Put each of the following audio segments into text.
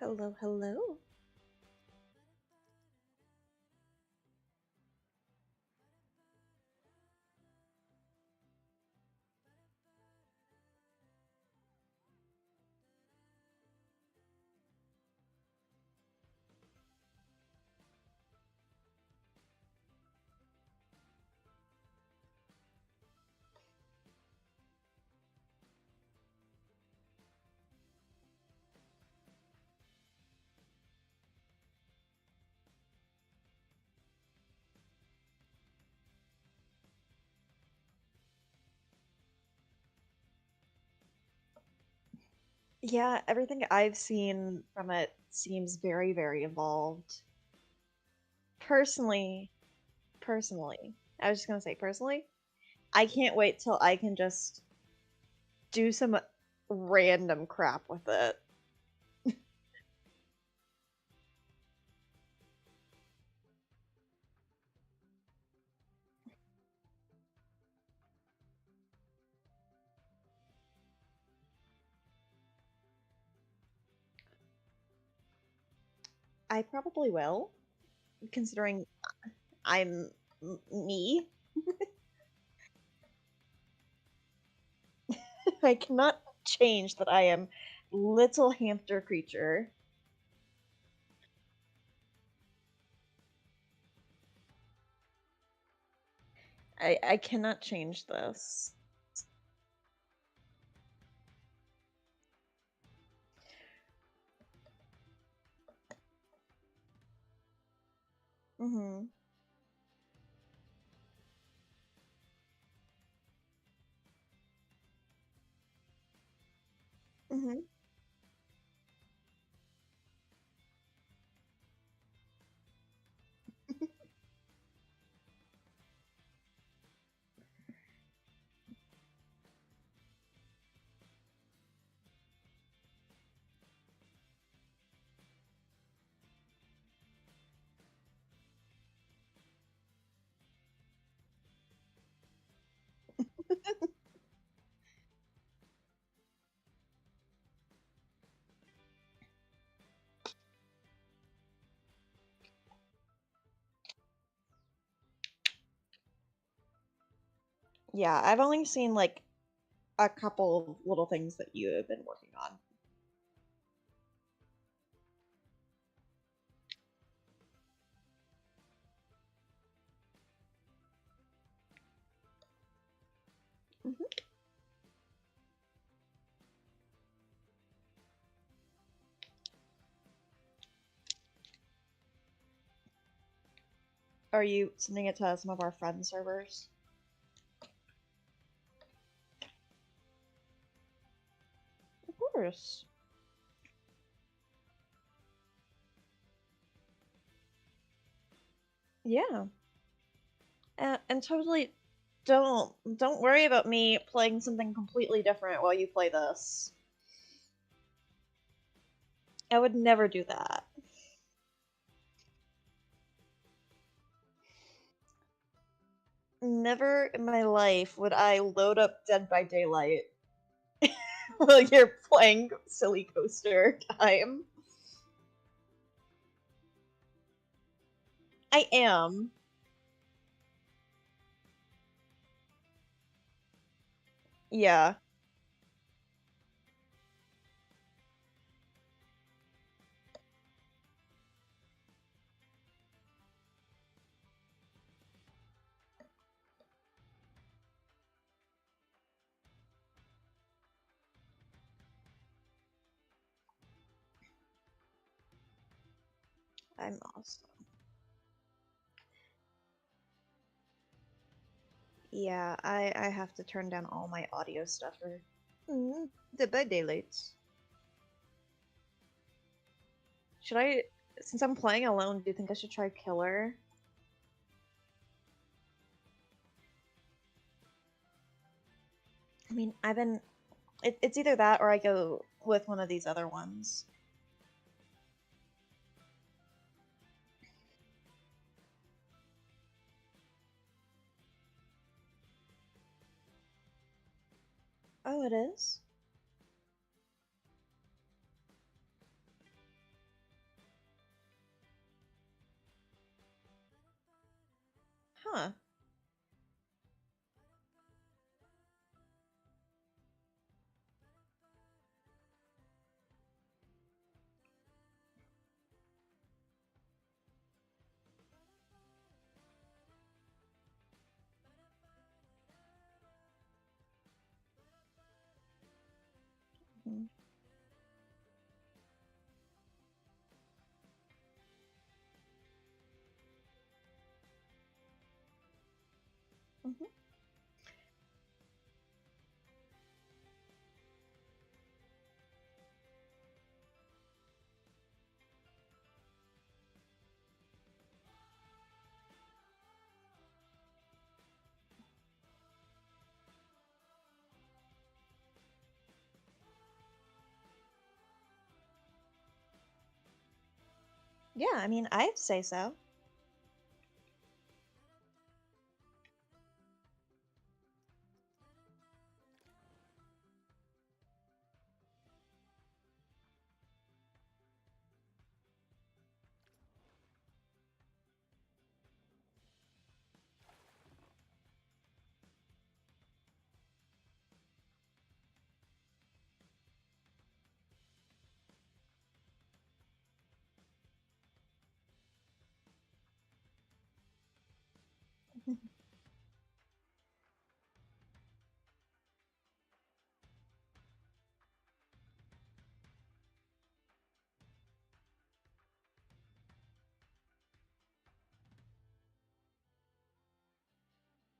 Hello, hello. Yeah, everything I've seen from it seems very, very evolved. Personally, I was just gonna say personally, I can't wait till I can just do some random crap with it. I probably will, considering I'm me. I cannot change that I am little hamster creature. I cannot change this. Mm-hmm. Mm-hmm. Yeah, I've only seen like a couple of little things that you have been working on. Mhm. Are you sending it to some of our friend servers? Of course. Yeah. And totally don't worry about me playing something completely different while you play this. I would never do that. Never in my life would I load up Dead by Daylight while you're playing Silly Coaster time. I am. Yeah. I'm awesome. Yeah, I have to turn down all my audio stuff for Dead by Daylights. Should I, since I'm playing alone, do you think I should try Killer? I mean, it's either that or I go with one of these other ones. Oh, it is? Huh. Mhm. Mhm. Yeah, I mean, I'd say so.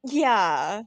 Yeah.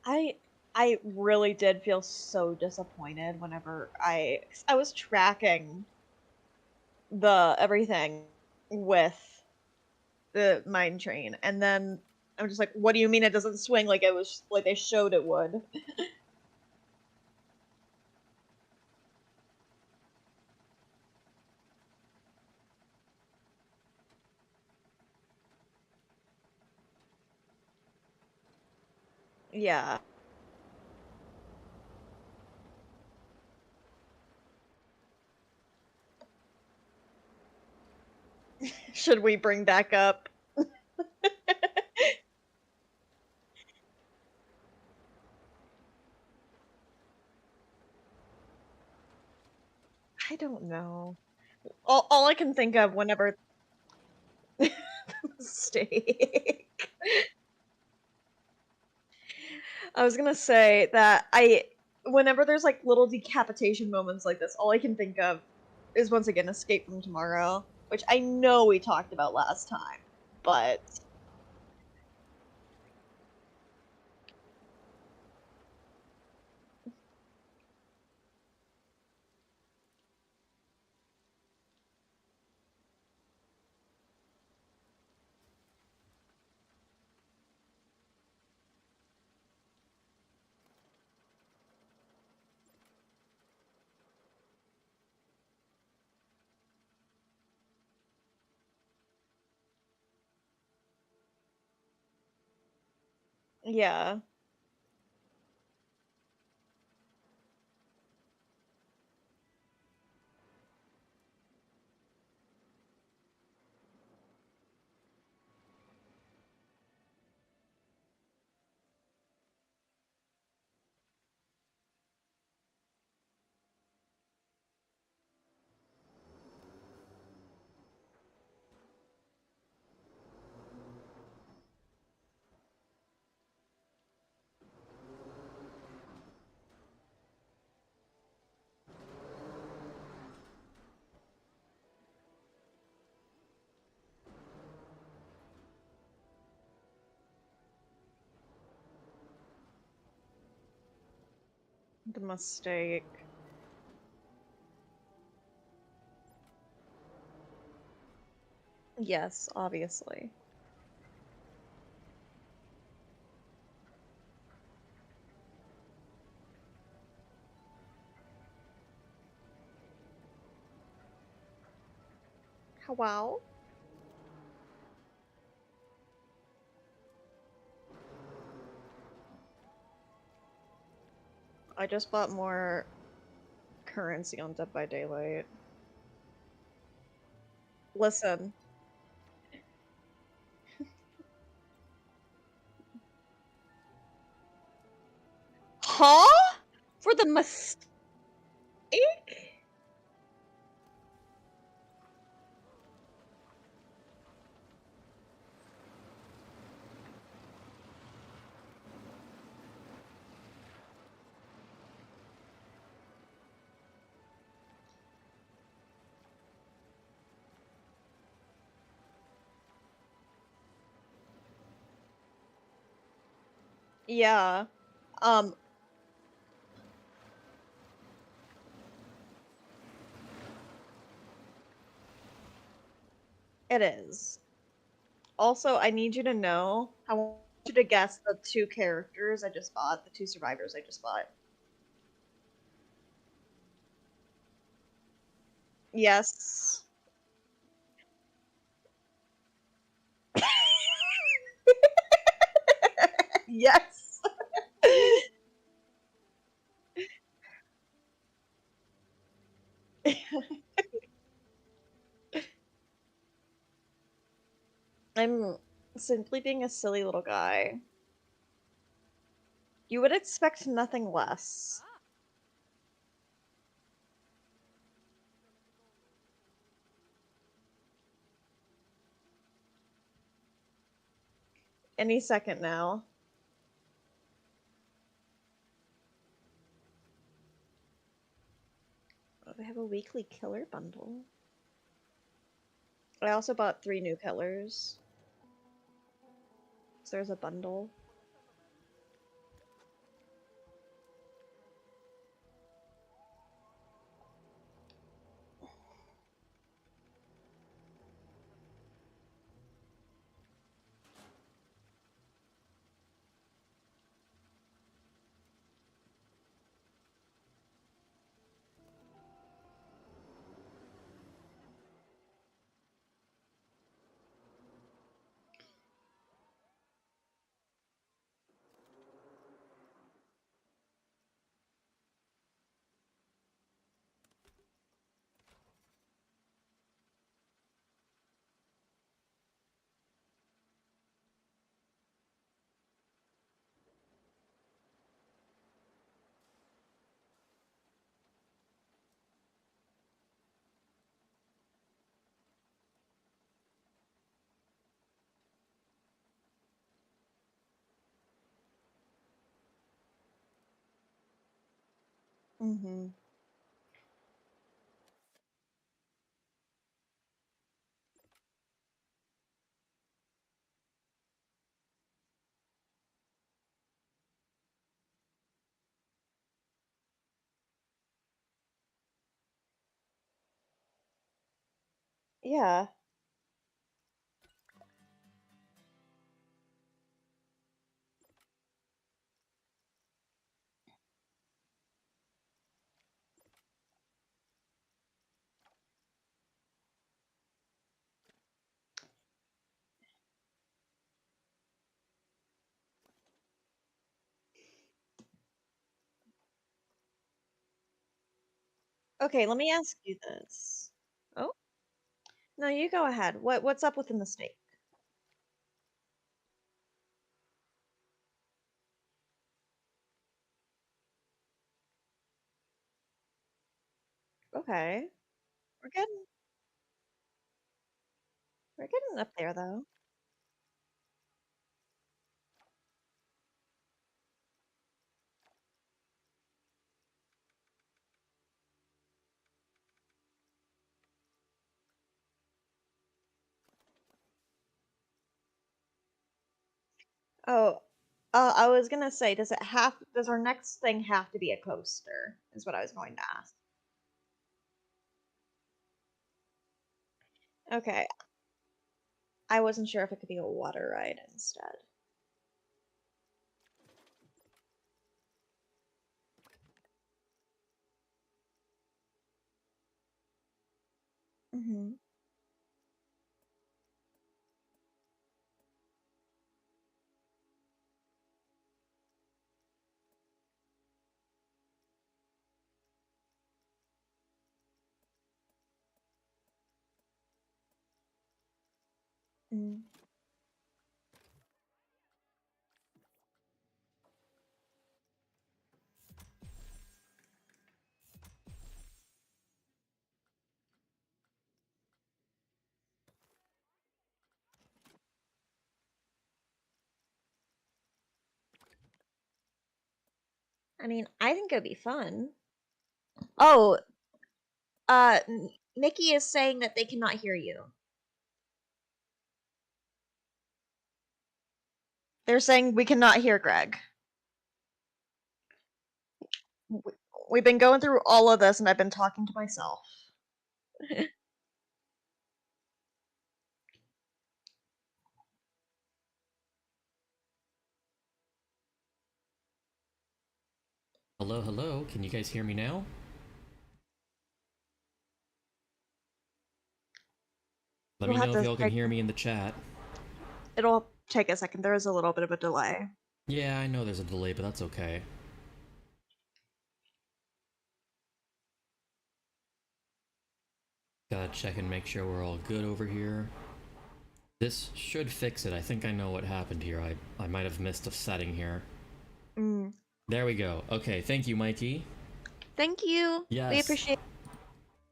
I I really did feel so disappointed whenever I was tracking the everything with the mine train, and then I'm just like, "What do you mean it doesn't swing like it was like they showed it would?" Yeah. Should we bring back up? I don't know. All I can think of whenever mistake. I was gonna say that whenever there's like little decapitation moments like this, all I can think of is once again Escape from Tomorrow, which I know we talked about last time, but yeah. The mistake. Yes, obviously. Wow. I just bought more currency on Dead by Daylight. Listen. Huh? For the mistake? Yeah. Um, it is. Also, I need you to know, I want you to guess the two characters I just bought, the two survivors I just bought. Yes. Yes. I'm simply being a silly little guy. You would expect nothing less. Any second now. Oh, they have a weekly killer bundle. I also bought 3 new killers. So there's a bundle. Mm-hmm. Yeah. Okay, let me ask you this. Oh, no, you go ahead. What's up with the mistake? Okay. We're getting we're getting up there though. Oh, I was gonna say, does our next thing have to be a coaster? Is what I was going to ask. Okay, I wasn't sure if it could be a water ride instead. Mm-hmm. Mm. I mean, I think it'd be fun. Oh, Nikki is saying that they cannot hear you. They're saying we cannot hear Greg. We've been going through all of this, and I've been talking to myself. Hello, hello. Can you guys hear me now? Let We'll me have know if to y'all can take. hear me in the chat. It'll take a second. There is a little bit of a delay. Yeah, I know there's a delay, but that's okay. Gotta check and make sure we're all good over here. This should fix it. I think I know what happened here. I might have missed a setting here. Mm. There we go. Okay, thank you, Mikey. Thank you. We Yes, appreciate.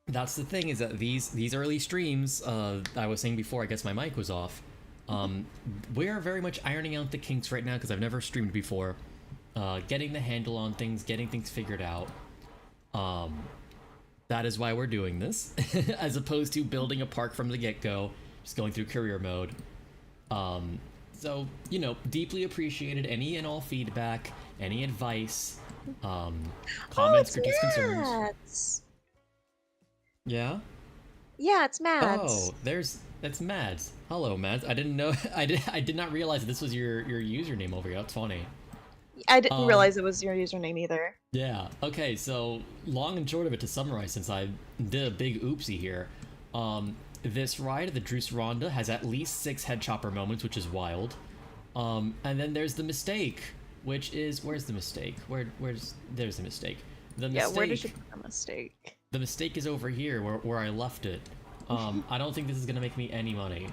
that's the thing is that these early streams, I was saying before, I guess my mic was off. We're very much ironing out the kinks right now because I've never streamed before. Getting the handle on things, getting things figured out. That is why we're doing this, as opposed to building a park from the get-go, just going through career mode. So, you know, deeply appreciated any and all feedback, any advice, Oh, comments, it's critiques, concerns. Mads. Yeah? Yeah, it's Mads. Oh, that's Mads. Hello, Mads. I didn't know I did not realize this was your username over here. That's funny. I didn't Um realize it was your username either. Yeah. Okay, so long and short of it to summarize, since I did a big oopsie here, this ride, the Druce Ronda, has at least 6 head chopper moments, which is wild. And then there's the mistake, which is where's the mistake? There's the mistake. The Yeah, where did mistake you put a mistake? the mistake is over here where I left it. I don't think this is gonna make me any money.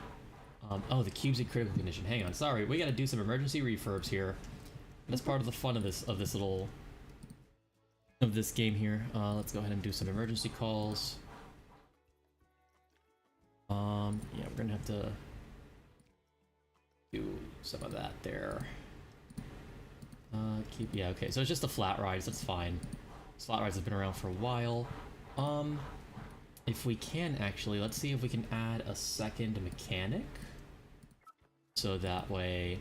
Oh, the cube's in critical condition. Hang on, sorry, we gotta do some emergency refurbs here. That's part of the fun of this game here. Let's go ahead and do some emergency calls. Yeah, we're gonna have to do some of that there. Yeah, okay, so it's just the flat rides, that's fine. Flat rides have been around for a while. If we can actually, let's see if we can add a second mechanic. So that way,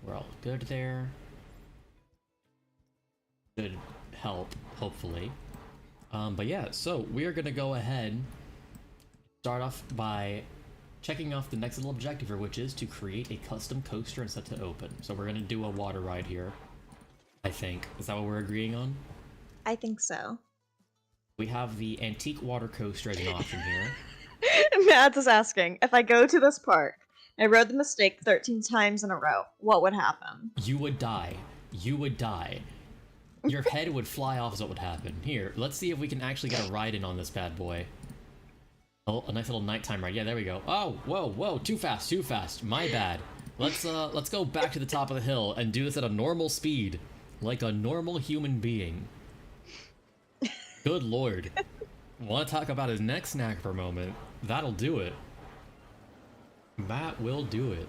we're all good there. Should help, hopefully. But yeah, so we are gonna go ahead, start off by checking off the next little objective here, which is to create a custom coaster and set to open. So we're gonna do a water ride here, I think. Is that what we're agreeing on? I think so. We have the antique water coaster as an option here. Mads is asking, if I go to this park, I rode the mistake 13 times in a row, what would happen? You would die. You would die. Your head would fly off is what would happen. Here, let's see if we can actually get a ride in on this bad boy. Oh, a nice little nighttime ride. Yeah, there we go. Oh, whoa, whoa, too fast, too fast. My bad. Let's go back to the top of the hill and do this at a normal speed, like a normal human being. Good lord. Want to talk about his neck snack for a moment? That'll do it. That will do it.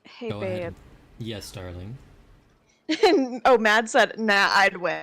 Hey, Go ahead babe. and... Yes, darling. Oh, Mads said, nah, I'd win.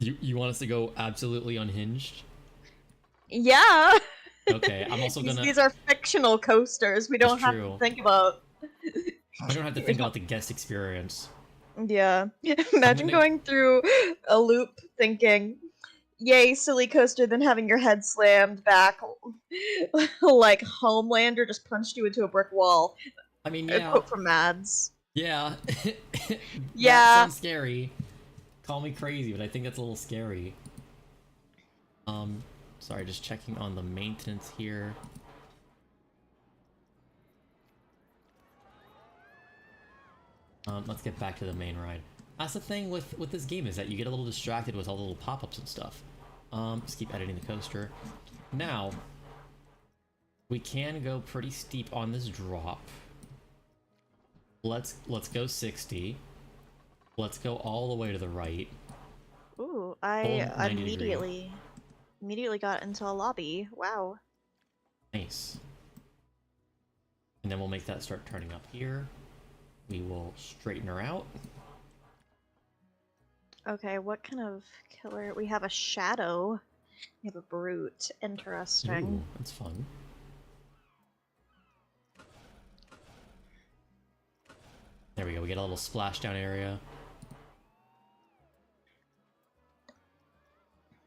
You want us to go absolutely unhinged? Yeah. Okay, I'm also these, gonna. these are fictional coasters. We It's don't have to true. think about. We don't have to think about the guest experience. Yeah. I'm Imagine gonna. going through a loop thinking, yay, silly coaster, then having your head slammed back like Homelander just punched you into a brick wall. I mean, A yeah, quote from Mads. yeah. That Yeah. sounds scary. Call me crazy, but I think that's a little scary. Sorry, just checking on the maintenance here. Let's get back to the main ride. That's the thing with this game, is that you get a little distracted with all the little pop-ups and stuff. Just keep editing the coaster. Now, we can go pretty steep on this drop. Let's go 60. Let's go all the way to the right. Ooh, Full I 90 degree. immediately got into a lobby. Wow. Nice. And then we'll make that start turning up here. We will straighten her out. Okay, what kind of killer? We have a shadow. We have a brute. Interesting. Ooh, that's fun. There we go, we get a little splashdown area.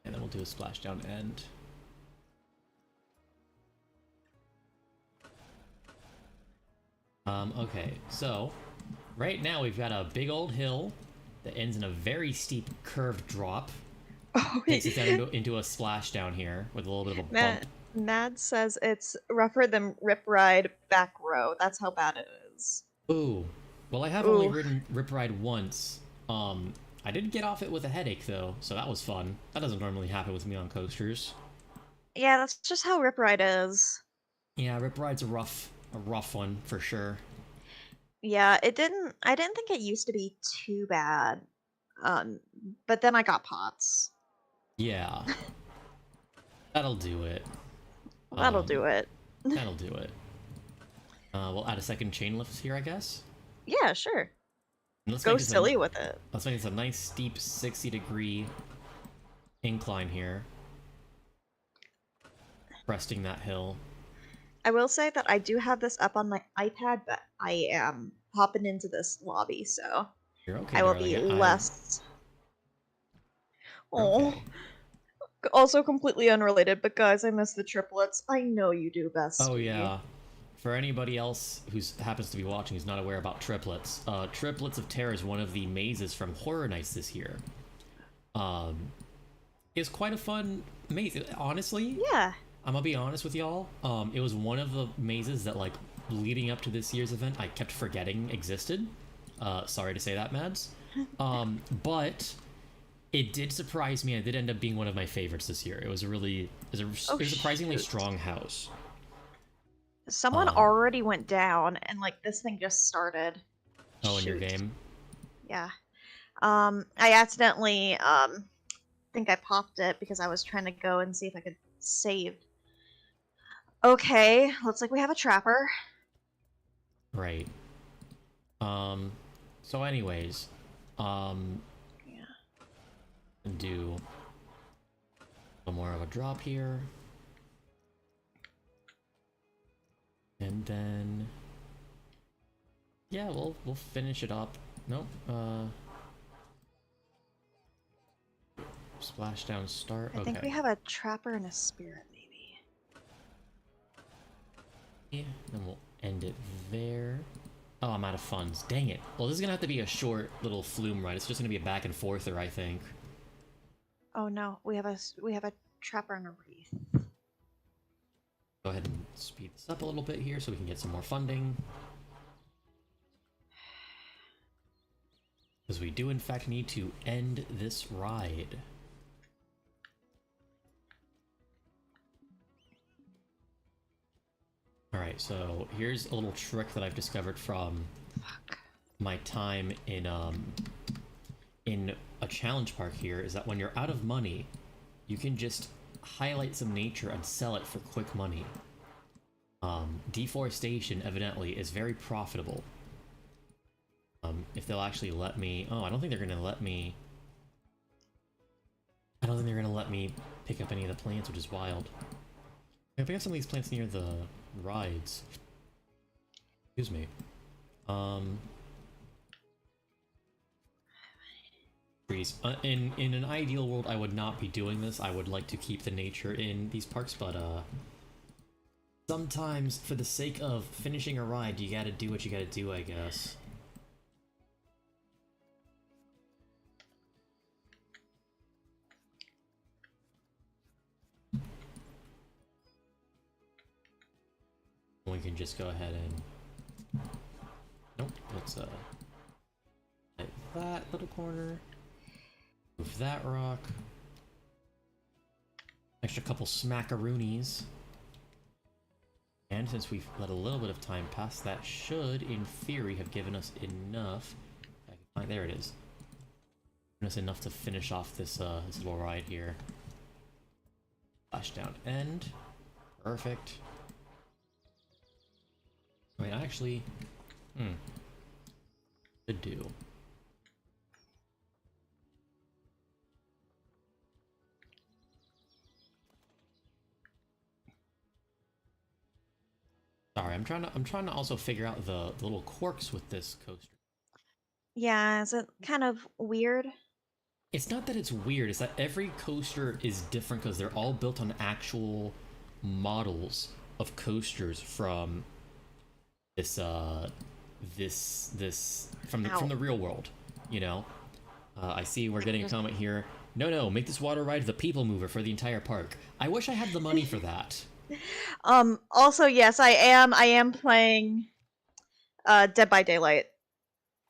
And then we'll do a splashdown end. Okay, so right now we've got a big old hill that ends in a very steep curved drop. Oh, Takes us down into a splashdown here with a little bit of a bump. Mad says it's rougher than Rip Ride back row. That's how bad it is. Ooh. Well, I have only ridden Rip Ride once. I did get off it with a headache though, so that was fun. That doesn't normally happen with me on coasters. Yeah, that's just how Rip Ride is. Yeah, Rip Ride's a rough one for sure. Yeah, I didn't think it used to be too bad. But then I got pots. Yeah. That'll do it. That'll do it. That'll do it. We'll add a second chain lift here, I guess. Yeah, sure. Let's Go make this silly with it. Let's make this a nice steep 60-degree incline here. Cresting that hill. I will say that I do have this up on my iPad, but I am hopping into this lobby, so You're okay, I will darling. be less. You're Oh, okay. also completely unrelated, but guys, I miss the triplets. I know you do, bestie. Oh yeah. For anybody else who happens to be watching who's not aware about triplets, Triplets of Terror is one of the mazes from Horror Nights this year. It's quite a fun maze, honestly. Yeah. I'm gonna be honest with y'all. It was one of the mazes that, like, leading up to this year's event, I kept forgetting existed. Sorry to say that, Mads. But it did surprise me. It did end up being one of my favorites this year. It was a surprisingly strong house. Someone already went down, and like this thing just started. Oh, in your game? Yeah. I accidentally think I popped it because I was trying to go and see if I could save. Okay, looks like we have a trapper. Right. So anyways, yeah. Do a more of a drop here. And then yeah, we'll finish it up. Nope. Splashdown start. I think we have a trapper and a spirit, maybe. Yeah, then we'll end it there. Oh, I'm out of funds. Dang it. Well, this is gonna have to be a short little flume ride. It's just gonna be a back and forther, I think. Oh no, we have a trapper and a wreath. Go ahead and speed this up a little bit here so we can get some more funding. Because we do in fact need to end this ride. Alright, so here's a little trick that I've discovered from my time in a challenge park here, is that when you're out of money, you can just highlight some nature and sell it for quick money. Deforestation, evidently, is very profitable. If they'll actually let me... Oh, I don't think they're going to let me I don't think they're gonna let me pick up any of the plants, which is wild. I pick up some of these plants near the rides. Excuse me. Trees. In an ideal world, I would not be doing this. I would like to keep the nature in these parks, but sometimes for the sake of finishing a ride, you gotta do what you gotta do, I guess. We can just go ahead and... Nope, let's hit that little corner. Move that rock. Extra couple smackaroonies. And since we've let a little bit of time pass, that should, in theory, have given us enough. There it is. Given us enough to finish off this this little ride here. Flash down end. Perfect. I mean, actually, could do. Sorry, I'm trying to also figure out the little quirks with this coaster. Yeah, is it kind of weird? It's not that it's weird, it's that every coaster is different because they're all built on actual models of coasters from this from the real world, you know? I see we're getting a comment here. No, make this water ride the people mover for the entire park. I wish I had the money for that. Also, yes, I am playing Dead by Daylight.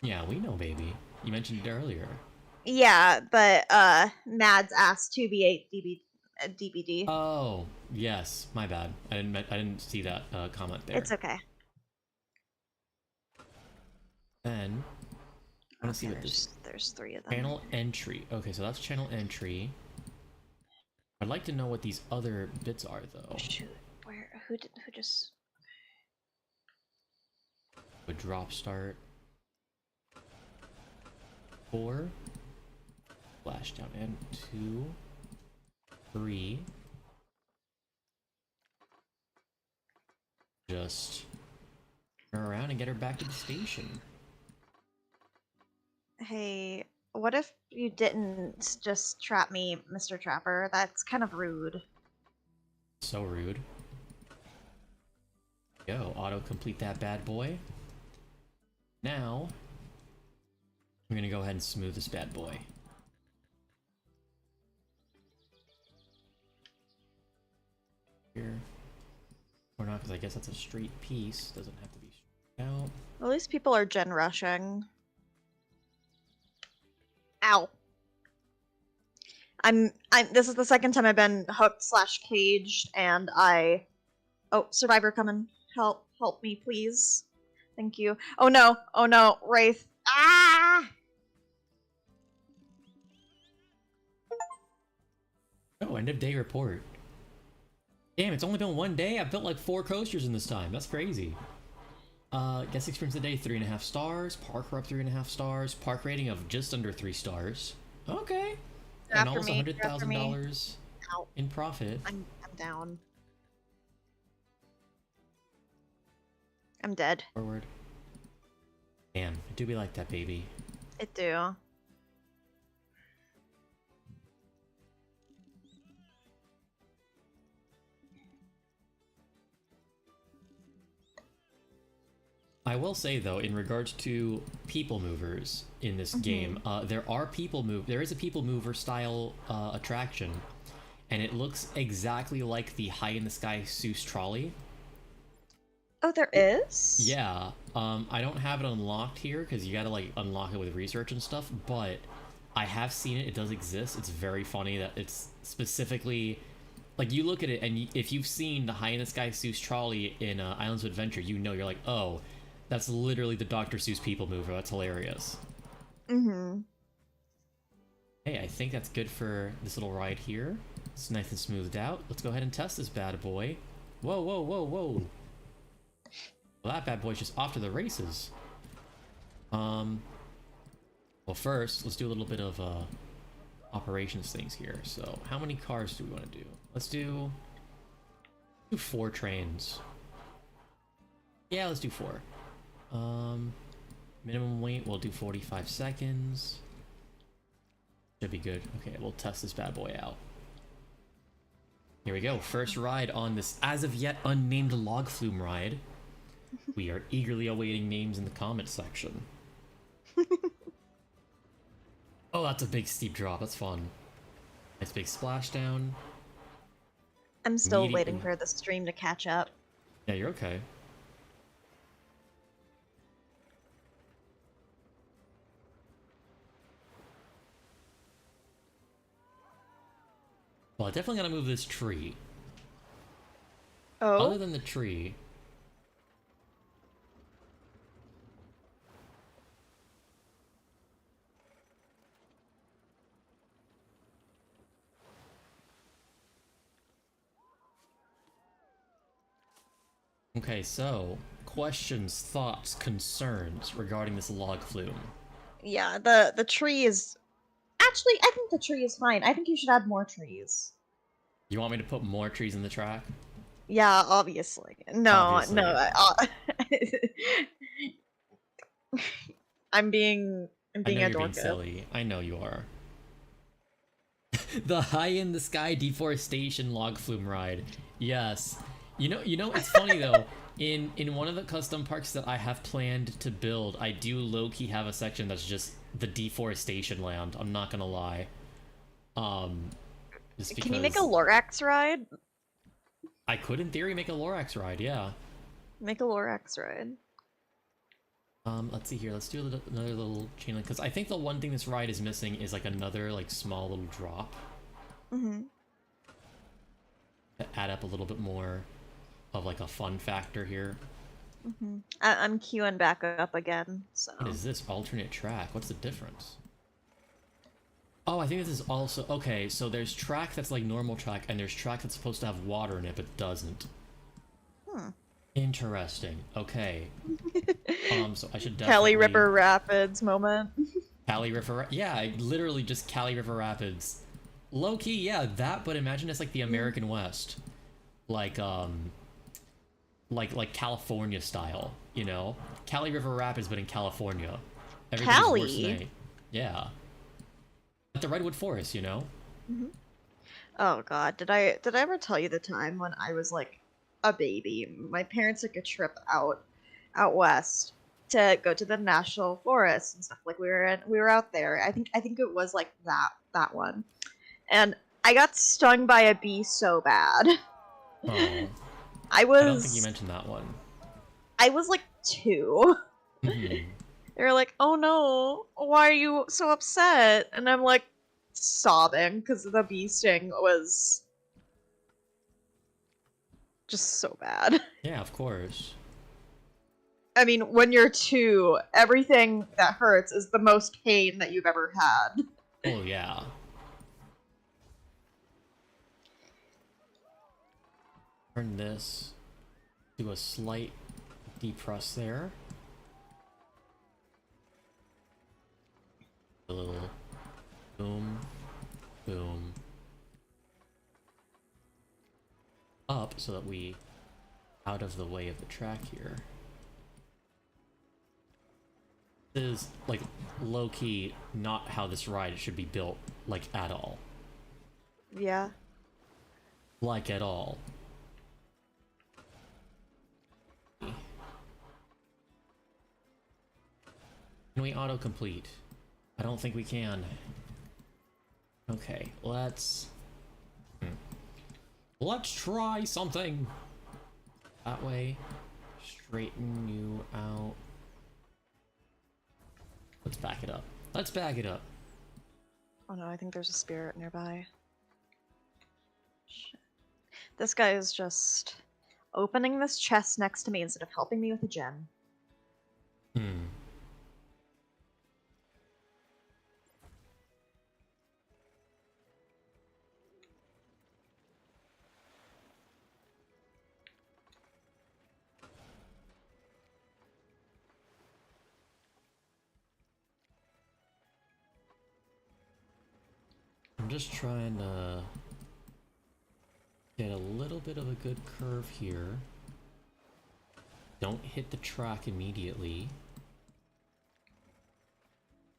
Yeah, we know, baby. You mentioned it earlier. Yeah, but Mads asked to be a DVD. Oh, yes, my bad. I didn't see that comment there. It's okay. Then I want to see what there's 3 of them. Channel entry. Okay, so that's channel entry. I'd like to know what these other bits are, though. Shoot, who just... A drop start. 4. Flash down and 2. 3. Just turn her around and get her back to the station. Hey, what if you didn't just trap me, Mr. Trapper? That's kind of rude. So rude. Go, auto-complete that bad boy. Now, we're gonna go ahead and smooth this bad boy. Here. Or not, because I guess that's a straight piece. Doesn't have to be straight out. At least people are gen rushing. Ow. This is the second time I've been hooked / caged, and oh, survivor coming. Help me, please. Thank you. Oh no, Wraith. Ah! Oh, end of day report. Damn, it's only been 1 day? I've built like 4 coasters in this time. That's crazy. Guest experience of the day, 3.5 stars. Park up 3.5 stars. Park rating of just under 3 stars. Okay. And almost $100,000 in profit. I'm down. I'm dead. Forward. Damn, it do be like that, baby. It do. I will say though, in regards to people movers in this game, there is a people mover style attraction, and it looks exactly like the High in the Sky Seuss trolley. Oh, there is? Yeah. I don't have it unlocked here because you gotta like unlock it with research and stuff, but I have seen it. It does exist. It's very funny that it's specifically like you look at it and if you've seen the High in the Sky Seuss trolley in Islands of Adventure, you know, you're like, oh, that's literally the Dr. Seuss people mover. That's hilarious. Mm-hmm. Hey, I think that's good for this little ride here. It's nice and smoothed out. Let's go ahead and test this bad boy. Whoa, whoa, whoa, whoa. Well, that bad boy's just off to the races. Well, first, let's do a little bit of operations things here. So how many cars do we want to do? Let's do 4 trains. Yeah, let's do 4. Minimum weight, we'll do 45 seconds. Should be good. Okay, we'll test this bad boy out. Here we go. First ride on this as of yet unnamed log flume ride. We are eagerly awaiting names in the comment section. Oh, that's a big steep drop. That's fun. Nice big splashdown. I'm still waiting for the stream to catch up. Yeah, you're okay. Well, I definitely gotta move this tree. Oh? Other than the tree... Okay, so, questions, thoughts, concerns regarding this log flume. Yeah, the tree is... Actually, I think the tree is fine. I think you should add more trees. You want me to put more trees in the track? Yeah, obviously. No, Obviously. no. I'm being I know a you're being dork. silly. I know you are. The high in the sky deforestation log flume ride. Yes. You know it's funny though. In one of the custom parks that I have planned to build, I do low-key have a section that's just the deforestation land. I'm not gonna lie. Just because Can you make a Lorax ride? I could in theory make a Lorax ride, yeah. Make a Lorax ride. Let's see here. Let's do another little chain link, because I think the one thing this ride is missing is like another like small little drop. Mm-hmm. To add up a little bit more of like a fun factor here. Mm-hmm. I'm queuing back up again. So. What is this alternate track? What's the difference? Oh, I think this is also okay. So there's track that's like normal track, and there's track that's supposed to have water in it but doesn't. Hmm. Interesting. Okay. So I should definitely... Cali River Rapids moment. Cali River... Yeah, literally just Cali River Rapids. Low-key, yeah, that, but imagine it's like the American West. Like California style, you know? Cali River Rapids, but in California. Cali? Worse than A. Yeah. Like the Redwood Forest, you know? Mm-hmm. Oh god, did I ever tell you the time when I was like a baby? My parents took a trip out west to go to the national forest and stuff. Like we were out there. I think it was like that one. And I got stung by a bee so bad. Oh. I don't think you mentioned that one. I was like 2. Mm-hmm. They were like, "Oh no, why are you so upset?" And I'm like sobbing because the bee sting was just so bad. Yeah, of course. I mean, when you're 2, everything that hurts is the most pain that you've ever had. Oh, yeah. Turn this. Do a slight depress there. A little boom, boom. Up so that we out of the way of the track here. This is like low-key not how this ride should be built, like at all. Yeah. Like at all. Can we autocomplete? I don't think we can. Okay, let's try something. That way, straighten you out. Let's back it up. Let's back it up. Oh no, I think there's a spirit nearby. Shit. This guy is just opening this chest next to me instead of helping me with a gem. Hmm. just trying to get a little bit of a good curve here. Don't hit the track immediately.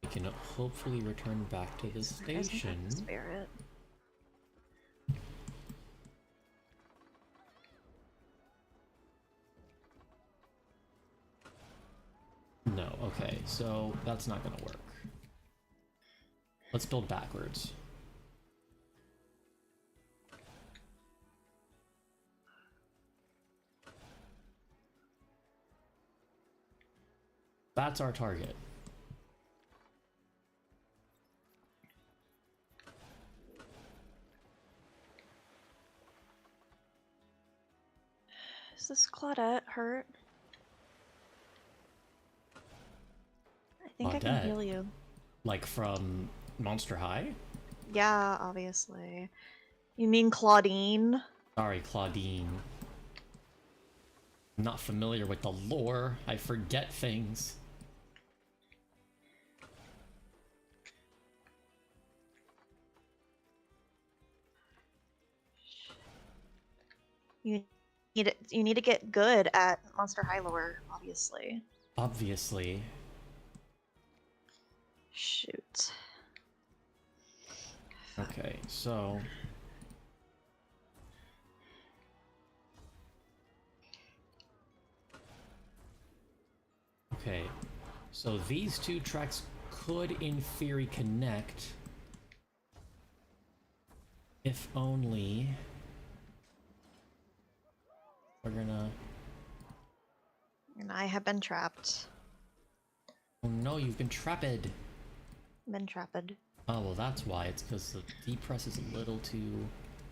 We can hopefully return back to the station. Spirit. No, okay, so that's not gonna work. Let's build backwards. That's our target. Is this Claudette hurt? I think I can heal you. Like from Monster High? Yeah, obviously. You mean Claudine? Sorry, Claudine. I'm not familiar with the lore. I forget things. You need to get good at Monster High lore, obviously. Obviously. Shoot. Okay, so... Okay, so these two tracks could, in theory, connect. If only... We're gonna... And I have been trapped. Oh no, you've been trapped! Been trapped. Oh, well that's why. It's because the D-press is a little too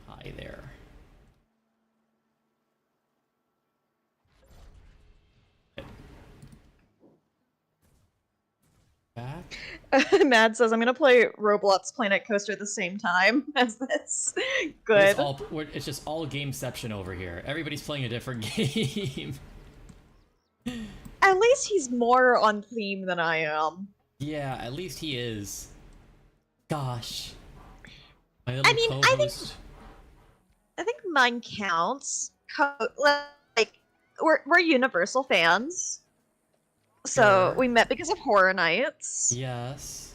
high there. Back? Mad says, I'm gonna play Roblox Planet Coaster at the same time as this. Good. It's just all gameception over here. Everybody's playing a different game. At least he's more on theme than I am. Yeah, at least he is. Gosh. My little I mean, co-host. I think mine counts. Like, we're Universal fans. So Sure. we met because of Horror Nights. Yes.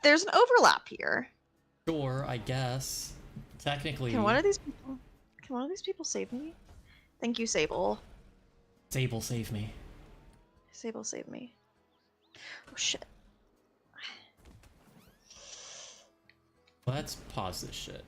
There's an overlap here. Sure, I guess. Technically. Can one of these people save me? Thank you, Sable. Sable, save me. Sable, save me. Oh shit. Let's pause this shit.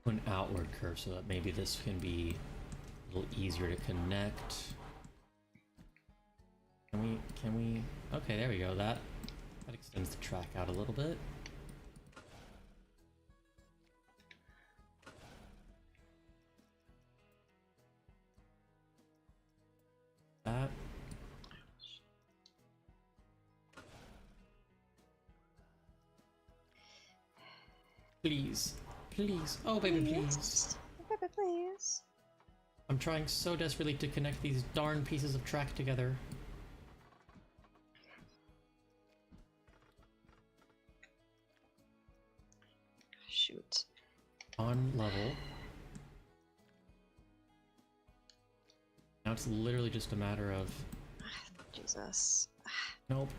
An outward curve so that maybe this can be a little easier to connect. Can we? Okay, there we go. That extends the track out a little bit. That. Please. Please. Oh, baby, please. Baby, please. I'm trying so desperately to connect these darn pieces of track together. Shoot. On level. Now it's literally just a matter of... Jesus. Nope.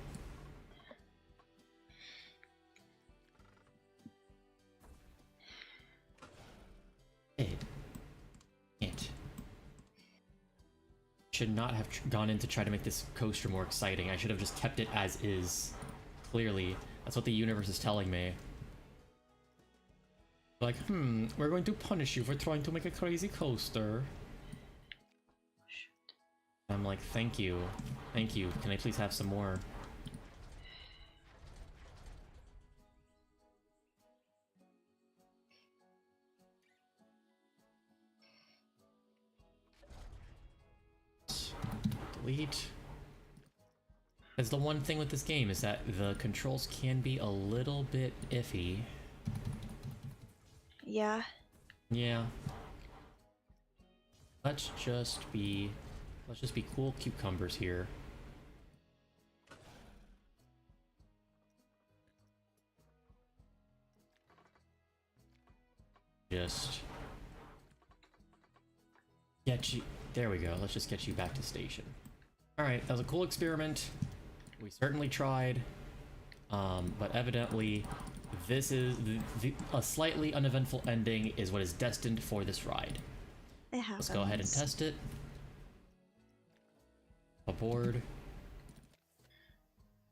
It should not have gone in to try to make this coaster more exciting. I should have just kept it as is. Clearly. That's what the universe is telling me. Like, we're going to punish you for trying to make a crazy coaster. I'm like, thank you. Thank you. Can I please have some more? Delete. That's the one thing with this game, is that the controls can be a little bit iffy. Yeah. Yeah. Let's just be cool cucumbers here. Just get you. There we go. Let's just get you back to station. Alright, that was a cool experiment. We certainly tried. But evidently, this is a slightly uneventful ending is what is destined for this ride. It happens. Let's go ahead and test it. Aboard.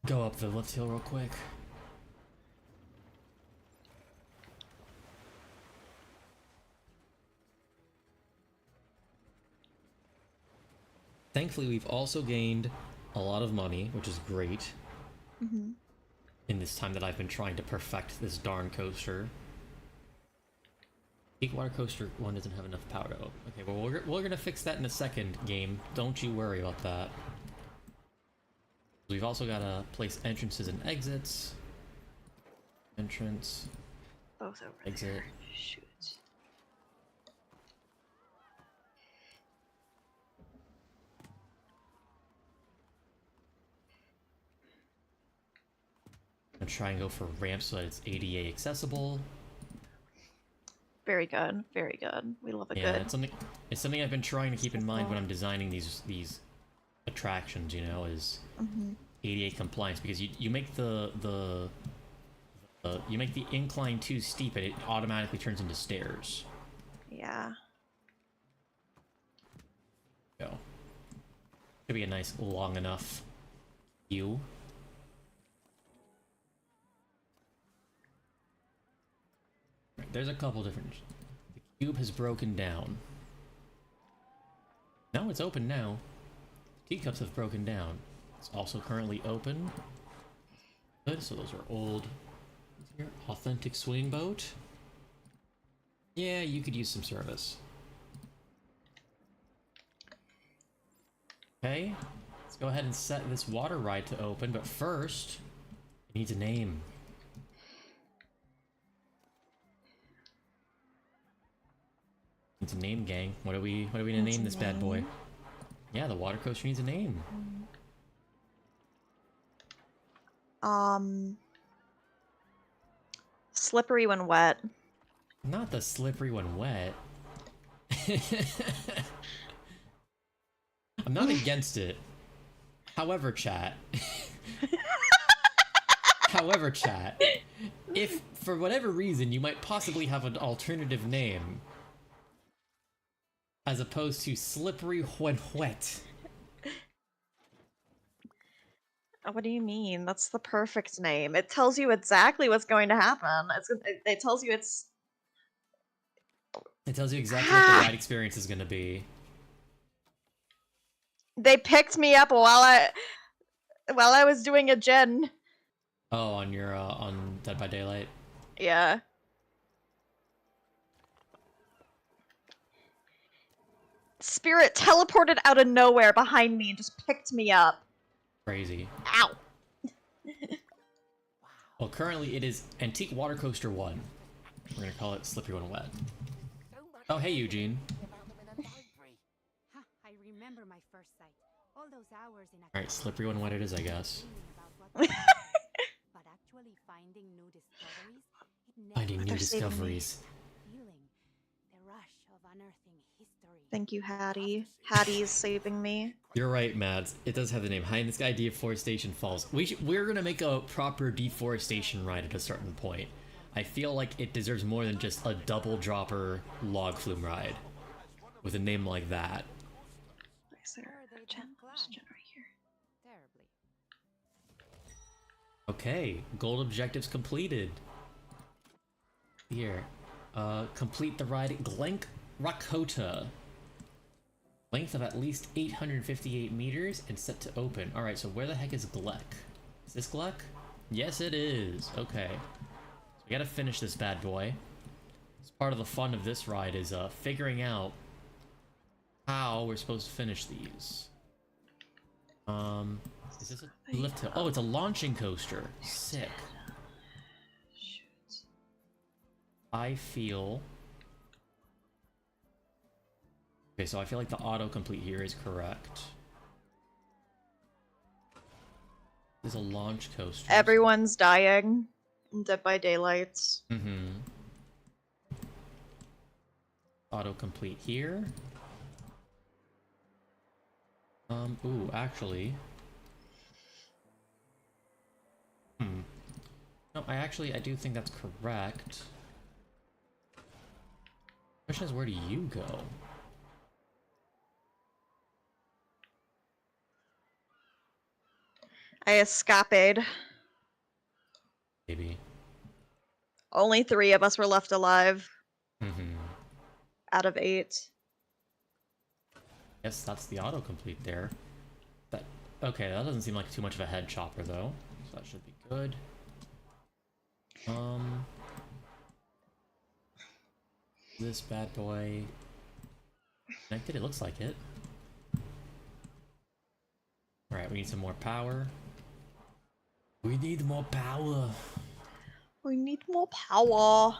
Go up the lift hill real quick. Thankfully, we've also gained a lot of money, which is great. Mm-hmm. In this time that I've been trying to perfect this darn coaster. Peak Water Coaster 1 doesn't have enough power to open. Okay, well, we're gonna fix that in a second, game. Don't you worry about that. We've also got to place entrances and exits. Entrance. Both over Exit. there. Shoot. I'm gonna try and go for ramps so that it's ADA accessible. Very good. Very good. We love a Yeah, good. it's something I've been trying to keep in mind when I'm designing these attractions, you know, is ADA compliance, because you make the you make the incline too steep and it automatically turns into stairs. Yeah. Go. Should be a nice long enough view. Right, there's a couple different. The cube has broken down. No, it's open now. Teacups have broken down. It's also currently open. Good, so those are old. Here, authentic swing boat. Yeah, you could use some service. Okay, let's go ahead and set this water ride to open, but first, it needs a name. Needs a name, gang. What are we gonna name this bad boy? Yeah, the water coaster needs a name. Slippery when wet. Not the slippery when wet. I'm not against it. However, chat. However, chat. If, for whatever reason, you might possibly have an alternative name, as opposed to slippery when wet. What do you mean? That's the perfect name. It tells you exactly what's going to happen. It tells you it's... It tells you exactly what the ride experience is going to be. They picked me up while I was doing a gen. Oh, on your on Dead by Daylight. Yeah. Spirit teleported out of nowhere behind me and just picked me up. Crazy. Ow. Well, currently it is Antique Water Coaster 1. We're gonna call it Slippery When Wet. Oh, hey, Eugene. I remember my first sight. All those hours in a Alright, Slippery When Wet it is, I guess. but actually finding new discoveries, Finding new discoveries. feeling the rush of unearthing history. Thank you, Hattie. Hattie's saving me. You're right, Mads. It does have the name. High in the Sky Deforestation Falls. We're gonna make a proper deforestation ride at a certain point. I feel like it deserves more than just a double dropper log flume ride with a name like that. Is there a gen? There's a gen right here. Terribly. Okay, gold objectives completed. Here, complete the ride Glenk Rakota. Length of at least 858 meters and set to open. Alright, so where the heck is Glek? Is this Glek? Yes, it is. Okay. So we gotta finish this bad boy. It's part of the fun of this ride is figuring out how we're supposed to finish these. Is this a lift hill? Oh, it's a launching coaster. Sick. Shoot. I feel... Okay, so I feel like the autocomplete here is correct. This is a launch coaster. Everyone's dying in Dead by Daylight. Mm-hmm. Autocomplete here. Ooh, actually... No, I do think that's correct. Question is, where do you go? I escaped. Maybe. Only 3 of us were left alive Mm-hmm. out of 8. Yes, that's the autocomplete there. That okay, that doesn't seem like too much of a head chopper though, so that should be good. This bad boy connected, it looks like it. Alright, we need some more power. We need more power. We need more power.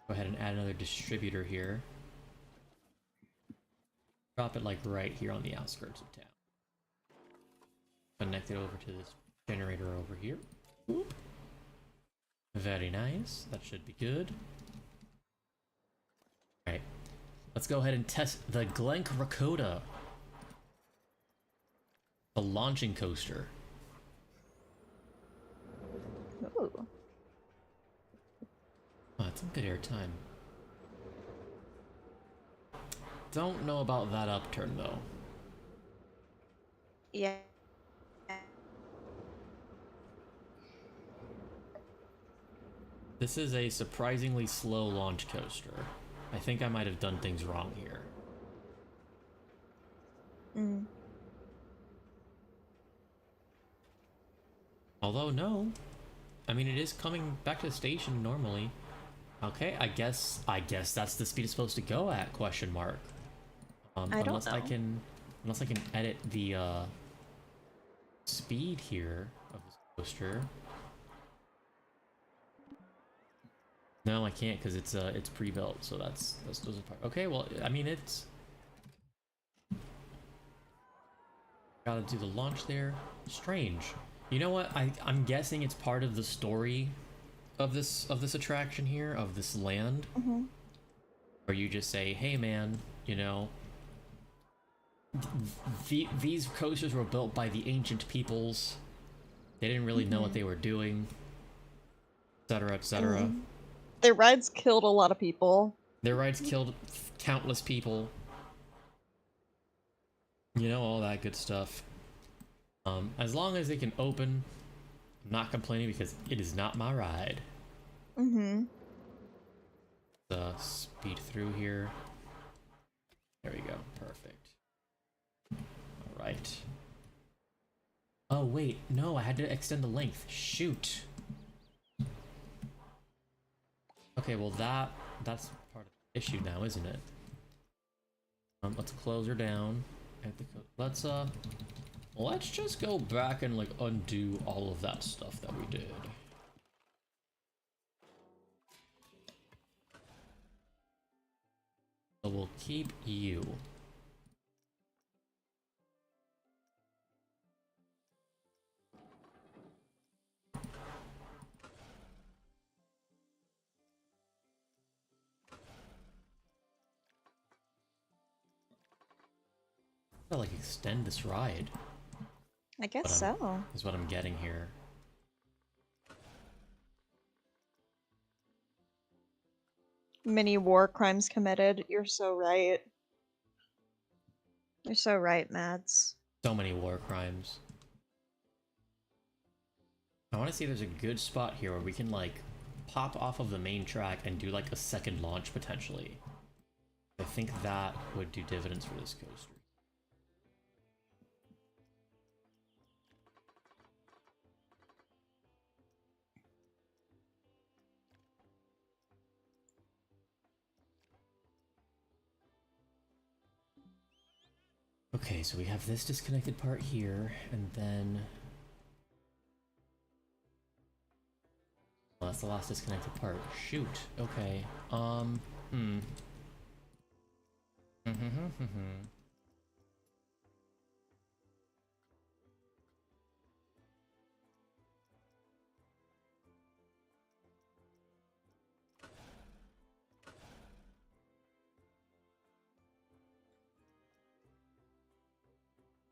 Go ahead and add another distributor here. Drop it like right here on the outskirts of town. Connect it over to this generator over here. Oop. Very nice. That should be good. Alright. Let's go ahead and test the Glenk Rakota. The launching coaster. Ooh. Oh, it's some good airtime. Don't know about that upturn though. Yeah. This is a surprisingly slow launch coaster. I think I might have done things wrong here. Although, no. I mean, it is coming back to the station normally. Okay, I guess that's the speed it's supposed to go at, question mark. Unless I can edit the, speed here of this coaster. No, I can't because it's pre-built, so that's those apart. Okay, well, I mean it's gotta do the launch there. Strange. You know what? I'm guessing it's part of the story of this attraction here, of this land, where you just say, "Hey, man, you know, these coasters were built by the ancient peoples. They didn't really know what they were doing, etc., etc." Their rides killed a lot of people. Their rides killed countless people. You know, all that good stuff. As long as it can open, I'm not complaining because it is not my ride. Speed through here. There we go. Perfect. Alright. Oh, wait. No, I had to extend the length. Shoot. Okay, well that's part of the issue now, isn't it? Let's close her down. Let's just go back and like undo all of that stuff that we did. So we'll keep you. Gotta like extend this ride. I guess so. Is what I'm getting here. Many war crimes committed. You're so right. You're so right, Mads. So many war crimes. I want to see if there's a good spot here where we can like pop off of the main track and do like a second launch potentially. I think that would do dividends for this coaster. Okay, so we have this disconnected part here, and then Well, that's the last disconnected part. Shoot. Okay. Hmm.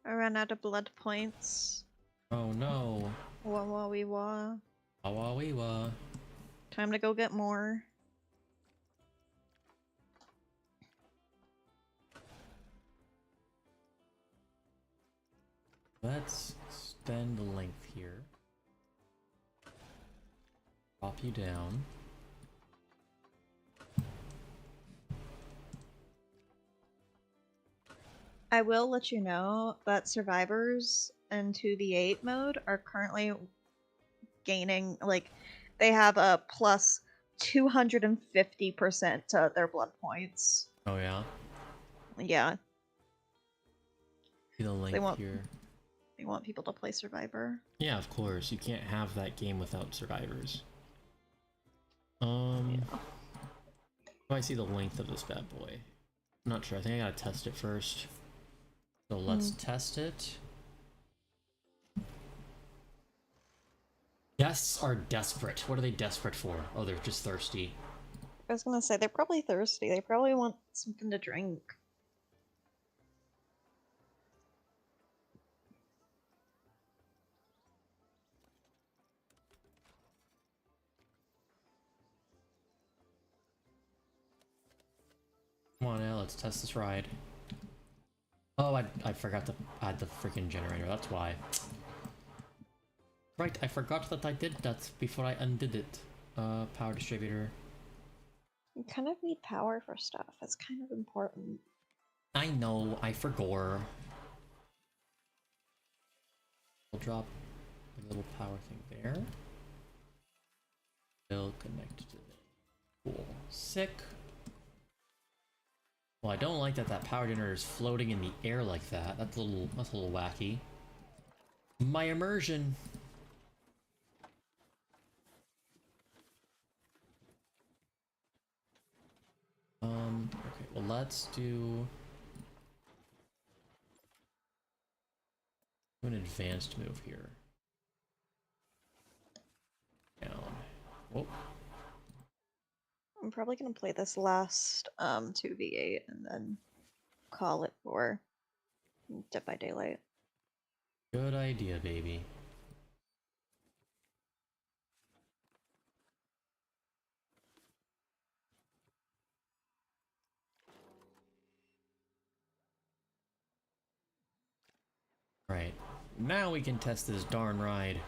I ran out of blood points. Oh no. Wah wah wee wah. Awawiwa. Time to go get more. Let's extend the length here. Drop you down. I will let you know that survivors in 2v8 mode are currently gaining, like, they have a plus 250% to their blood points. Oh yeah? Yeah, See the length want- here. they want people to play survivor. Yeah, of course. You can't have that game without survivors. Yeah. Oh, I see the length of this bad boy. I'm not sure. I think I gotta test it first. So let's test it. Guests are desperate. What are they desperate for? Oh, they're just thirsty. I was gonna say, they're probably thirsty. They probably want something to drink. Come on now, let's test this ride. Oh, I forgot to add the freaking generator, that's why. Right, I forgot that I did that before I undid it. Power distributor. You kind of need power for stuff. It's kind of important. I know, I forgot. We'll drop a little power thing there. Still connected to the cool. Sick. Well, I don't like that power generator is floating in the air like that. That's a little wacky. My immersion. Okay, well let's do an advanced move here. Down. Whoa. I'm probably gonna play this last 2v8 and then call it for Dead by Daylight. Good idea, baby. Right. Now we can test this darn ride.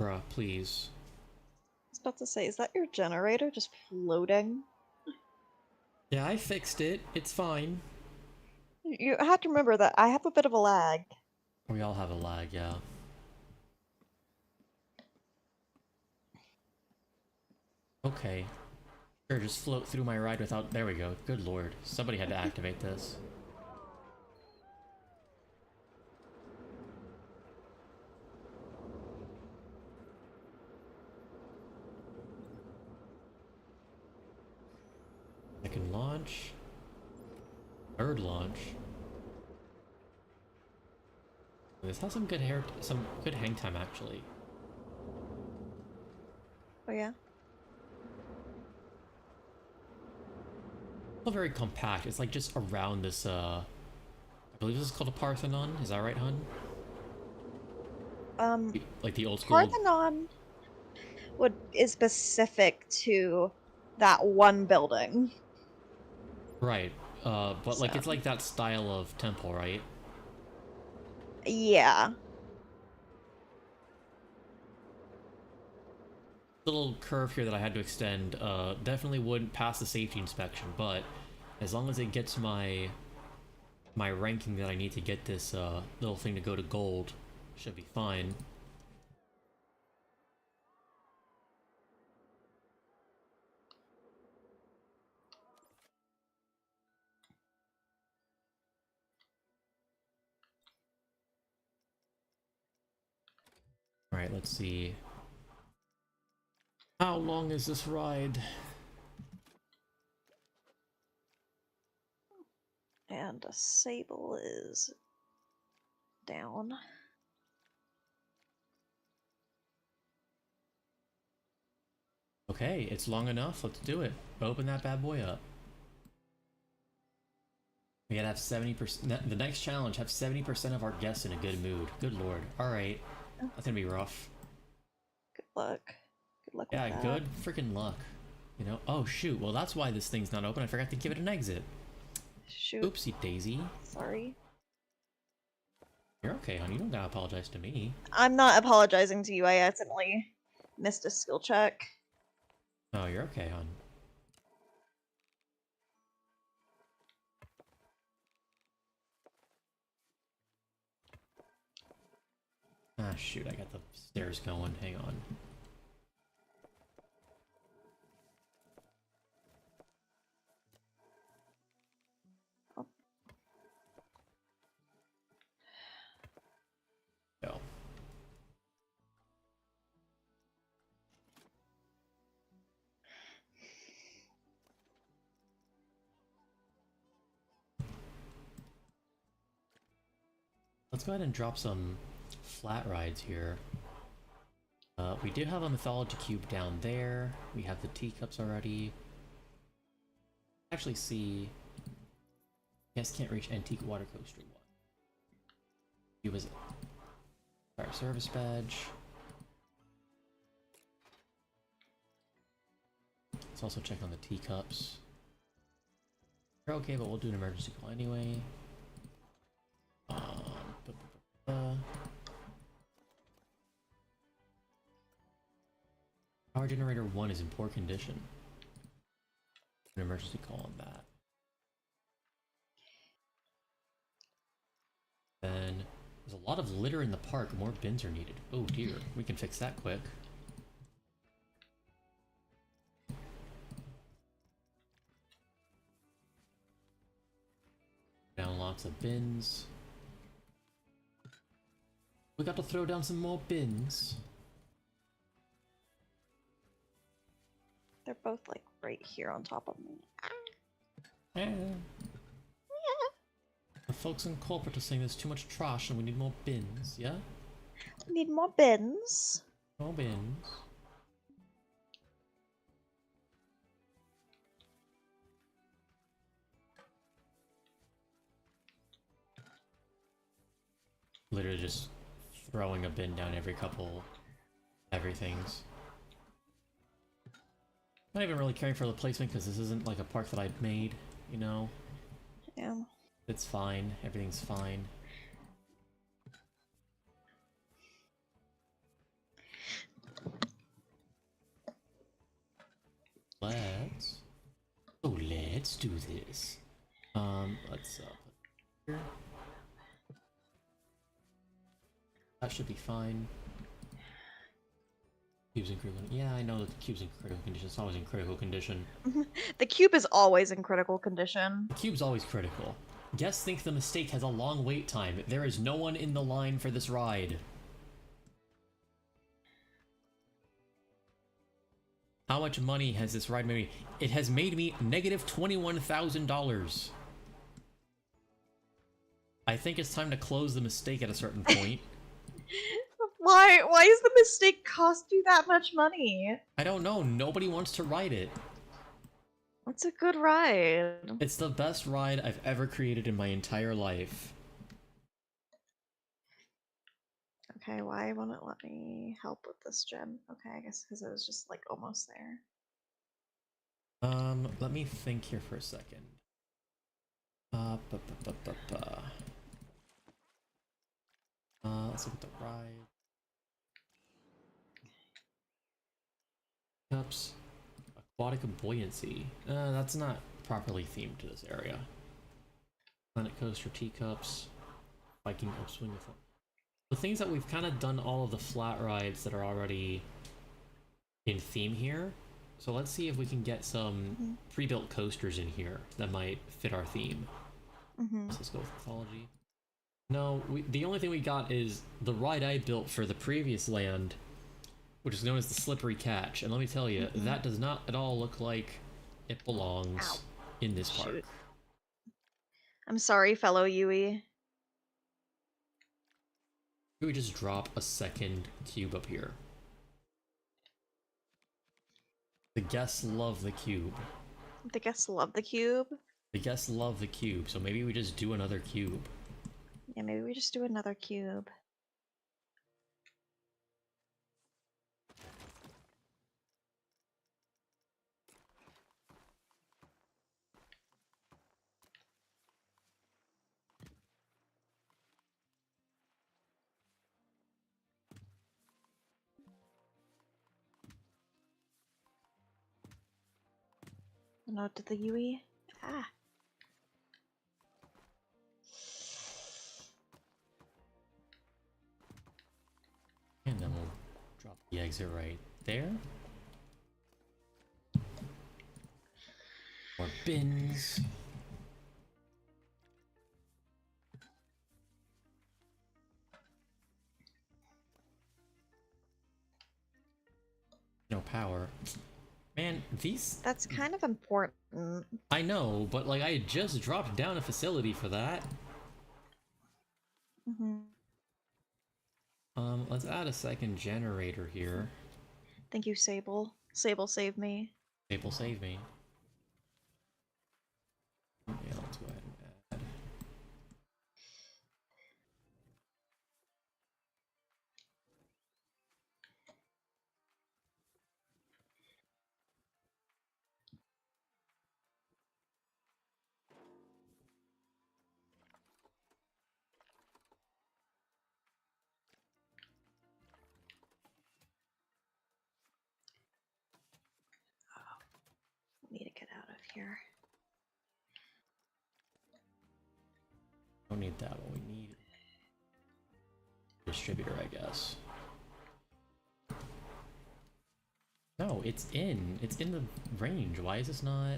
Bruh, please. I was about to say, is that your generator just floating? Yeah, I fixed it. It's fine. You have to remember that I have a bit of a lag. We all have a lag, yeah. Okay. Sure, just float through my ride without... There we go. Good lord. Somebody had to activate this. Second launch. Third launch. This has some good hang time, actually. Oh yeah? It's very compact. It's like just around this, I believe this is called a Parthenon. Is that right, hun? Like the old school... Parthenon is specific to that one building. Right. But like So. it's like that style of temple, right? Yeah. Little curve here that I had to extend, definitely wouldn't pass the safety inspection, but as long as it gets my ranking that I need to get this little thing to go to gold, Should be fine. Alright, let's see. How long is this ride? And a sable is down. Okay, it's long enough. Let's do it. Open that bad boy up. We gotta have 70%. The next challenge, have 70% of our guests in a good mood. Good lord. Alright. That's gonna be rough. Good luck. Good luck Yeah, with that. good freaking luck. You know? Oh, shoot. Well, that's why this thing's not open. I forgot to give it an exit. Shoot. Oopsie daisy. Sorry. You're okay, honey. You don't gotta apologize to me. I'm not apologizing to you. I accidentally missed a skill check. Oh, you're okay, hon. Ah, shoot. I got the stairs going. Hang on. Oh. Go. Let's go ahead and drop some flat rides here. We do have a mythology cube down there. We have the teacups already. Actually see... Guess can't reach antique water coaster 1. He was... Our service badge. Let's also check on the teacups. They're okay, but we'll do an emergency call anyway. Power generator 1 is in poor condition. An emergency call on that. Then there's a lot of litter in the park. More bins are needed. Oh dear, we can fix that quick. Down lots of bins. We got to throw down some more bins. They're both like right here on top of me. Yeah. The folks in corporate are saying there's too much trash and we need more bins, yeah? We need more bins. More bins. Literally just throwing a bin down every couple everything's. Not even really caring for the placement because this isn't like a park that I'd made, you know? Yeah. It's fine. Everything's fine. Let's... Oh, let's do this. Let's put here. That should be fine. Cube's in critical... Yeah, I know that the cube's in critical condition. It's always in critical condition. The cube is always in critical condition. The cube's always critical. Guests think the mistake has a long wait time. There is no one in the line for this ride. How much money has this ride made me? It has made me negative $21,000. I think it's time to close the mistake at a certain point. Why does the mistake cost you that much money? I don't know. Nobody wants to ride it. It's a good ride. It's the best ride I've ever created in my entire life. Okay, why won't it let me help with this gem? Okay, I guess because it was just like almost there. Let me think here for a second. Let's look at the ride. Cups. Aquatic buoyancy. That's not properly themed to this area. Planet coaster, teacups. Viking upswing with The things that we've kind of done all of the flat rides that are already in theme here. So let's see if we can get some pre-built coasters in here that might fit our theme. So let's go with mythology. No, the only thing we got is the ride I built for the previous land, which is known as the Slippery Catch. And let me tell you, that does not at all look like it belongs in this park. Shoot. I'm sorry, fellow Yui. Could we just drop a second cube up here? The guests love the cube. The guests love the cube. The guests love the cube, so maybe we just do another cube. Yeah, maybe we just do another cube. Note to the Yui. Ah. And then we'll drop the exit right there. More bins. No power. Man, these... That's kind of important. I know, but like I just dropped down a facility for that. Let's add a second generator here. Thank you, Sable. Sable saved me. Sable save me. Yeah, let's go ahead and add. Need to get out of here. Don't need that, what we need. Distributor, I guess. No, it's in the range. Why is this not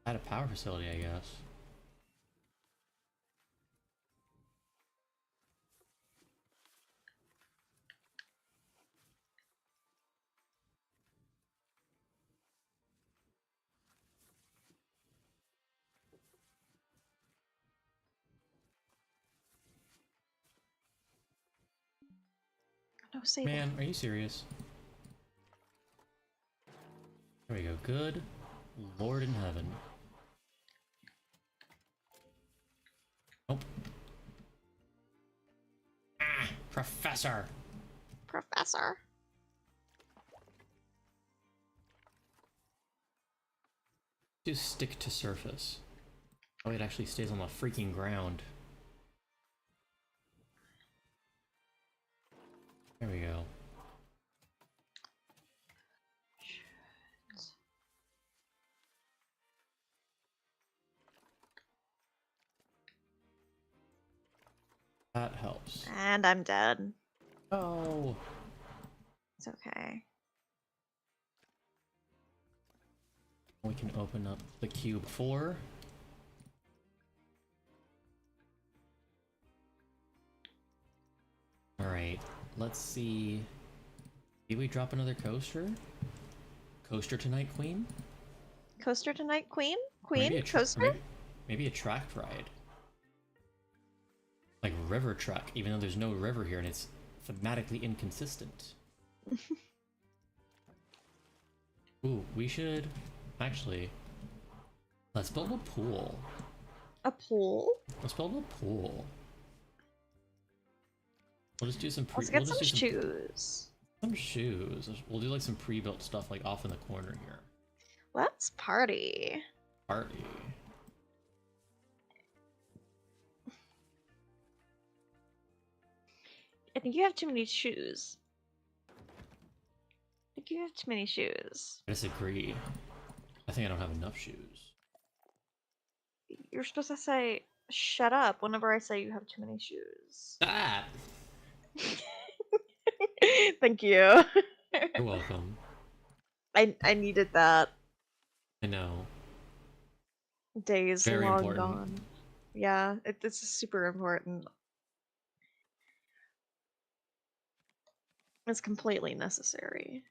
at a power facility, I guess? No, Sable. Man, are you serious? There we go. Good Lord in heaven. Nope. Ah, Professor! Professor. Just stick to surface. Oh, it actually stays on the freaking ground. There we go. That helps. And I'm dead. Oh! It's okay. We can open up the cube 4. Alright, let's see. Did we drop another coaster? Coaster tonight, Queen? Coaster tonight, Queen? Maybe Queen? a Coaster? Maybe a track ride. Like river truck, even though there's no river here and it's thematically inconsistent. Ooh, we should... Actually, let's build a pool. A pool? Let's build a pool. We'll just do some Let's we'll get just some do shoes. some shoes. We'll do like some pre-built stuff like off in the corner here. Let's party. Party. I think you have too many shoes. I think you have too many shoes. I disagree. I think I don't have enough shoes. You're supposed to say Shut up whenever I say you have too many shoes. Ah! Thank you. You're welcome. I needed that. I know. Days Very long important. gone. Yeah, it's super important. It's completely necessary.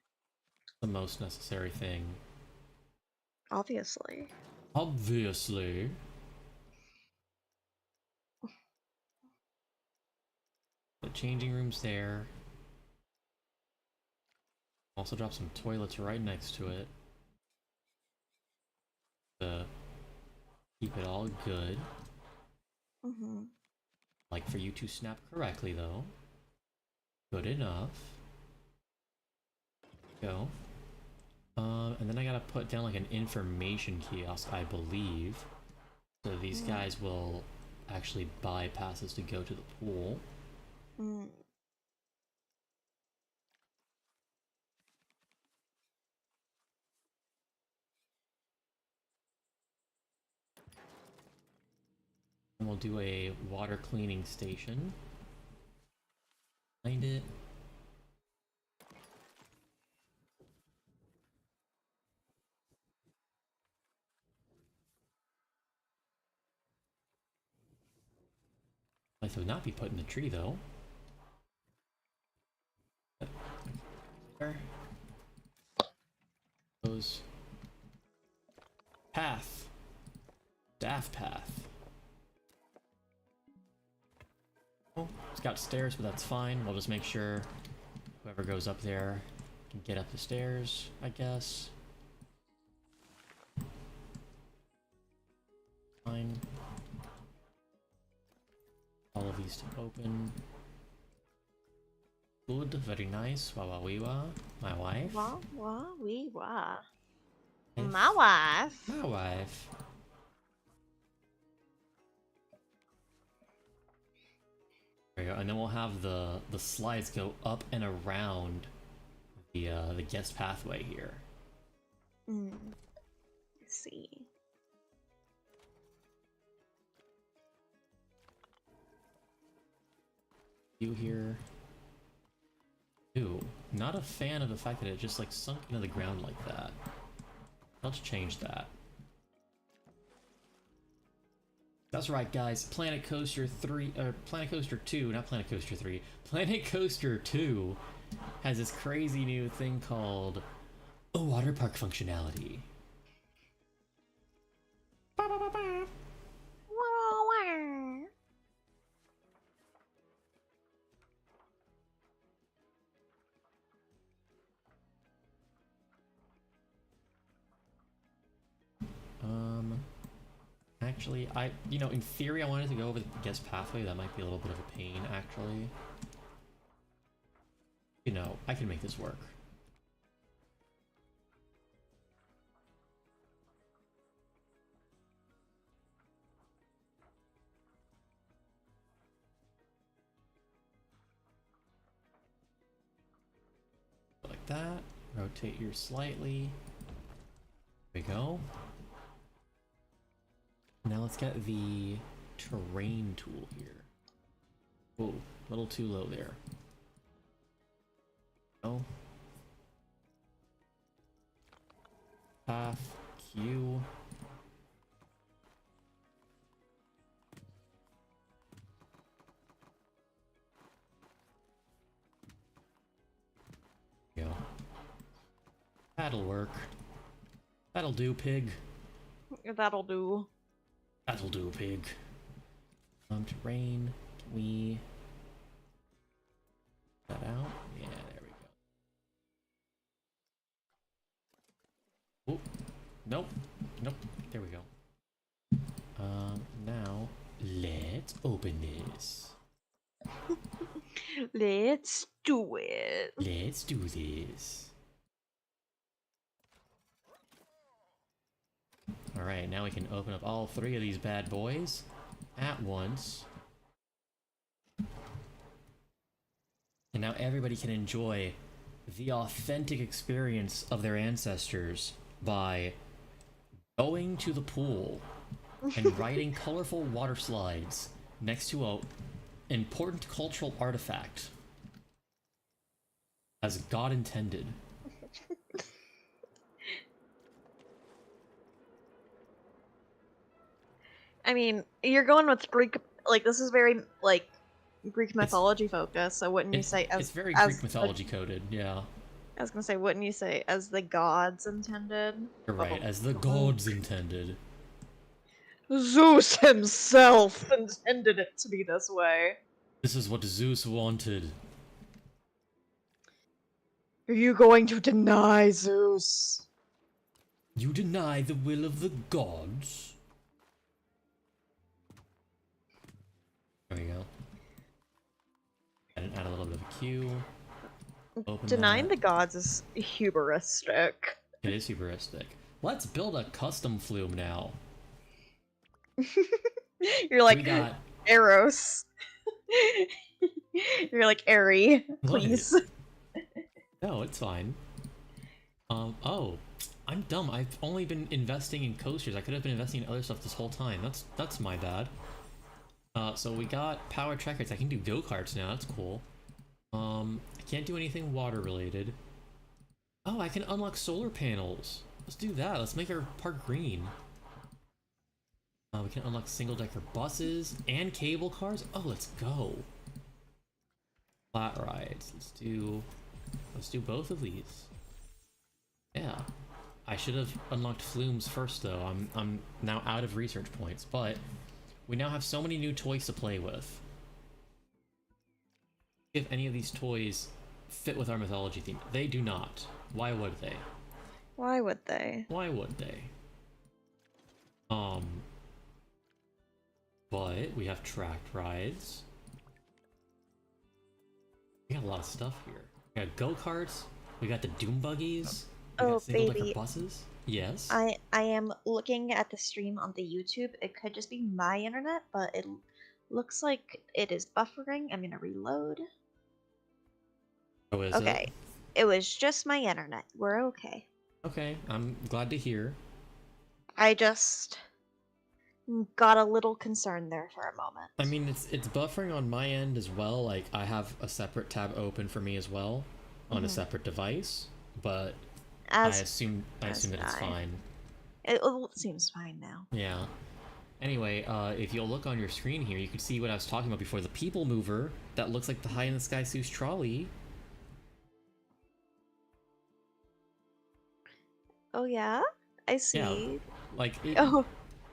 The most necessary thing. Obviously. Obviously. The changing room's there. Also drop some toilets right next to it. To keep it all good. Mm-hmm. Like for you to snap correctly though. Good enough. Go. And then I gotta put down like an information kiosk, I believe. So these guys will actually buy passes to go to the pool. Mm. And we'll do a water cleaning station. Find it. Life would not be put in the tree though. There goes path. Staff path. Oh, it's got stairs, but that's fine. We'll just make sure whoever goes up there can get up the stairs, I guess. Fine. All of these to open. Good, very nice. Wah wah wee wah. My wife. Wah, wah, wee, wah. Yes. My wife. My wife. There you go. And then we'll have the slides go up and around the guest pathway here. Let's see. You here. Ooh, not a fan of the fact that it just like sunk into the ground like that. Let's change that. That's right, guys. Planet Coaster 3, or Planet Coaster 2, not Planet Coaster 3. Planet Coaster 2 has this crazy new thing called a water park functionality. Actually, in theory I wanted to go over the guest pathway. That might be a little bit of a pain, actually. I can make this work. Like that. Rotate yours slightly. There we go. Now let's get the terrain tool here. Whoa, a little too low there. Oh. Path, Q. Go. That'll work. That'll do, pig. That'll do. That'll do, pig. Terrain. Can we put that out? Yeah, there we go. Oh, nope. Nope. There we go. Now let's open this. Let's do it. Let's do this. Alright, now we can open up all three of these bad boys at once. And now everybody can enjoy the authentic experience of their ancestors by going to the pool and riding colorful water slides next to a important cultural artifact, as God intended. I mean, you're going with Greek, like, this is very, like, Greek mythology focused, so wouldn't you say It's very as Greek mythology coded, yeah. I was gonna say, wouldn't you say as the gods intended? You're right, as the gods intended. Zeus himself intended it to be this way. This is what Zeus wanted. Are you going to deny Zeus? You deny the will of the gods? There we go. And add a little bit of a queue. Open Denying the that. gods is hubristic. It is hubristic. Let's build a custom flume now. You're like, We got... Eros. You're like, Airy, What? please. No, it's fine. Oh. I'm dumb. I've only been investing in coasters. I could have been investing in other stuff this whole time. That's my bad. So we got power trackers. I can do go-karts now. That's cool. I can't do anything water related. Oh, I can unlock solar panels. Let's do that. Let's make our park green. We can unlock single-decker buses and cable cars. Oh, let's go. Flat rides. Let's do both of these. Yeah. I should have unlocked flumes first though. I'm now out of research points, but we now have so many new toys to play with. If any of these toys fit with our mythology theme. They do not. Why would they? Why would they? Why would they? But we have tracked rides. We got a lot of stuff here. We got go-karts. We got the doom buggies. We got single-decker baby. buses. Yes. I am looking at the stream on the YouTube. It could just be my internet, but it looks like it is buffering. I'm gonna reload. Oh, is Okay. It was just my internet. We're okay. Okay, I'm glad to hear. I just got a little concerned there for a moment. I mean, it's buffering on my end as well. Like, I have a separate tab open for me as well on a separate device, but I assume that it's fine. It seems fine now. Yeah. Anyway, if you'll look on your screen here, you can see what I was talking about before. The people mover that looks like the High in the Sky Zeus trolley. Oh yeah? I see. Yeah. Like, Oh.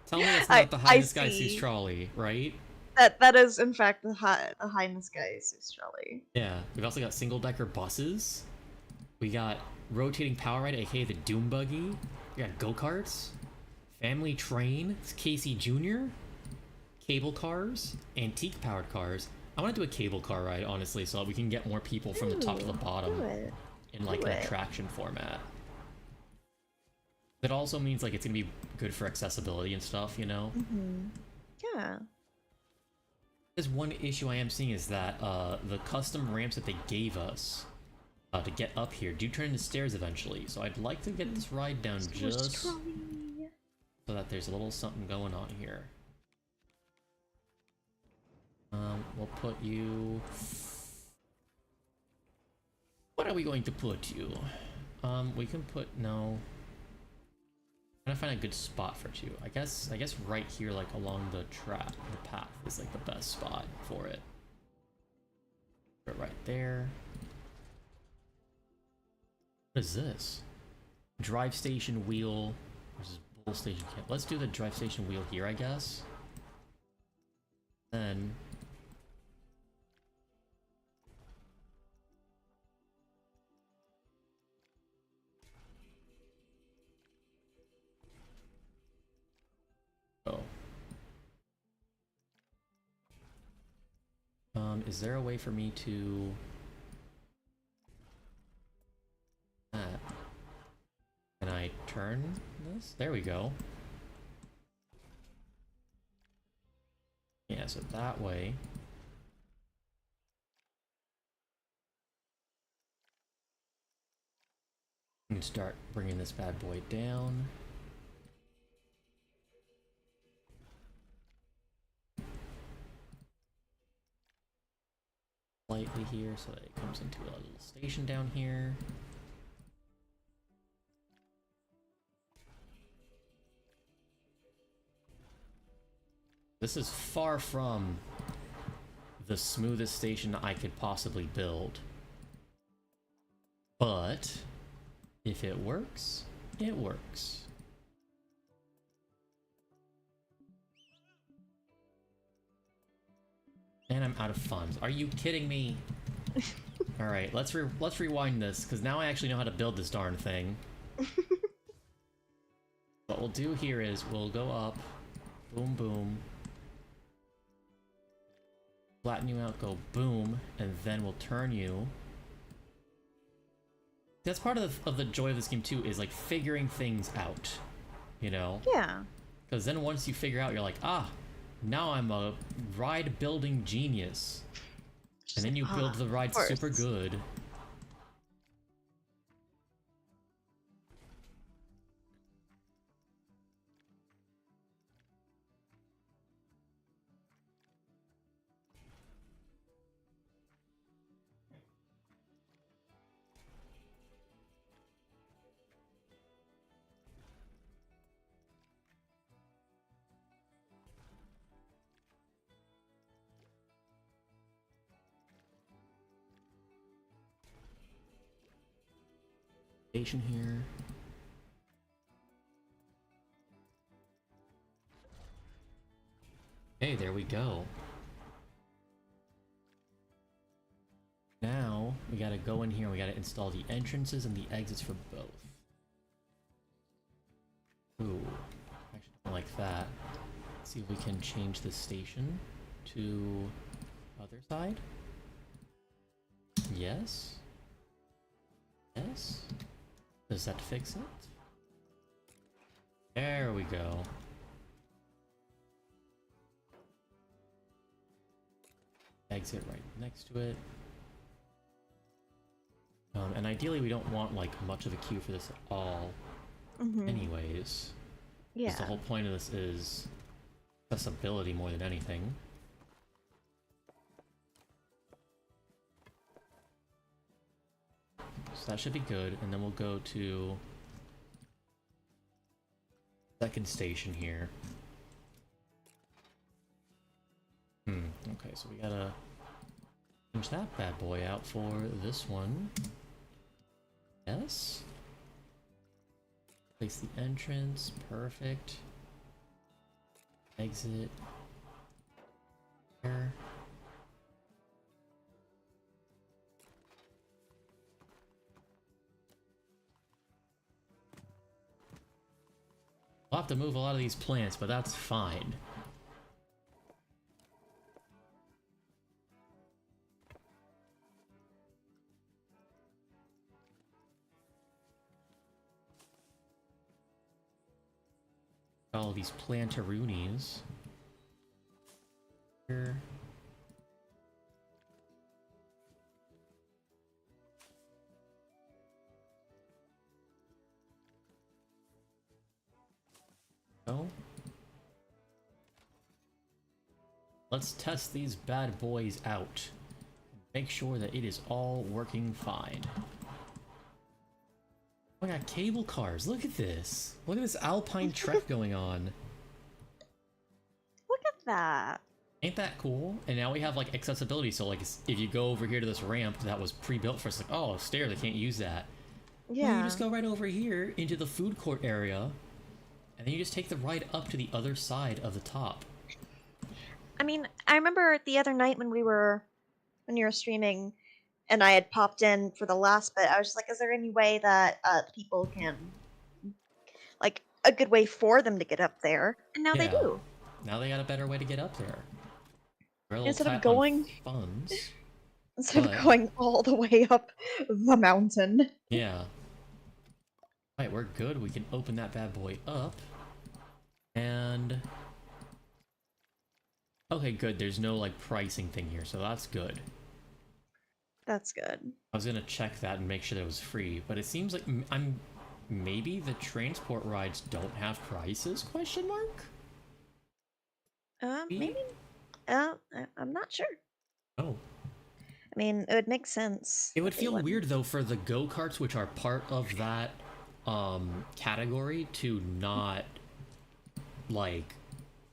Tell me it's not the High in the Sky Zeus trolley, right? That is in fact the high in the sky Zeus trolley. Yeah. We've also got single-decker buses. We got rotating power ride, aka the Doom Buggy. We got go-karts. Family train, it's Casey Jr. Cable cars, antique powered cars. I want to do a cable car ride, honestly, so that we can get more people from the top to the bottom in like an attraction format. That also means like it's gonna be good for accessibility and stuff, you know? Yeah. There's one issue I am seeing is that the custom ramps that they gave us to get up here do turn into stairs eventually. So I'd like to get this ride down just so that there's a little something going on here. We'll put you... What are we going to put you? We can put... No. I'm trying to find a good spot for you. I guess right here, like along the path is like the best spot for it. Put it right there. What is this? Drive station wheel versus bull station camp. Let's do the drive station wheel here, I guess. Then is there a way for me to... Can I turn this? There we go. Yeah, so that way. We can start bringing this bad boy down. slightly here so that it comes into a little station down here. This is far from the smoothest station I could possibly build. But if it works, it works. And I'm out of funds. Are you kidding me? Alright, let's rewind this, because now I actually know how to build this darn thing. What we'll do here is we'll go up, boom boom, flatten you out, go boom, and then we'll turn you. That's part of the joy of this game too, is like figuring things out, you know? Yeah. Because then once you figure out, you're like, ah, now I'm a ride building genius. And then you build the ride super good. Station here. Okay, there we go. Now, we gotta go in here and we gotta install the entrances and the exits for both. Ooh, actually don't like that. Let's see if we can change the station to other side. Yes. Yes. Does that fix it? There we go. Exit right next to it. And ideally we don't want like much of a queue for this at all. Anyways. Yeah. Because the whole point of this is accessibility more than anything. So that should be good, and then we'll go to second station here. Okay, so we gotta change that bad boy out for this one. Yes. Place the entrance, perfect. Exit. There. We'll have to move a lot of these plants, but that's fine. All these plantaroonies. Here. Let's test these bad boys out. Make sure that it is all working fine. Oh, I got cable cars. Look at this. Look at this Alpine trek going on. Look at that. Ain't that cool? And now we have like accessibility. So like if you go over here to this ramp that was pre-built for us, like, oh, stairs, I can't use that. Yeah. Well, you just go right over here into the food court area. And then you just take the ride up to the other side of the top. I mean, I remember the other night when you were streaming, and I had popped in for the last bit. I was just like, is there any way that people can, like, a good way for them to get up there? And now they do. Now they got a better way to get up there. Instead of going funds, instead of going all the way up the mountain. Yeah. Right, we're good. We can open that bad boy up. And okay, good. There's no like pricing thing here, so that's good. That's good. I was gonna check that and make sure that it was free, but it seems like maybe the transport rides don't have prices? Question mark? Maybe. I'm not sure. Oh. I mean, it would make sense. It would that they feel wouldn't. weird though for the go-karts, which are part of that category, to not like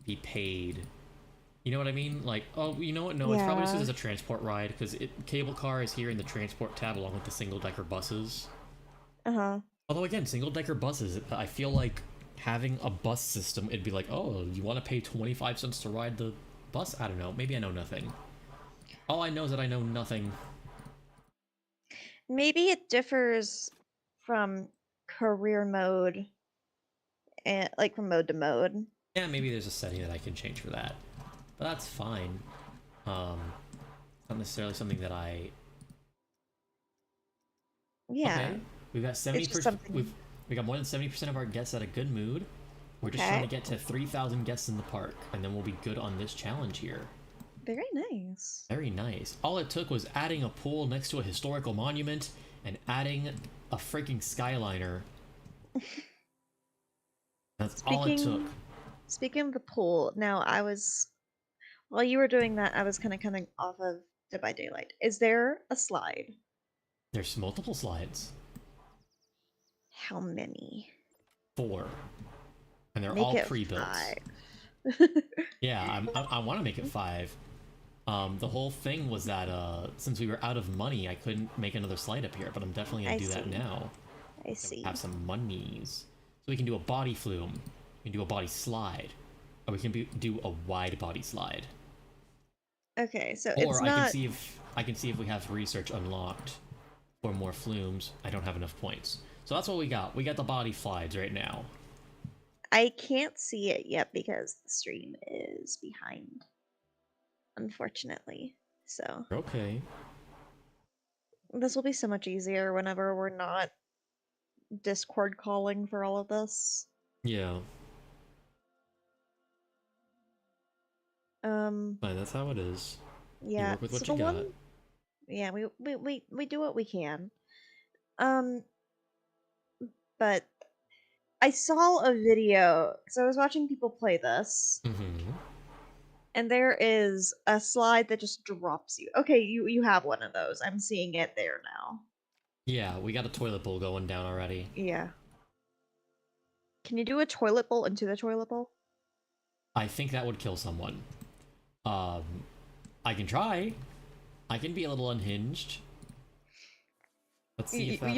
be paid. You know what I mean? Like, oh, you know what? No, it's probably just Yeah. as a transport ride because cable car is here in the transport tab along with the single-decker buses. Uh-huh. Although again, single-decker buses, I feel like having a bus system, it'd be like, oh, you want to pay 25 cents to ride the bus? I don't know. Maybe I know nothing. All I know is that I know nothing. Maybe it differs from career mode and like from mode to mode. Yeah, maybe there's a setting that I can change for that. But that's fine. Not necessarily something that I... Yeah. Okay, we've got It's just 70%. something. We got more than 70% of our guests at a good mood. We're just Okay. trying to get to 3,000 guests in the park, and then we'll be good on this challenge here. Very nice. Very nice. All it took was adding a pool next to a historical monument and adding a freaking skyliner. That's all it took. Speaking of the pool, now while you were doing that, I was kind of coming off of Dead by Daylight. Is there a slide? There's multiple slides. How many? 4. And they're Make all it pre-built. 5. Yeah, I want to make it 5. The whole thing was that since we were out of money, I couldn't make another slide up here, but I'm definitely gonna I do that see. now. I So we see. have some monies. So we can do a body flume, we can do a body slide, or we can do a wide body slide. Okay, so Or it's I not. can see if we have research unlocked for more flumes. I don't have enough points. So that's what we got. We got the body slides right now. I can't see it yet because the stream is behind, unfortunately. So Okay. this will be so much easier whenever we're not Discord calling for all of this. Yeah. Fine, that's how it is. You Yeah. work with So what the you got. one, yeah, we do what we can. Um, but I saw a video. So I was watching people play this, Mm-hmm. and there is a slide that just drops you. Okay, you have one of those. I'm seeing it there now. Yeah, we got a toilet bowl going down already. Yeah. Can you do a toilet bowl into the toilet bowl? I think that would kill someone. Um, I can try. I can be a little unhinged. Let's see if that,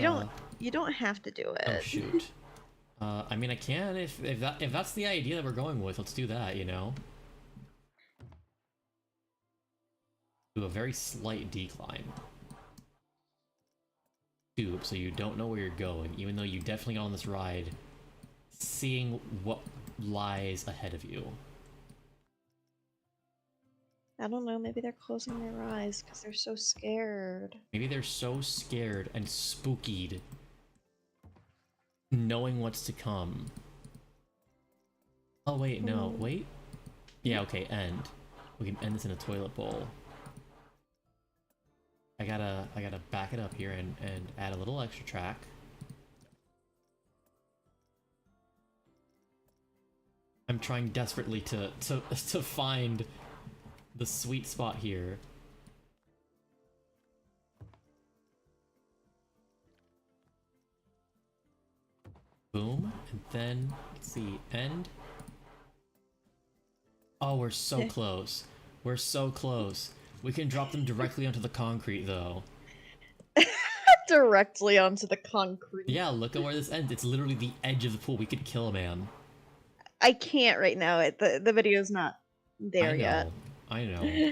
You don't have to do it. Oh shoot. I mean I can if that's the idea that we're going with, let's do that, you know? Do a very slight decline. Tube, so you don't know where you're going, even though you definitely got on this ride, seeing what lies ahead of you. I don't know, maybe they're closing their eyes because they're so scared. Maybe they're so scared and spookied, knowing what's to come. Oh wait, no, wait. Yeah, okay, end. We can end this in a toilet bowl. I gotta back it up here and add a little extra track. I'm trying desperately to find the sweet spot here. Boom, and then, let's see, end. Oh, we're so close. We're so close. We can drop them directly onto the concrete, though. Directly onto the concrete. Yeah, look at where this ends. It's literally the edge of the pool. We could kill a man. I can't right now. The video's not there yet. I know.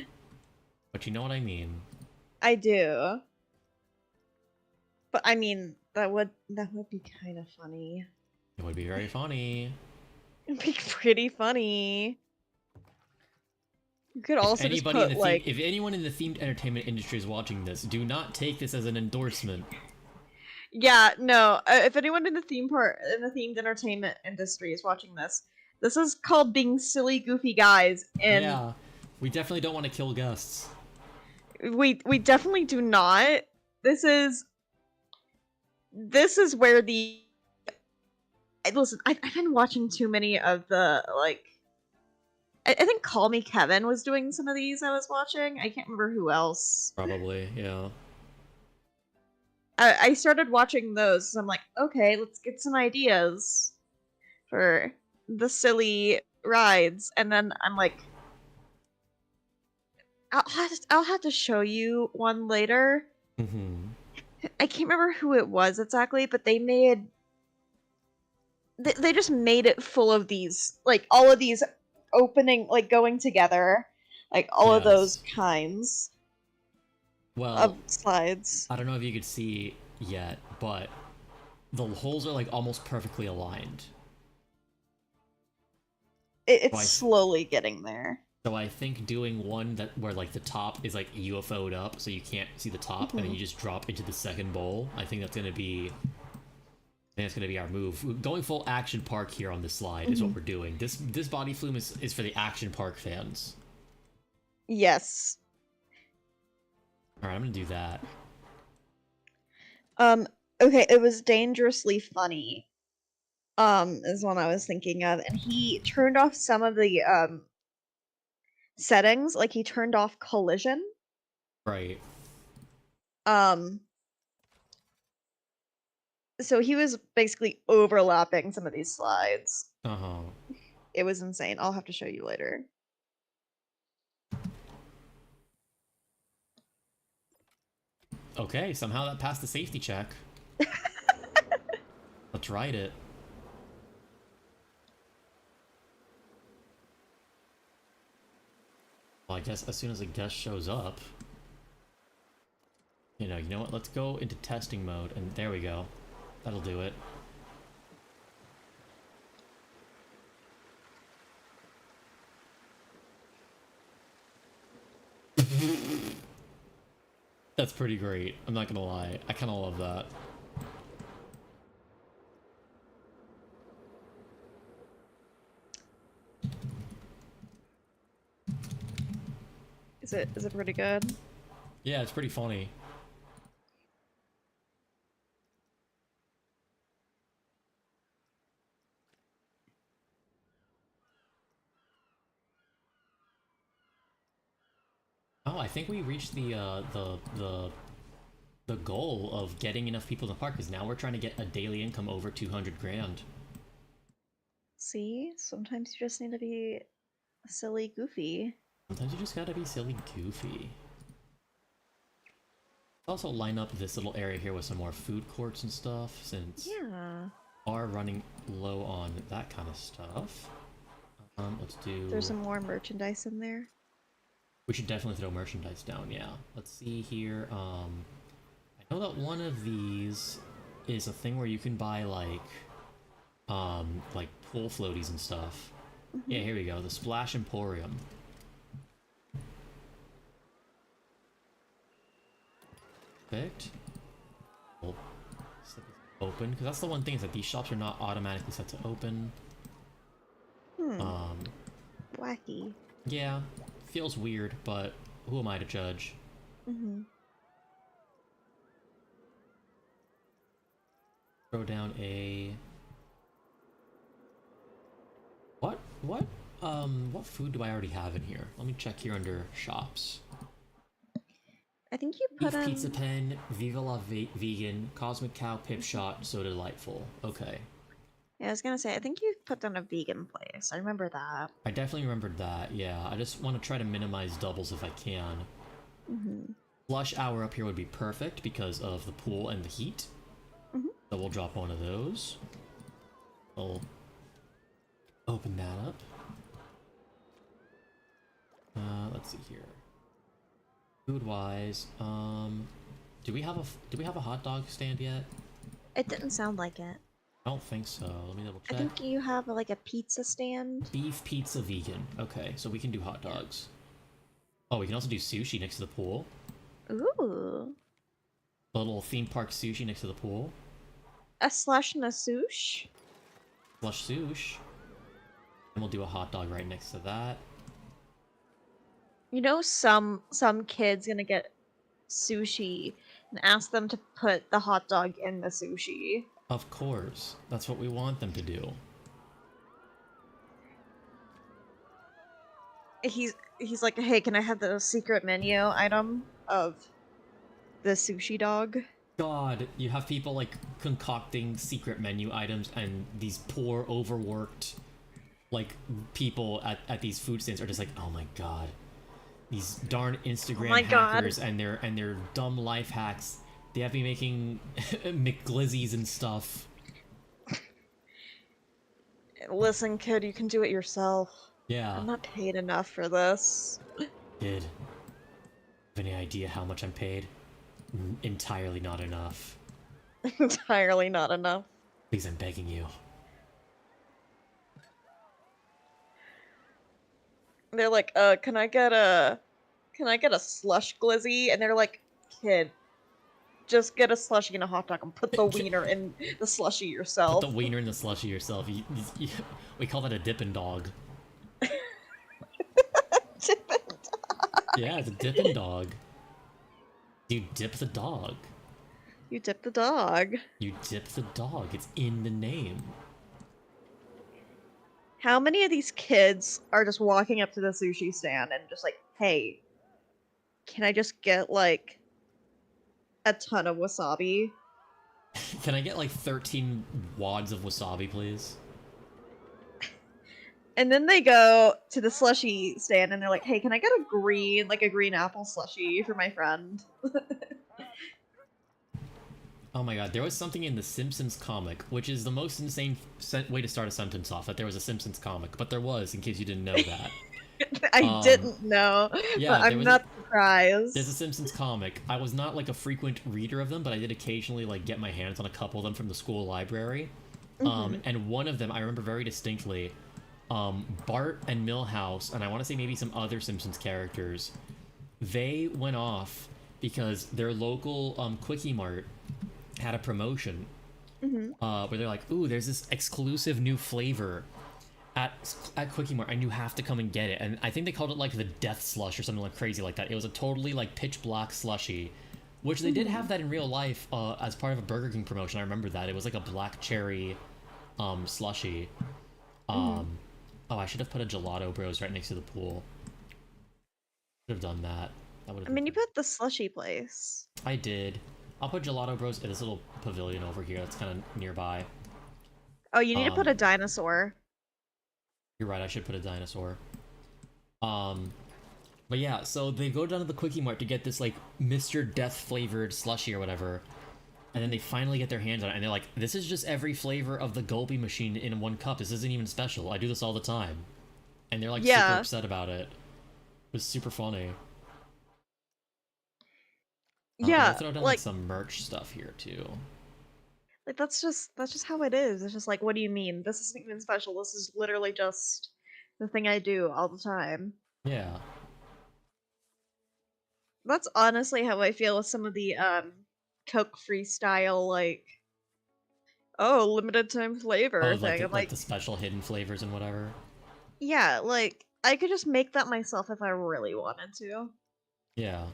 But you know what I mean. I do. But I mean, that would be kind of funny. It would be very funny. It'd be pretty funny. You could also just put if anyone in the themed entertainment industry is watching this, do not take this as an endorsement. Yeah, no. If anyone in the themed entertainment industry is watching this, this is called being silly, goofy guys, and yeah, we definitely don't want to kill guests. we definitely do not. This is where listen. I've been watching too many of the I think Call Me Kevin was doing some of these I was watching. I can't remember who else. Probably, yeah. I started watching those, so I'm like, okay, let's get some ideas for the silly rides, and then I'm like, I'll have to show you one later. Mm-hmm. I can't remember who it was exactly, but they just made it full of these, like, all of these opening, like, going together, like, all of those Yes. kinds Well, of slides. I don't know if you could see yet, but the holes are like almost perfectly aligned. It's Right. slowly getting there. So I think doing one that where like the top is like UFO'd up, so you can't see the top, and then you just drop into the second bowl. I think that's gonna be. I think that's gonna be our move. Going full action park here on this slide is what we're doing. This body flume is for the action park fans. Yes. All right, I'm gonna do that. Okay, it was Dangerously Funny. Is one I was thinking of, and he turned off some of the settings, like he turned off collision. Right. Um, so he was basically overlapping some of these slides. Uh-huh. It was insane. I'll have to show you later. Okay, somehow that passed the safety check. Let's ride it. Well, I guess as soon as a guest shows up, you know what? Let's go into testing mode, and there we go. That'll do it. That's pretty great. I'm not gonna lie. I kind of love that. Is it pretty good? Yeah, it's pretty funny. Oh, I think we reached the goal of getting enough people in the park, because now we're trying to get a daily income over 200 grand. See, sometimes you just need to be silly, goofy. Sometimes you just gotta be silly goofy. Also line up this little area here with some more food courts and stuff, since Yeah. we are running low on that kind of stuff. Let's do... There's some more merchandise in there. We should definitely throw merchandise down, yeah. Let's see here, I know that one of these is a thing where you can buy, like pool floaties and stuff. Yeah, here we go, the Splash Emporium. Perfect. We'll set this open, because that's the one thing, is that these shops are not automatically set to open. Wacky. Yeah, feels weird, but who am I to judge? Throw down a... What food do I already have in here? Let me check here under shops. I think you put Beef Pizza Pen, Viva La Vegan, Cosmic Cow, Pip Shot, So Delightful. Okay. Yeah, I was gonna say, I think you put down a vegan place. I remember that. I definitely remembered that, yeah. I just want to try to minimize doubles if I can. Flush hour up here would be perfect because of the pool and the heat. So we'll drop one of those. We'll open that up. Let's see here. Food-wise, do we have a hot dog stand yet? It didn't sound like it. I don't think so. Let me double I check. think you have like a pizza stand. Beef pizza vegan. Okay, so we can do hot dogs. Oh, we can also do sushi next to the pool. Ooh. A little theme park sushi next to the pool. A slush and a sush? Slush sush. And we'll do a hot dog right next to that. You know, some kid's gonna get sushi and ask them to put the hot dog in the sushi. Of course. That's what we want them to do. he's like, hey, can I have the secret menu item of the sushi dog? God, you have people like concocting secret menu items, and these poor, overworked, like people at these food stands are just like, oh my god, these darn Oh Instagram my god. hackers and their dumb life hacks. They have me making McGlizzies and stuff. Listen, kid, you can do it yourself. Yeah, I'm not paid enough for this. kid. Have any idea how much I'm paid? Entirely not enough. Entirely not enough. Please, I'm begging you. They're like, can I get a slush glizzy? And they're like, kid, just get a slushy and a hot dog and put the wiener in the slushy Put yourself. the wiener in the slushy yourself. We call that a dippin' dog. Yeah, it's a dippin' dog. You dip the dog. You dip the dog. You dip the dog. It's in the name. How many of these kids are just walking up to the sushi stand and just like, hey, can I just get like a ton of wasabi? Can I get like 13 wads of wasabi, please? And then they go to the slushy stand and they're like, hey, can I get a green apple slushy for my friend? Oh my god, there was something in the Simpsons comic, which is the most insane way to start a sentence off, that there was a Simpsons comic, but there was, in case you didn't know that. I didn't know, yeah, but I'm not surprised. There's a Simpsons comic. I was not like a frequent reader of them, but I did occasionally like get my hands on a couple of them from the school library. And one of them I remember very distinctly. Bart and Milhouse, and I want to say maybe some other Simpsons characters, they went off because their local Quickie Mart had a promotion where they're like, ooh, there's this exclusive new flavor at Quickie Mart, and you have to come and get it. And I think they called it like the Death Slush or something like crazy like that. It was a totally like pitch black slushy, which they did have that in real life as part of a Burger King promotion. I remember that. It was like a black cherry slushy. Oh, I should have put a Gelato Bros right next to the pool. Should have done that. That would have. I mean, you put the slushy place. I did. I'll put Gelato Bros at this little pavilion over here that's kind of nearby. Oh, you need to put a dinosaur. You're right, I should put a dinosaur. But yeah, so they go down to the Quickie Mart to get this, like, Mr. Death flavored slushy or whatever. And then they finally get their hands on it, and they're like, this is just every flavor of the Gulpy machine in one cup. This isn't even special. I do this all the time. And they're, like, super upset about it. It was super funny. Yeah, throw down like some merch stuff here too. Like that's just how it is. It's just like, what do you mean? This isn't even special. This is literally just the thing I do all the time. Yeah. That's honestly how I feel with some of the Coke freestyle, like, oh, limited time flavor thing. I'm like the special hidden flavors and whatever. Yeah, like I could just make that myself if I really wanted to. Yeah.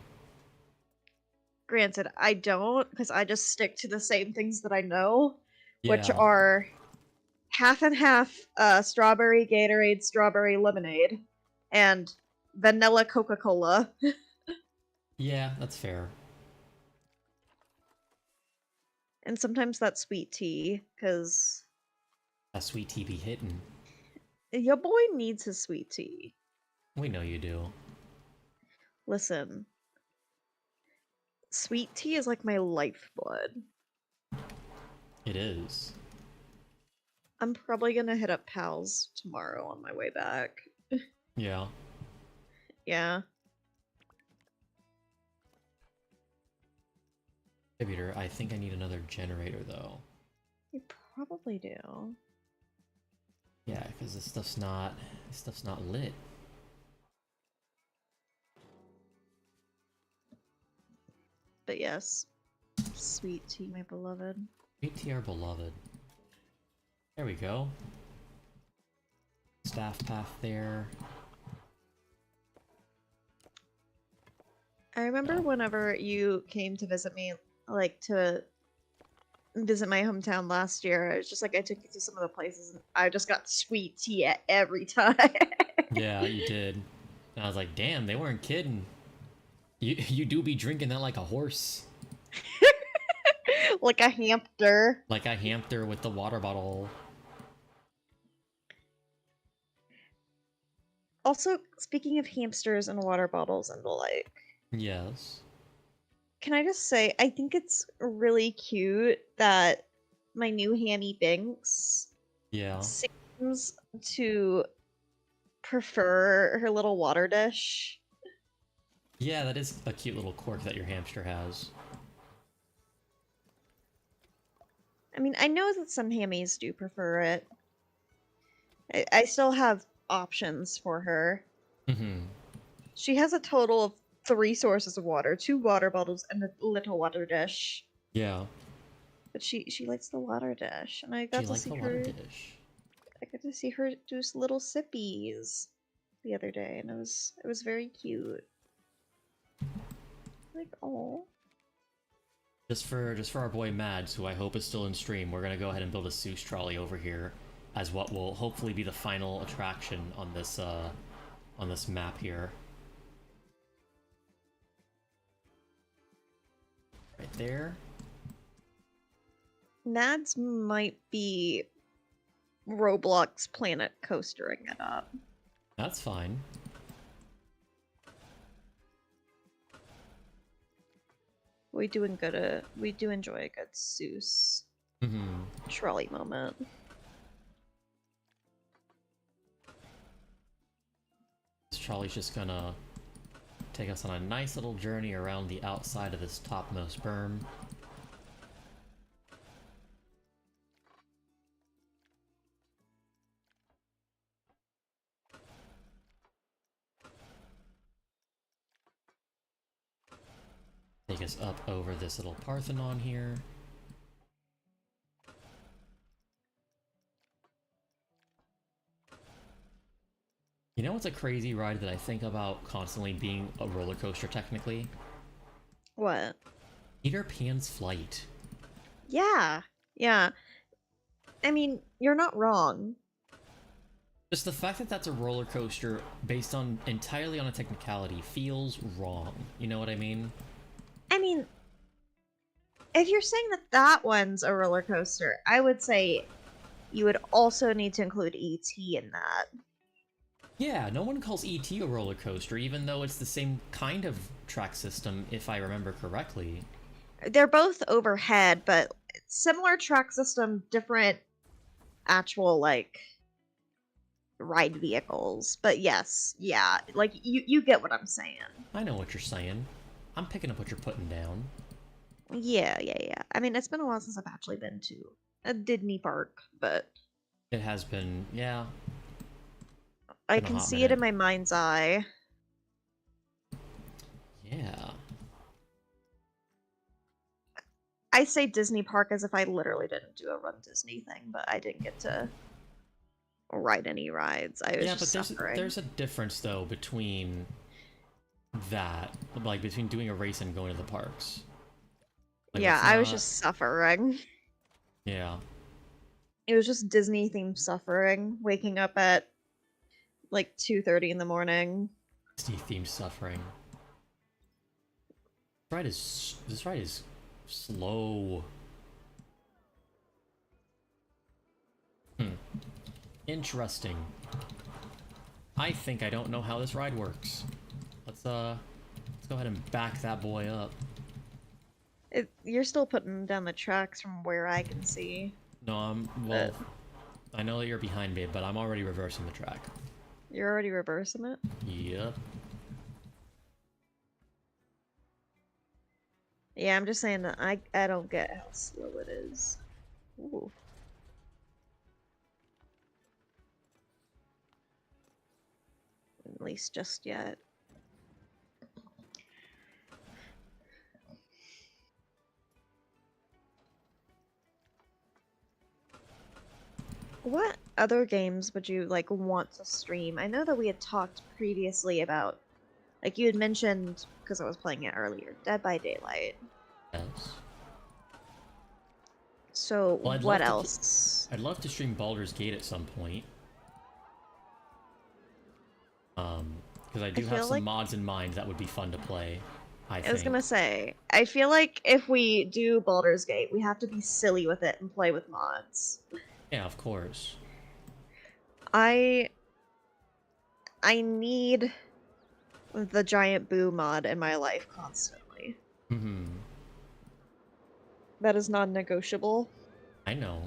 Granted, I don't, because I just stick to the same things that I know, which Yeah. are half and half strawberry Gatorade, strawberry lemonade, and vanilla Coca-Cola. Yeah, that's fair. And sometimes that's sweet tea, because A sweet tea be hitting. your boy needs his sweet tea. We know you do. Listen. Sweet tea is like my lifeblood. It is. I'm probably gonna hit up Pal's tomorrow on my way back. Yeah. Yeah. Distributor, I think I need another generator though. You probably do. Yeah, because this stuff's not lit. But yes. Sweet tea, my beloved. Sweet tea, our beloved. There we go. Staff path there. I remember whenever you came to visit me, like to visit my hometown last year, it's just like I took you to some of the places and I just got sweet tea at every time. Yeah, you did. And I was like, damn, they weren't kidding. You do be drinking that like a horse. Like a hamster. Like a hamster with the water bottle. Also, speaking of hamsters and water bottles and the like, Yes. can I just say, I think it's really cute that my new Hammy Binks Yeah. seems to prefer her little water dish. Yeah, that is a cute little quirk that your hamster has. I mean, I know that some hammies do prefer it. I still have options for her. Mm-hmm. She has a total of 3 sources of water, 2 water bottles, and a little water dish. Yeah. But she likes the water dish, and I She got to likes see the her. water dish. I got to see her do little sippies the other day, and it was very cute. Like, oh. Just for our boy Mads, who I hope is still in stream, we're gonna go ahead and build a Seuss trolley over here as what will hopefully be the final attraction on this map here. Right there. Mads might be Roblox Planet coastering it up. That's fine. We do enjoy a good Seuss trolley moment. This trolley's just gonna take us on a nice little journey around the outside of this topmost berm. Take us up over this little Parthenon here. You know what's a crazy ride that I think about constantly being a roller coaster technically? What? Peter Pan's Flight. Yeah. Yeah. I mean, you're not wrong. Just the fact that that's a roller coaster based on entirely on a technicality feels wrong. You know what I mean? I mean, if you're saying that that one's a roller coaster, I would say you would also need to include E.T. in that. Yeah, no one calls E.T. a roller coaster, even though it's the same kind of track system, if I remember correctly. They're both overhead, but similar track system, different actual, like, ride vehicles. But yes, yeah, like, you get what I'm saying. I know what you're saying. I'm picking up what you're putting down. Yeah. I mean, it's been a while since I've actually been to a Disney park, but It has been, yeah. I Been a can hot see it in minute. my mind's eye. Yeah. I say Disney park as if I literally didn't do a Run Disney thing, but I didn't get to ride any rides. I was Yeah, just but suffering. there's a difference though between that, like between doing a race and going to the parks. Like, Yeah, it's I was not- just suffering. Yeah. It was just Disney themed suffering. Waking up at like 2:30 in the morning. Disney themed suffering. This ride is slow. Interesting. I think I don't know how this ride works. Let's go ahead and back that boy up. You're still putting down the tracks from where I can see. No, well, I know that you're behind me, but I'm already reversing the track. You're already reversing it? Yep. Yeah, I'm just saying that I don't get how slow it is. Ooh. At least just yet. What other games would you like want to stream? I know that we had talked previously about, like you had mentioned, because I was playing it earlier, Dead by Daylight. Yes. So Well, what else? I'd love to stream Baldur's Gate at some point. Because I I do have feel some like mods in mind that would be fun to play, I I was think. gonna say, I feel like if we do Baldur's Gate, we have to be silly with it and play with mods. Yeah, of course. I need the giant boo mod in my life constantly. Mm-hmm. That is non-negotiable. I know.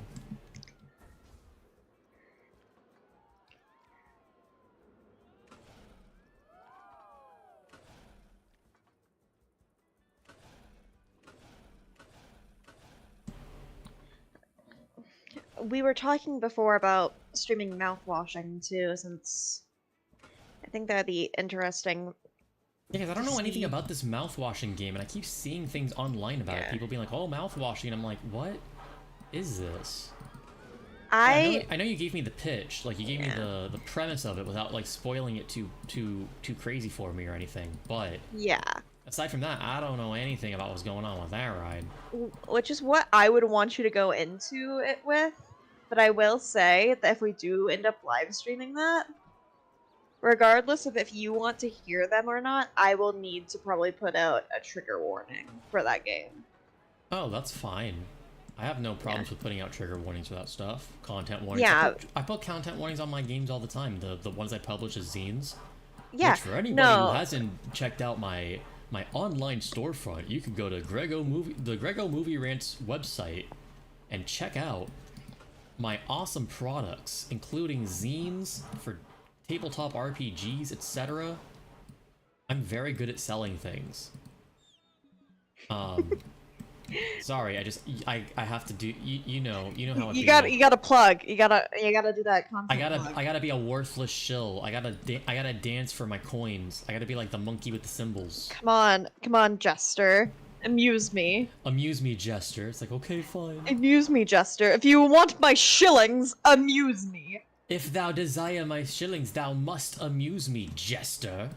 We were talking before about streaming mouthwashing too, since I think that'd be interesting Yeah, because I to don't know anything see. about this mouthwashing game, and I keep seeing things online about it. Yeah. People being like, "Oh, mouthwashing," and I'm like, "What is this?" Yeah, I I know you gave me the pitch, like you gave me yeah. the premise of it without like spoiling it too crazy for me or anything. But Yeah. aside from that, I don't know anything about what's going on with that ride. Which is what I would want you to go into it with. But I will say that if we do end up live streaming that, regardless of if you want to hear them or not, I will need to probably put out a trigger warning for that game. Oh, that's fine. I have no Yeah. problems with putting out trigger warnings for that stuff. Content warnings. Yeah. I put content warnings on my games all the time. The ones I publish as zines. Yeah. Which for anybody who No. hasn't checked out my online storefront, you can go to the Greggo Movie Rants website and check out my awesome products, including zines for tabletop RPGs, etc. I'm very good at selling things. Sorry, I have to do you know how it You be. gotta plug. You gotta do that content. I gotta be a worthless shill. I gotta dance for my coins. I gotta be like the monkey with the cymbals. Come on, Jester. Amuse me. Amuse me, Jester. It's like, okay, fine. Amuse me, Jester. If you want my shillings, amuse me. If thou desire my shillings, thou must amuse me, Jester.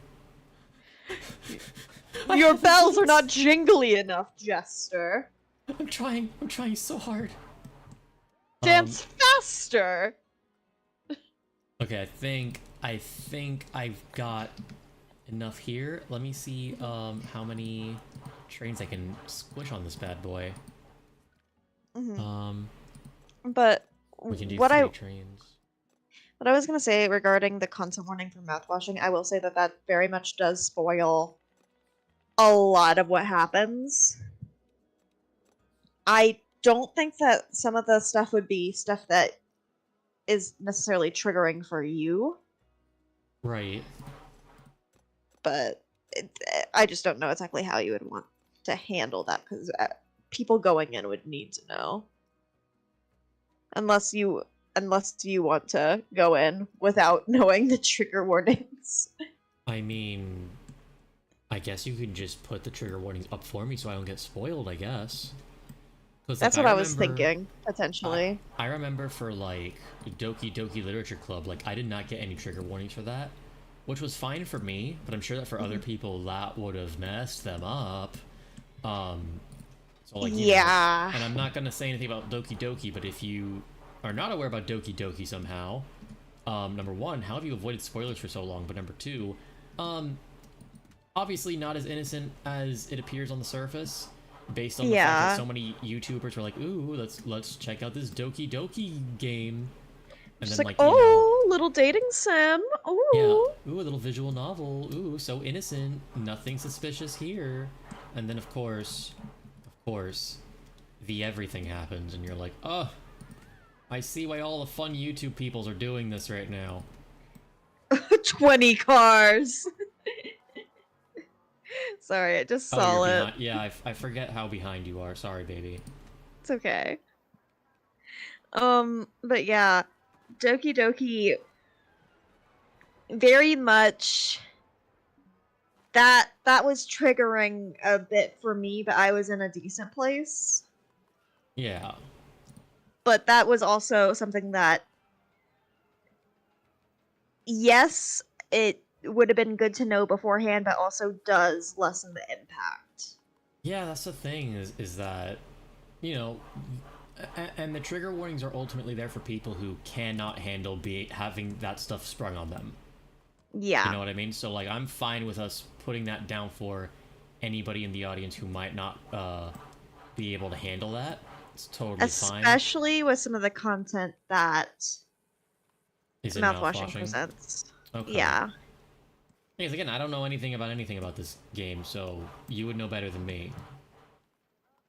Your bells are not jingly enough, Jester. I'm trying so hard. Dance faster. Okay, I think I've got enough here. Let me see how many trains I can squish on this bad boy. But We can do what 3 trains. what I was gonna say regarding the content warning for mouthwashing, I will say that that very much does spoil a lot of what happens. I don't think that some of the stuff would be stuff that is necessarily triggering for you, Right. but I just don't know exactly how you would want to handle that because people going in would need to know. Unless you want to go in without knowing the trigger warnings. I mean, I guess you could just put the trigger warnings up for me so I don't get spoiled, I guess. That's what I was thinking, potentially. I remember for, like, Doki Doki Literature Club, like, I did not get any trigger warnings for that, which was fine for me, but I'm sure that for other people, that would have messed them up. So, like, you know, and I'm not gonna say anything about Doki Doki, but if you are not aware about Doki Doki somehow, number one, how have you avoided spoilers for so long? But number two, obviously not as innocent as it appears on the surface, based on the fact that so many YouTubers were like, "Ooh, let's check out this Doki Doki game," and Just then like, you know, oh, little dating sim. Ooh. yeah, ooh, a little visual novel. Ooh, so innocent. Nothing suspicious here. And then of course, the everything happens, and you're like, oh, I see why all the fun YouTube peoples are doing this right now. 20 cars. Sorry, I just saw it. Behind. Yeah, I forget how behind you are. Sorry, baby. It's okay. But yeah, Doki Doki very much that was triggering a bit for me, but I was in a decent place. Yeah. But that was also something that, yes, it would have been good to know beforehand, but also does lessen the impact. Yeah, that's the thing, is that, you know, and the trigger warnings are ultimately there for people who cannot handle having that stuff sprung on them. Yeah. You know what I mean? So like I'm fine with us putting that down for anybody in the audience who might not be able to handle that. It's totally fine. Especially with some of the content that Is it Mouthwashing mouthwashing? presents. Okay. Yeah. Because again, I don't know anything about this game, so you would know better than me.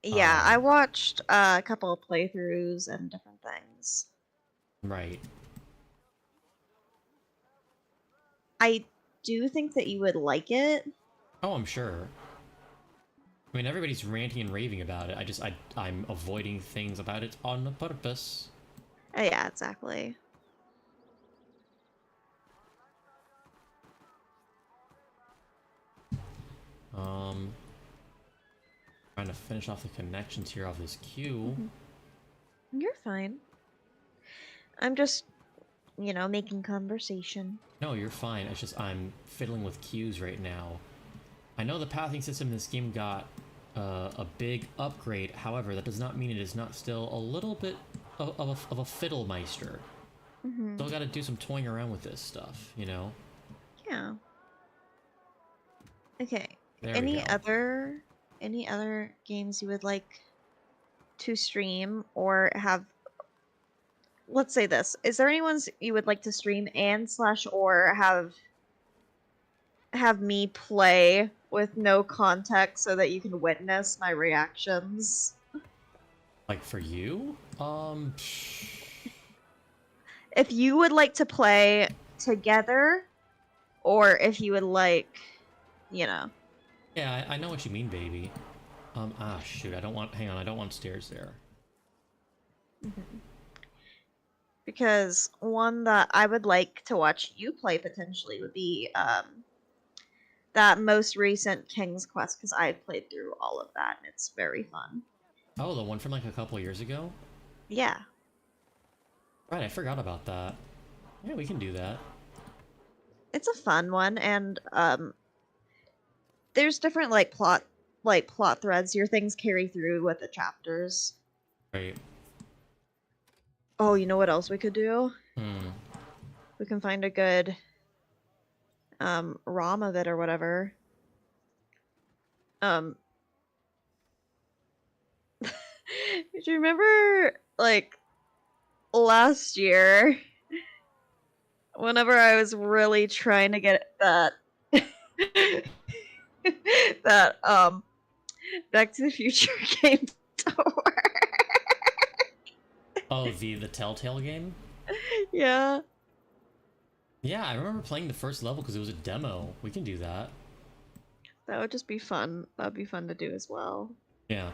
Yeah, I watched a couple of playthroughs and different things. Right. I do think that you would like it. Oh, I'm sure. I mean, everybody's ranting and raving about it. I'm avoiding things about it on purpose. Yeah, exactly. Trying to finish off the connections here off this queue. You're fine. I'm just, making conversation. No, you're fine. It's just I'm fiddling with queues right now. I know the pathing system in this game got a big upgrade. However, that does not mean it is not still a little bit of a fiddlemeister. Still got to do some toying around with this stuff, you know? Yeah. Okay. There we go. Any other games you would like to stream or have? Let's say this. Is there any ones you would like to stream and / or have me play with no context so that you can witness my reactions? Like for you? If you would like to play together, or if you would like, Yeah, I know what you mean, baby. Shoot, I don't want stairs there. Because one that I would like to watch you play potentially would be that most recent King's Quest, because I played through all of that and it's very fun. Oh, the one from like a couple years ago? Yeah. Right, I forgot about that. Yeah, we can do that. It's a fun one, and there's different plot threads. Your things carry through with the chapters. Right. Oh, you know what else we could do? Hmm. We can find a good ROM of it or whatever. Do you remember last year whenever I was really trying to get that that Back to the Future game to work? Oh, the Telltale game? Yeah. Yeah, I remember playing the first level because it was a demo. We can do that. That would just be fun. That would be fun to do as well. Yeah.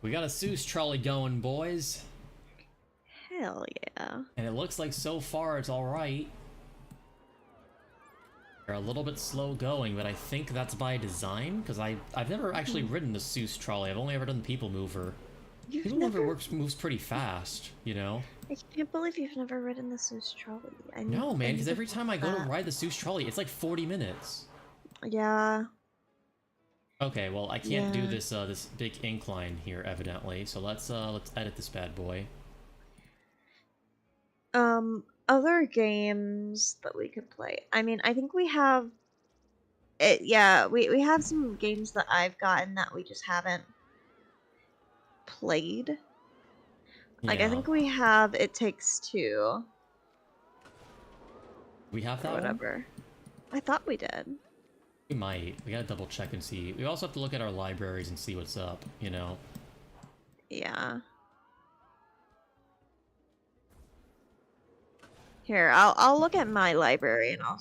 We got a Seuss trolley going, boys. Hell yeah. And it looks like so far it's alright. They're a little bit slow going, but I think that's by design, because I've never actually ridden the Seuss trolley. I've only ever done the People Mover. People Mover moves pretty fast, you know? I can't believe you've never ridden the Seuss trolley. No, man, because every time I go to ride the Seuss trolley, it's like 40 minutes. Yeah. Okay, well, I can't do this this big incline here, evidently. So let's edit this bad boy. Other games that we could play. I mean, I think we have it. Yeah, we have some games that I've gotten that we just haven't played. Like, I think we have It Takes Two. We have that whatever. I thought we did. We might. We gotta double check and see. We also have to look at our libraries and see what's up, you know? Yeah. Here, I'll look at my library and I'll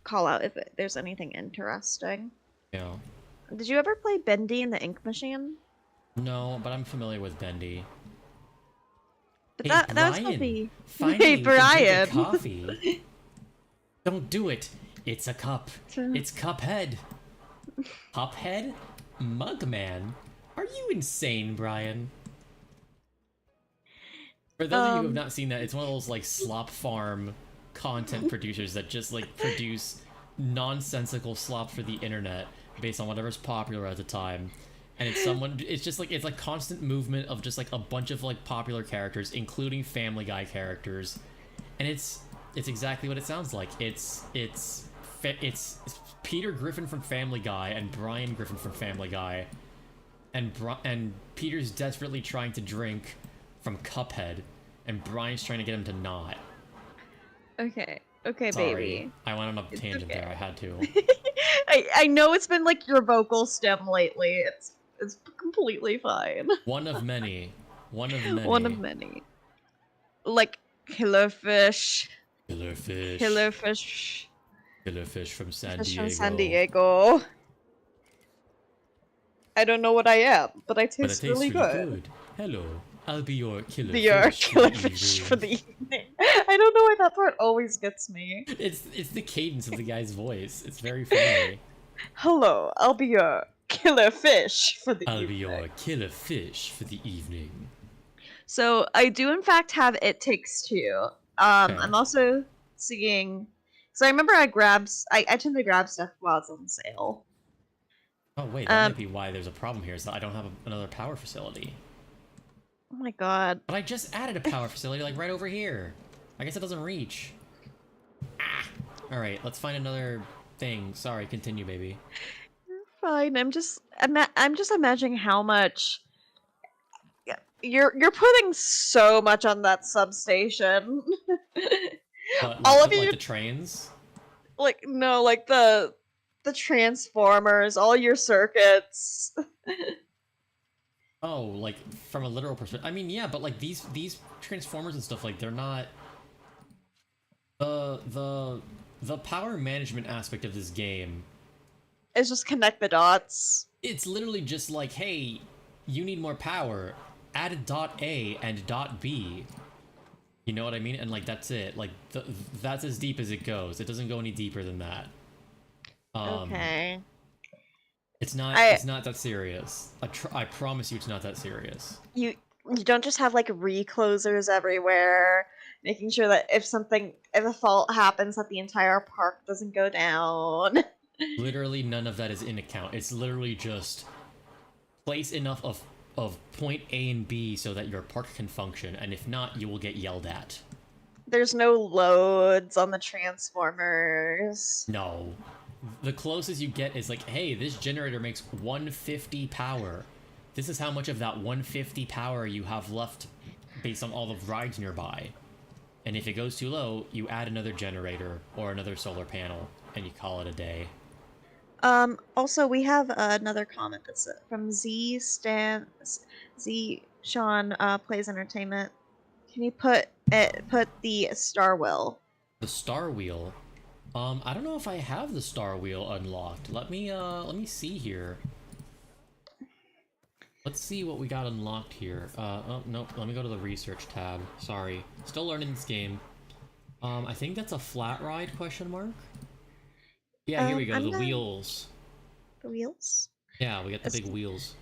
call out if there's anything interesting. Yeah. Did you ever play Bendy and the Ink Machine? No, but I'm familiar with Bendy. But hey, that Brian, was gonna be. Finally, Hey, Brian. Coffee. Don't do it. It's a cup. It's Cuphead. Cuphead? Mugman? Are you insane, Brian? For those of you who have not seen that, it's one of those like slop farm content producers that just like produce nonsensical slop for the internet based on whatever's popular at the time. And it's like constant movement of just like a bunch of like popular characters, including Family Guy characters. And it's exactly what it sounds like. It's it's Peter Griffin from Family Guy and Brian Griffin from Family Guy, and Peter's desperately trying to drink from Cuphead, and Brian's trying to get him to not. Okay, Sorry, baby. I went on a It's tangent okay. there. I had to. I know it's been like your vocal stem lately. It's completely fine. One of many. One of many. One of many. Like killerfish. Killerfish. Killerfish. Killerfish from San Fish Diego. from San Diego. I don't know what I am, but I But it taste tastes really good. Hello, I'll be your killerfish. Be your killerfish for the evening. I don't know why that part always gets me. It's the cadence of the guy's voice. It's very funny. Hello, I'll be your killerfish for the I'll evening. be your killerfish for the evening. So I do in fact have It Takes Two. I'm also seeing. So I remember I tend to grab stuff while it's on sale. Oh wait, that might be why there's a problem here. Is that I don't have another power facility. Oh my god. But I just added a power facility like right over here. I guess it doesn't reach. Ah. All right, let's find another thing. Sorry, continue, baby. Fine. I'm just imagining how much. Yeah, you're putting so much on that substation. But All like, of you, like the trains. like no, like the transformers, all your circuits. Oh, like from a literal perspective. I mean, yeah, but like these transformers and stuff, like they're not the power management aspect of this game. It's just connect the dots. It's literally just like, hey, you need more power. Add a dot A and dot B. You know what I mean? And like that's it. Like that's as deep as it goes. It doesn't go any deeper than that. Okay. It's not that serious. I promise you, it's not that serious. You don't just have like reclosers everywhere, making sure that if a fault happens, that the entire park doesn't go down. Literally none of that is in account. It's literally just place enough of point A and B so that your park can function, and if not, you will get yelled at. There's no loads on the transformers. No. The closest you get is like, hey, this generator makes 150 power. This is how much of that 150 power you have left based on all the rides nearby. And if it goes too low, you add another generator or another solar panel, and you call it a day. Also, we have another comment that's from Sean Plays Entertainment. Can you put the Star Wheel? The Star Wheel? I don't know if I have the Star Wheel unlocked. Let me see here. Let's see what we got unlocked here. Oh, no, let me go to the research tab. Sorry. Still learning this game. I think that's a flat ride, question mark? Yeah, here we go, the wheels. The wheels? Yeah, we got the big wheels.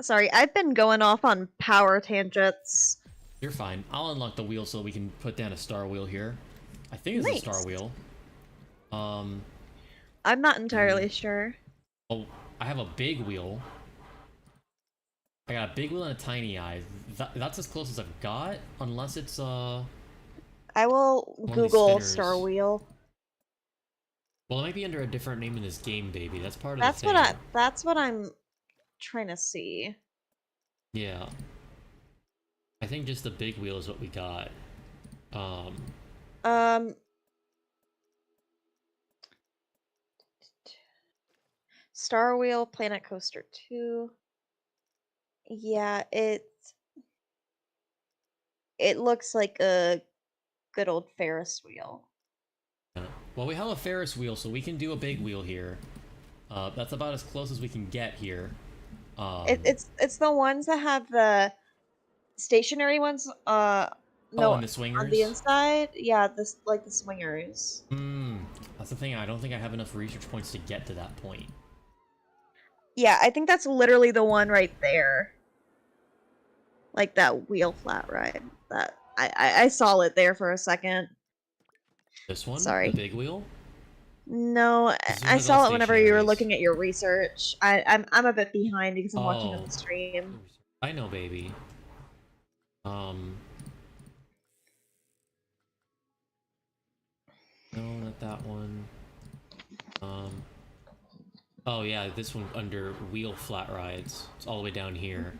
Sorry, I've been going off on power tangents. You're fine. I'll unlock the wheel so we can put down a Star Wheel here. I think it's a Star Wheel. I'm not entirely sure. Oh, I have a big wheel. I got a big wheel and a tiny eye. That's as close as I've got, unless it's I will Google Star Wheel. Well, it might be under a different name in this game, baby. That's part of That's the thing. that's what I'm trying to see. Yeah. I think just the big wheel is what we got. Star Wheel, Planet Coaster 2. Yeah, it looks like a good old Ferris wheel. Yeah. Well, we have a Ferris wheel, so we can do a big wheel here. That's about as close as we can get here. It's the ones that have the stationary ones. No, and the swingers? on the inside. Yeah, this like the swingers. That's the thing. I don't think I have enough research points to get to that point. Yeah, I think that's literally the one right there. Like that wheel flat ride. That I saw it there for a second. This one? Sorry. The big wheel? No, I saw it whenever you were looking at your research. I'm a bit behind because I'm watching on the stream. I know, baby. No, not that one. Oh yeah, this one under wheel flat rides. It's all the way down here.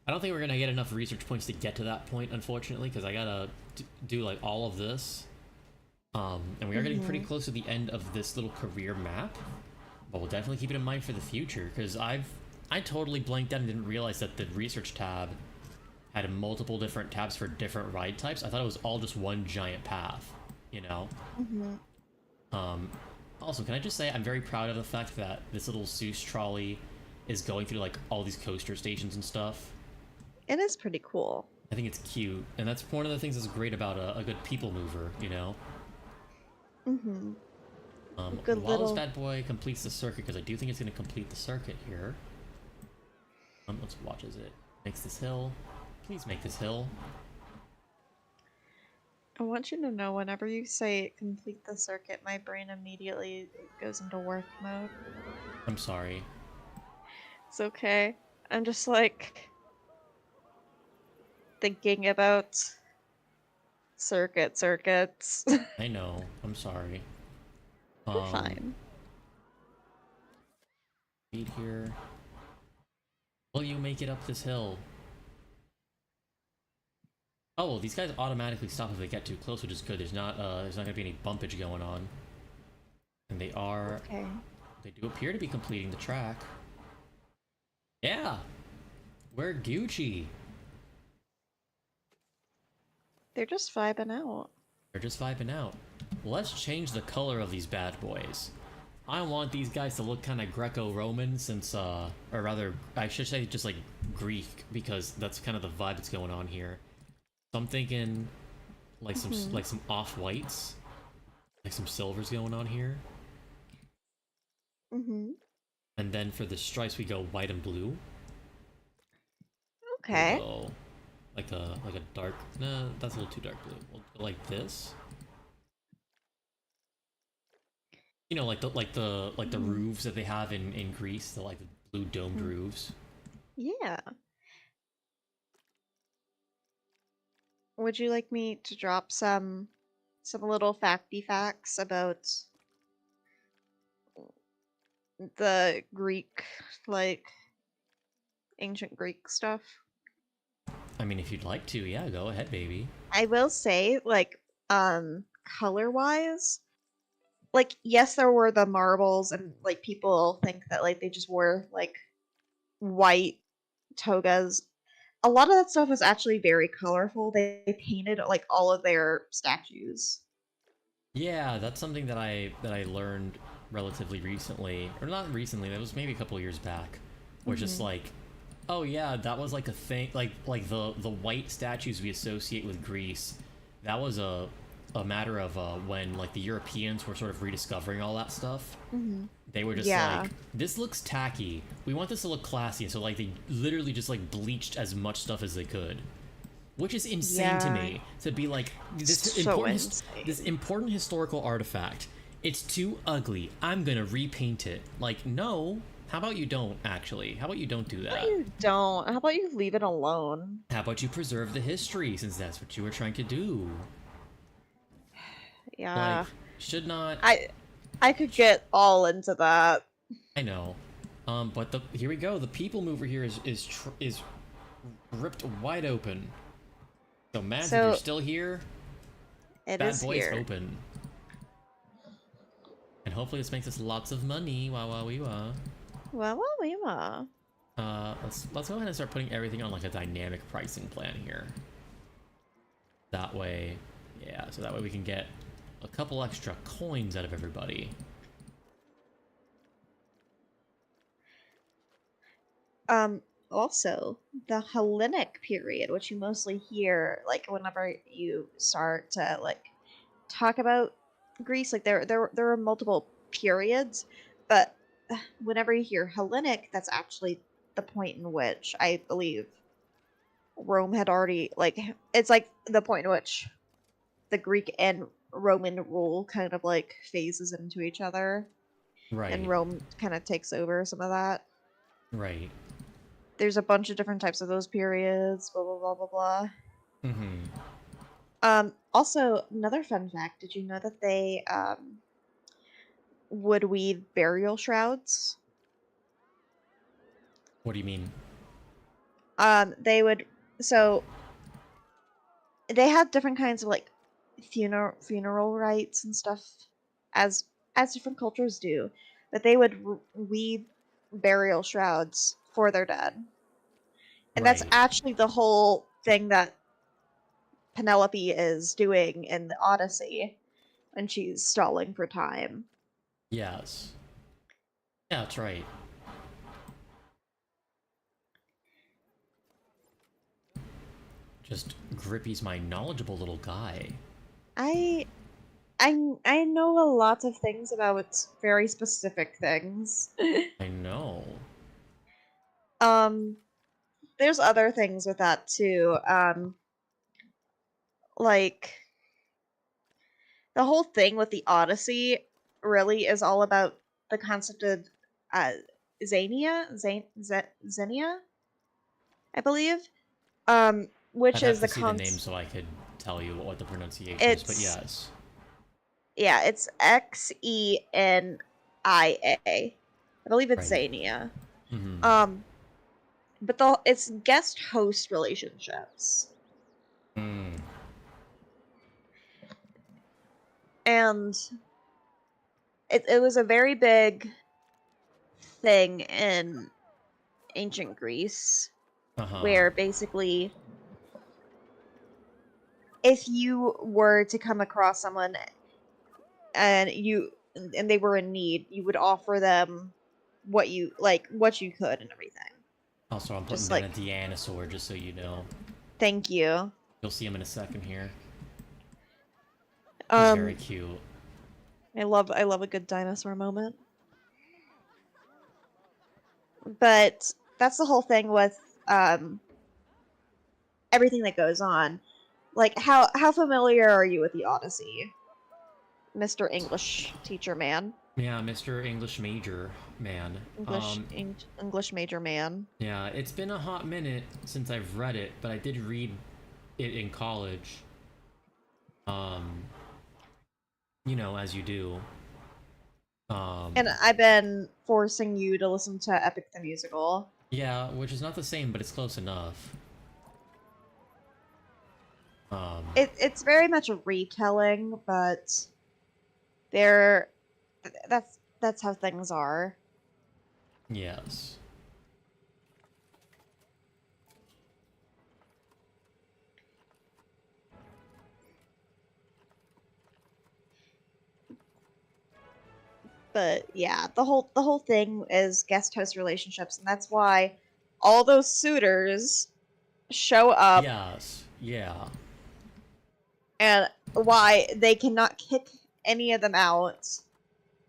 I don't think we're gonna get enough research points to get to that point, unfortunately, because I gotta do like all of this. And we are getting pretty close to the end of this little career map, but we'll definitely keep it in mind for the future, because I totally blanked out and didn't realize that the research tab had multiple different tabs for different ride types. I thought it was all just one giant path, you know? Also, can I just say I'm very proud of the fact that this little Zeus trolley is going through like all these coaster stations and stuff. It is pretty cool. I think it's cute, and that's one of the things that's great about a good people mover, you know? Good While this little... bad boy completes the circuit, because I do think it's going to complete the circuit here. Let's watch as it makes this hill. Please make this hill. I want you to know whenever you say complete the circuit, my brain immediately goes into work mode. I'm sorry. It's okay. I'm just like thinking about circuits. I know. I'm sorry. We're fine. Speed here. Will you make it up this hill? Oh, well, these guys automatically stop if they get too close, which is good. There's not gonna be any bumpage going on. And they are... Okay. They do appear to be completing the track. Yeah! We're Gucci! They're just vibing out. They're just vibing out. Let's change the color of these bad boys. I want these guys to look kind of Greco-Roman since, or rather, I should say just like Greek, because that's kind of the vibe that's going on here. So I'm thinking like some off-whites, like some silvers going on here. And then for the stripes we go white and blue. Okay. We'll go like a dark, nah, that's a little too dark blue. We'll go like this. You know, like the roofs that they have in Greece, the like the blue domed roofs. Yeah. Would you like me to drop some little facty facts about the Greek, like ancient Greek stuff? I mean, if you'd like to, yeah, go ahead, baby. I will say, like, color-wise, like, yes, there were the marbles, and like people think that like they just wore like white togas. A lot of that stuff was actually very colorful. They painted like all of their statues. Yeah, that's something that I learned relatively recently, or not recently. That was maybe a couple years back. Where just like, oh yeah, that was like a thing. Like the white statues we associate with Greece. That was a matter of when like the Europeans were sort of rediscovering all that stuff. They were just like, this looks tacky. We want this to look classy. So like they literally just like bleached as much stuff as they could. Which is insane to me, to be like, this important historical artifact. It's too ugly. I'm gonna repaint it. Like, no. How about you don't, actually? How about you don't do that? How about you don't? How about you leave it alone? How about you preserve the history, since that's what you were trying to do? Yeah. Like, should not... I could get all into that. I know. But here we go. The people mover here is ripped wide open. So, Mads, if you're still here, Bad boy's open. And hopefully this makes us lots of money. Wah wee wah. Well, we were. Let's go ahead and start putting everything on like a dynamic pricing plan here. That way, yeah, so that way we can get a couple extra coins out of everybody. Also, the Hellenic period, which you mostly hear, like, whenever you start to, like, talk about Greece, like, there are multiple periods, but whenever you hear Hellenic, that's actually the point in which, I believe, Rome had already, like, it's like the point in which the Greek and Roman rule kind of, like, phases into each other. Right. And Rome kind of takes over some of that. Right. There's a bunch of different types of those periods, blah, blah, blah, blah, blah. Also, another fun fact, did you know that they, would weave burial shrouds? What do you mean? They would so they had different kinds of like funeral rites and stuff, as different cultures do. But they would weave burial shrouds for their dead, and that's Right. actually the whole thing that Penelope is doing in the Odyssey when she's stalling for time. Yes. Yeah, that's right. Just Grippy's my knowledgeable little guy. I I know a lot of things about very specific things. I know. um there's other things with that too. Like the whole thing with the Odyssey really is all about the concept of uh Xenia, I believe. I'd Which have is to the see the name so I could tell you what the pronunciation is, but it's yes. yeah, it's Xenia. I believe it's Right. Xenia. Mm-hmm. But it's guest host relationships. Mm. And it was a very big thing in ancient Greece, Uh-huh. where basically if you were to come across someone and they were in need, you would offer them what you could and everything. Also, I'm putting Just down like, a Deanosaur, just so you know. thank you. You'll see him in a second here. He's very Um, cute. I love a good dinosaur moment. But that's the whole thing with um everything that goes on. Like, how familiar are you with the Odyssey, Mr. English teacher man? Yeah, Mr. English Major Man. English major man. Yeah, it's been a hot minute since I've read it, but I did read it in college. Um, you know, as you do. And I've been forcing you to listen to Epic the Musical. Yeah, which is not the same, but it's close enough. Um, It's very much a retelling, but they're that's how things are. yes. But yeah, the whole thing is guest host relationships, and that's why all those suitors show up, Yes. Yeah. and why they cannot kick any of them out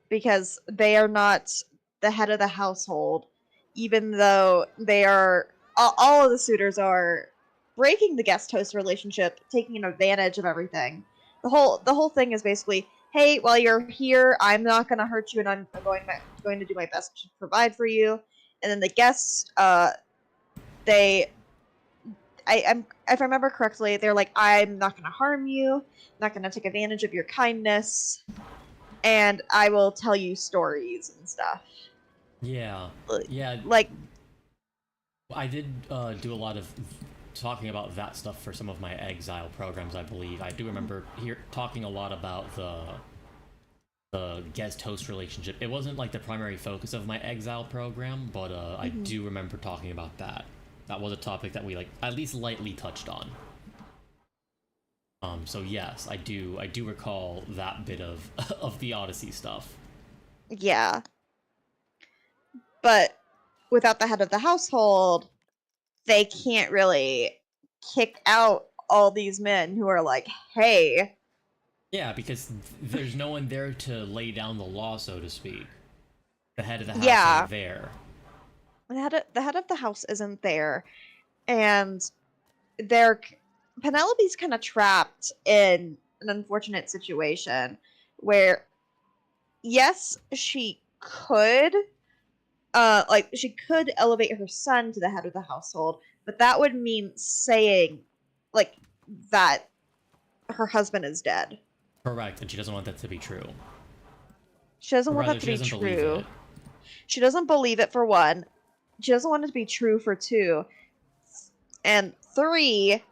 because they are not the head of the household, even though they are all of the suitors are breaking the guest host relationship, taking advantage of everything. The whole thing is basically, hey, while you're here, I'm not going to hurt you, and I'm going to do my best to provide for you. And then the guests, they, I'm if I remember correctly, they're like, I'm not going to harm you, not going to take advantage of your kindness, and I will tell you stories and stuff. Yeah. Yeah. Like, I did do a lot of talking about that stuff for some of my exile programs, I believe. I do remember talking a lot about the guest host relationship. It wasn't like the primary focus of my exile program, but I do remember talking about that. That was a topic that we like at least lightly touched on. So yes, I do recall that bit of of the Odyssey stuff. yeah. But without the head of the household, they can't really kick out all these men who are like, hey. Yeah, because there's no one there to lay down the law, so to speak. The head of the house Yeah, ain't there. the head of the house isn't there, and they're Penelope's kind of trapped in an unfortunate situation where, yes, she could like she could elevate her son to the head of the household, but that would mean saying like that her husband is dead. Correct, and she doesn't want that to be true. She doesn't Or want rather, that to she be doesn't believe true. it. She doesn't believe it, for one, she doesn't want it to be true for 2. And 3,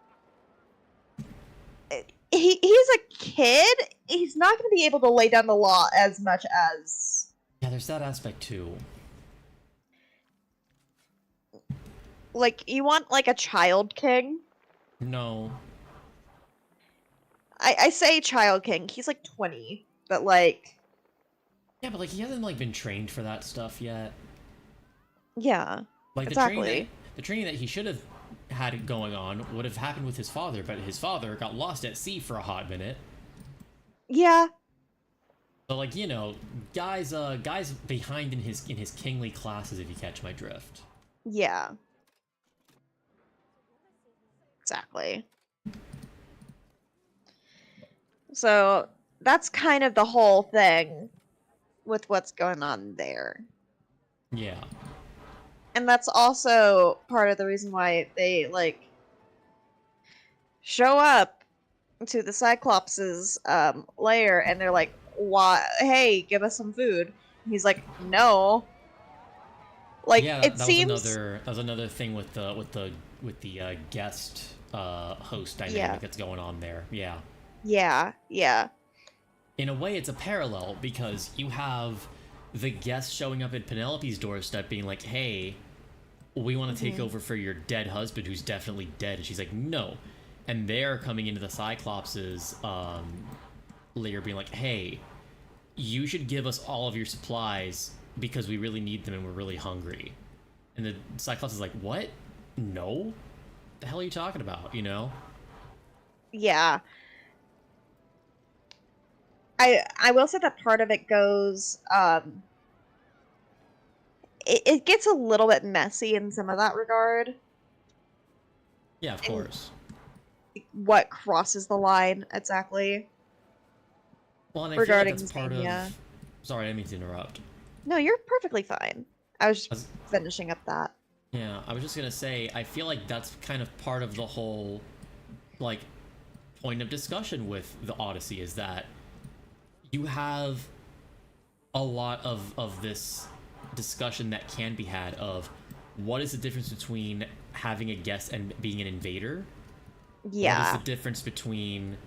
he's a kid. He's not going to be able to lay down the law as much as... Yeah, there's that aspect too. Like, you want, like, a child king? No. I say child king. He's, like, 20. But, like... Yeah, but, like, he hasn't, like, been trained for that stuff yet. Yeah, Like, exactly. The training that he should have had going on would have happened with his father, but his father got lost at sea for a hot minute. Yeah. So, like, you know, guys behind in his kingly classes, if you catch my drift. Yeah. Exactly. So, that's kind of the whole thing with what's going on there. Yeah. And that's also part of the reason why they, like, show up to the Cyclops' lair, and they're like, "Why? Hey, give us some food." And he's like, "No." Like, yeah, it seems that was another thing with the guest host dynamic that's going on there. Yeah. Yeah. In a way, it's a parallel because you have the guest showing up at Penelope's doorstep, being like, "Hey, we want to take over for your dead husband, who's definitely dead," and she's like, "No." And they're coming into the Cyclops' lair being like, "Hey, you should give us all of your supplies because we really need them and we're really hungry." And the Cyclops is like, "What? No? The hell are you talking about?" You know? Yeah. I will say that part of it goes, it gets a little bit messy in some of that regard. Yeah, of course. What crosses the line, exactly. Well, and I regarding feel like that's part of... Sorry, I didn't mean to interrupt. No, you're perfectly fine. I was just finishing up that. Yeah, I was just gonna say, I feel like that's kind of part of the whole, like, point of discussion with the Odyssey, is that you have a lot of this discussion that can be had of what is the difference between having a guest and being an invader? Yeah. What is the difference between,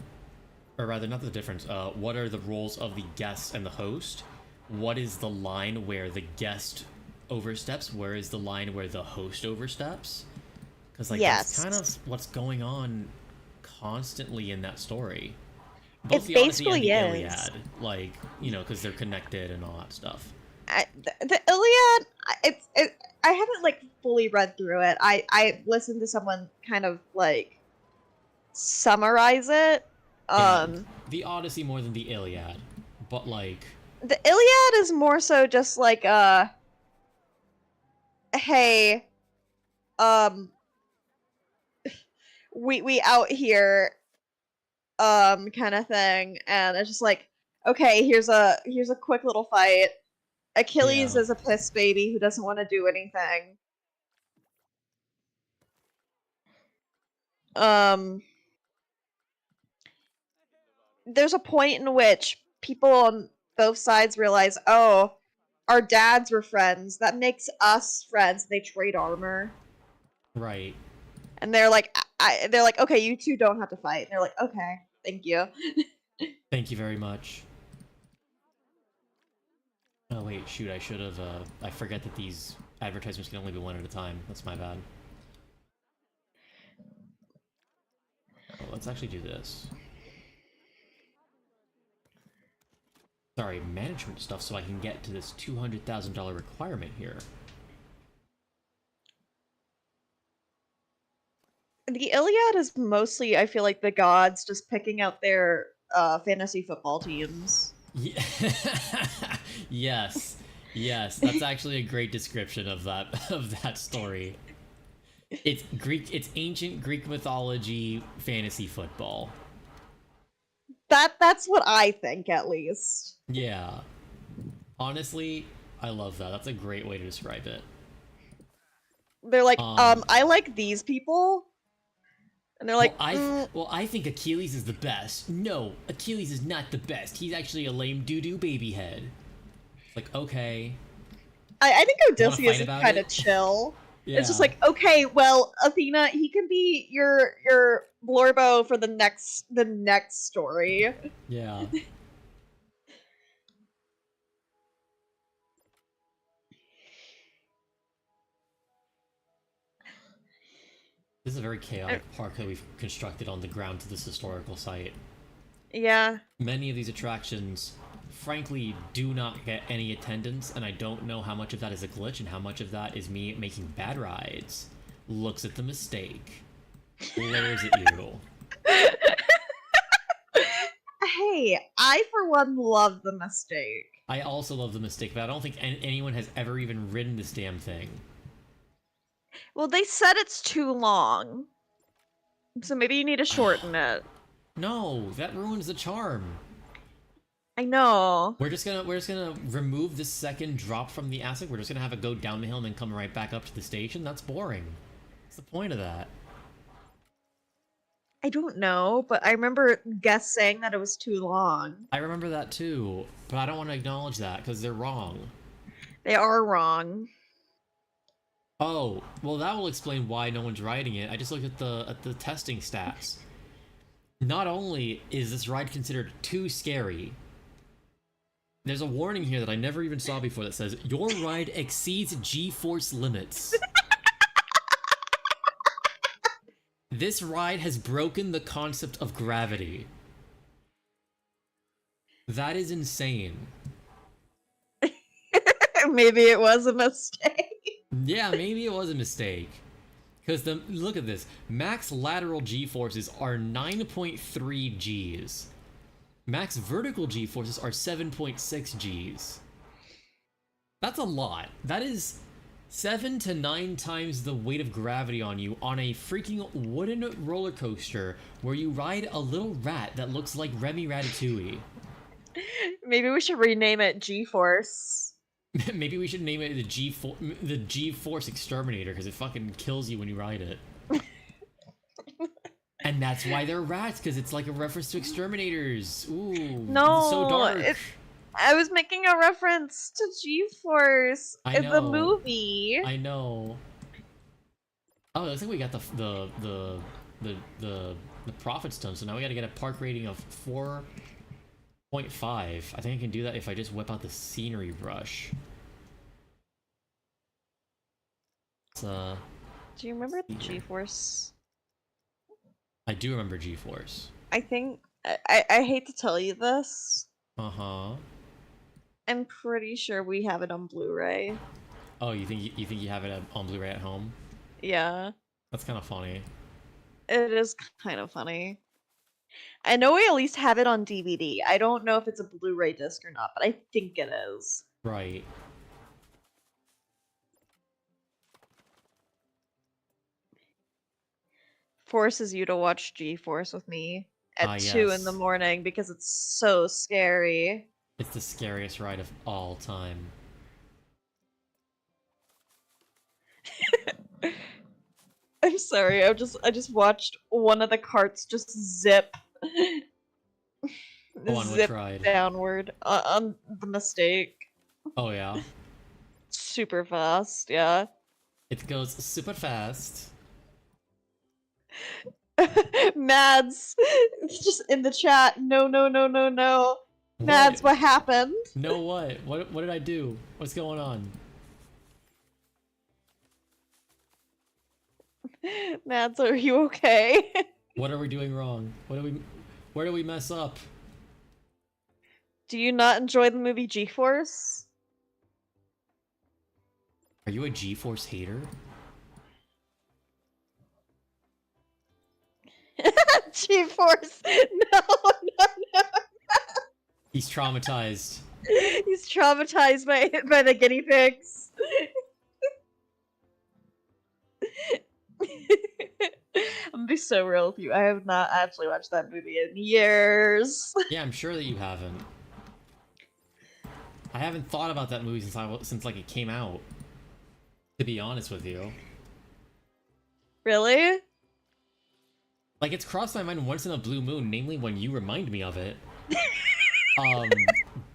or rather, not the difference, what are the roles of the guest and the host? What is the line where the guest oversteps? Where is the line where the host oversteps? Because, like, that's kind of what's going on constantly in that story. Both the Odyssey and the Iliad. Like, you know, because they're connected and all that stuff. The Iliad, I haven't, like, fully read through it. I listened to someone kind of, like, summarize it. The Odyssey more than the Iliad, but, like... The Iliad is more so just like, hey, we out here, kind of thing, and it's just like, okay, here's a quick little fight. Achilles is a piss baby who doesn't want to do anything. There's a point in which people on both sides realize, oh, our dads were friends. That makes us friends. They trade armor. Right. And they're like, they're like, okay, you two don't have to fight. And they're like, okay, thank you. Thank you very much. Oh wait, shoot, I should have, I forget that these advertisements can only be one at a time. That's my bad. Oh, let's actually do this. Sorry, management stuff so I can get to this $200,000 requirement here. The Iliad is mostly, I feel like, the gods just picking out their fantasy football teams. Yeah. Yes. Yes, that's actually a great description of that story. It's ancient Greek mythology fantasy football. That's what I think, at least. Yeah. Honestly, I love that. That's a great way to describe it. They're like, I like these people. And they're like, well, I think Achilles is the best. No, Achilles is not the best. He's actually a lame doo-doo baby head. Like, okay. I think Wanna Odysseus fight is about kind it? of chill. Yeah. It's just like, okay, well, Athena, he can be your Blorbo for the next story. Yeah. This is a very chaotic park that we've constructed on the grounds of this historical site. Yeah. Many of these attractions, frankly, do not get any attendance, and I don't know how much of that is a glitch and how much of that is me making bad rides. Looks at the mistake. Glares at you. Hey, I for one love the mistake. I also love the mistake, but I don't think anyone has ever even ridden this damn thing. Well, they said it's too long. So maybe you need to shorten it. No, that ruins the charm. I know. We're just gonna remove this second drop from the asset. We're just gonna have it go down the hill and then come right back up to the station. That's boring. What's the point of that? I don't know, but I remember guests saying that it was too long. I remember that too, but I don't want to acknowledge that because they're wrong. They are wrong. Oh, well that will explain why no one's riding it. I just looked at the testing stats. Not only is this ride considered too scary, there's a warning here that I never even saw before that says, your ride exceeds G-force limits. This ride has broken the concept of gravity. That is insane. Maybe it was a mistake. Yeah, maybe it was a mistake. Because look at this. Max lateral G-forces are 9.3 Gs. Max vertical G-forces are 7.6 Gs. That's a lot. That is 7 to 9 times the weight of gravity on you on a freaking wooden roller coaster where you ride a little rat that looks like Remy Ratatouille. Maybe we should rename it G-Force. Maybe we should name it the G-Force Exterminator because it fucking kills you when you ride it. And that's why they're rats, because it's like a reference to exterminators. Ooh, No, so dark. I was making a reference to G-Force I in the know. movie. I know. Oh, it looks like we got the profit stone. So now we got to get a park rating of 4.5. I think I can do that if I just whip out the scenery brush. Do you remember the G-Force? I do remember G-Force. I think I hate to tell you this. Uh-huh. I'm pretty sure we have it on Blu-ray. Oh, you think you have it on Blu-ray at home? Yeah. That's kind of funny. It is kind of funny. I know we at least have it on DVD. I don't know if it's a Blu-ray disc or not, but I think it is. Right. Forces you to watch G-Force with me at 2 in the Yes. morning because it's so scary. It's the scariest ride of all time. I'm sorry, I just watched one of the carts just zip. Oh, on which zip ride? downward on the mistake. Oh yeah. Super fast, yeah. It goes super fast. Mads, it's just in the chat. No, no, no, no, no. Mads, what happened? No, what? What did I do? What's going on? Mads, are you okay? What are we doing wrong? Where do we mess up? Do you not enjoy the movie G-Force? Are you a G-Force hater? G-Force! No, no, no! He's traumatized. He's traumatized by the guinea pigs. I'm gonna be so real with you. I have not actually watched that movie in years. Yeah, I'm sure that you haven't. I haven't thought about that movie since like it came out. To be honest with you. Really? Like, it's crossed my mind once in a blue moon, namely when you remind me of it.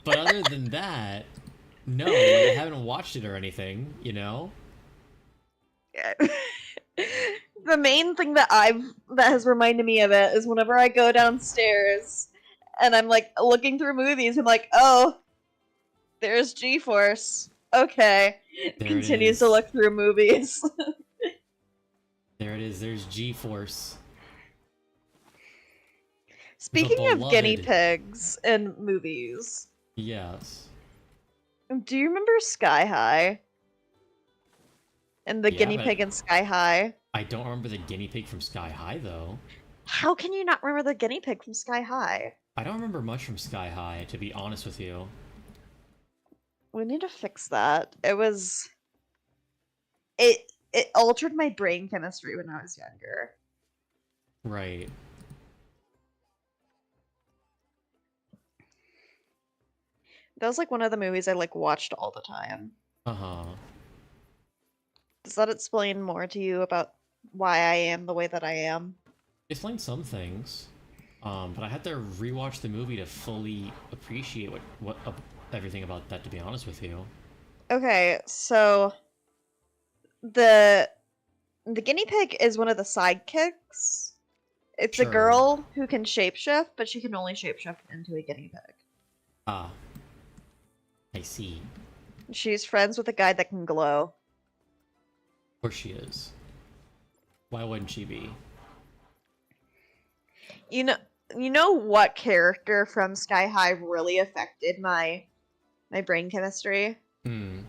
But other than that, No, like, I haven't watched it or anything, you know? The main thing that has reminded me of it is whenever I go downstairs and I'm like looking through movies, I'm like, oh, there's G-Force. Okay. There it Continues to is. look through movies. There it is. There's G-Force. Speaking of guinea beloved. pigs in movies, Yes. do you remember Sky High? And the Yeah, guinea but pig in Sky High? I don't remember the guinea pig from Sky High, though. How can you not remember the guinea pig from Sky High? I don't remember much from Sky High, to be honest with you. We need to fix that. It altered my brain chemistry when I was younger. Right. That was like one of the movies I like watched all the time. Uh-huh. Does that explain more to you about why I am the way that I am? Explain some things. But I had to rewatch the movie to fully appreciate everything about that, to be honest with you. Okay, so the guinea pig is one of the sidekicks. It's a Sure. girl who can shapeshift, but she can only shapeshift into a guinea pig. Ah. I see. She's friends with a guy that can glow. Of course she is. Why wouldn't she be? You know what character from Sky High really affected my brain chemistry? Hmm.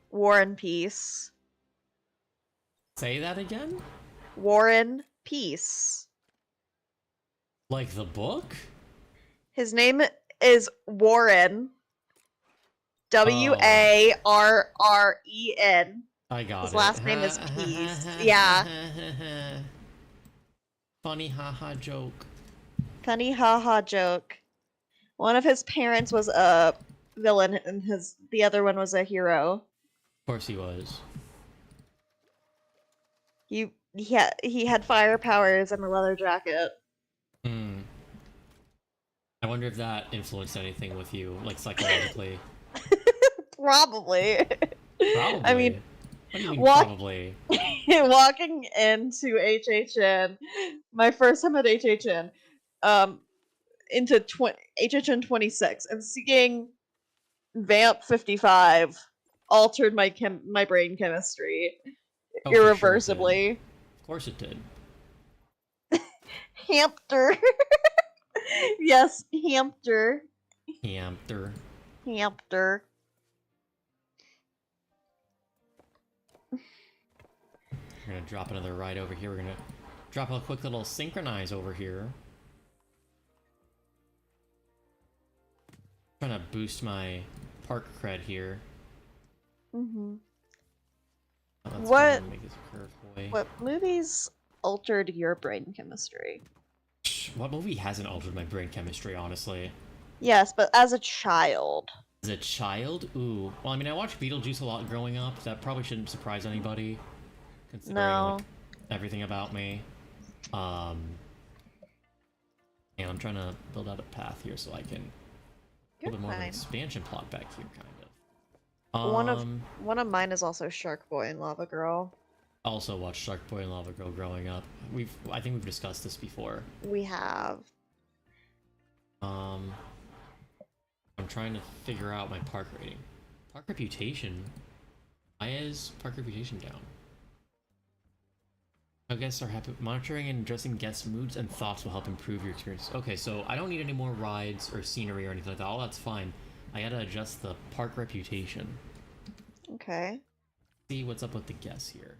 War and Peace. Say that again? War and Peace. Like the book? His name is Warren. Warren. I got His it. last name is Peace. Yeah. Funny haha joke. Funny haha joke. One of his parents was a villain and the other one was a hero. Of course he was. He had fire powers and a leather jacket. Hmm. I wonder if that influenced anything with you, like psychologically. Probably. Probably. I mean, what do you mean probably? walking into HHN, my first time at HHN, into HHN 26, and seeing Vamp 55 altered my brain chemistry Oh, for sure it did. irreversibly. Of course it did. Hamster. Yes, hamster. Hamster. Hamster. We're gonna drop another ride over here. We're gonna drop a quick little synchronize over here. Trying to boost my park cred here. Mm-hmm. Let's What- go and make this curve away. What movies altered your brain chemistry? What movie hasn't altered my brain chemistry, honestly? Yes, but as a child. As a child? Ooh. Well, I mean, I watched Beetlejuice a lot growing up. That probably shouldn't surprise anybody, considering No. like, everything about me. And I'm trying to build out a path here so I can a You're little bit more of an fine. expansion plot back here, kind of. One of mine is also Shark Boy and Lava Girl. Also watched Shark Boy and Lava Girl growing up. I think we've discussed this before. We have. I'm trying to figure out my park rating. Park reputation. Why is park reputation down? Our guests are happy. Monitoring and addressing guests' moods and thoughts will help improve your experience. Okay, so I don't need any more rides or scenery or anything like that. All that's fine. I gotta adjust the park reputation. Okay. See what's up with the guests here.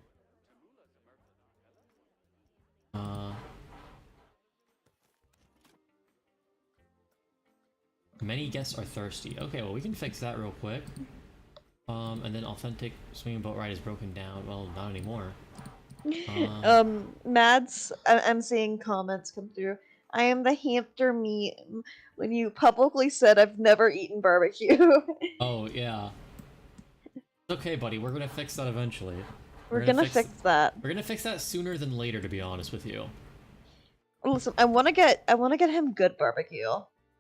Many guests are thirsty. Okay, well we can fix that real quick. And then authentic swinging boat ride is broken down. Well, not anymore. Mads, I'm seeing comments come through. I am the hamster meme when you publicly said I've never eaten barbecue. Oh yeah. It's okay, buddy. We're gonna fix that eventually. We're gonna fix that. We're gonna fix that sooner than later, to be honest with you. Listen, I wanna get him good barbecue.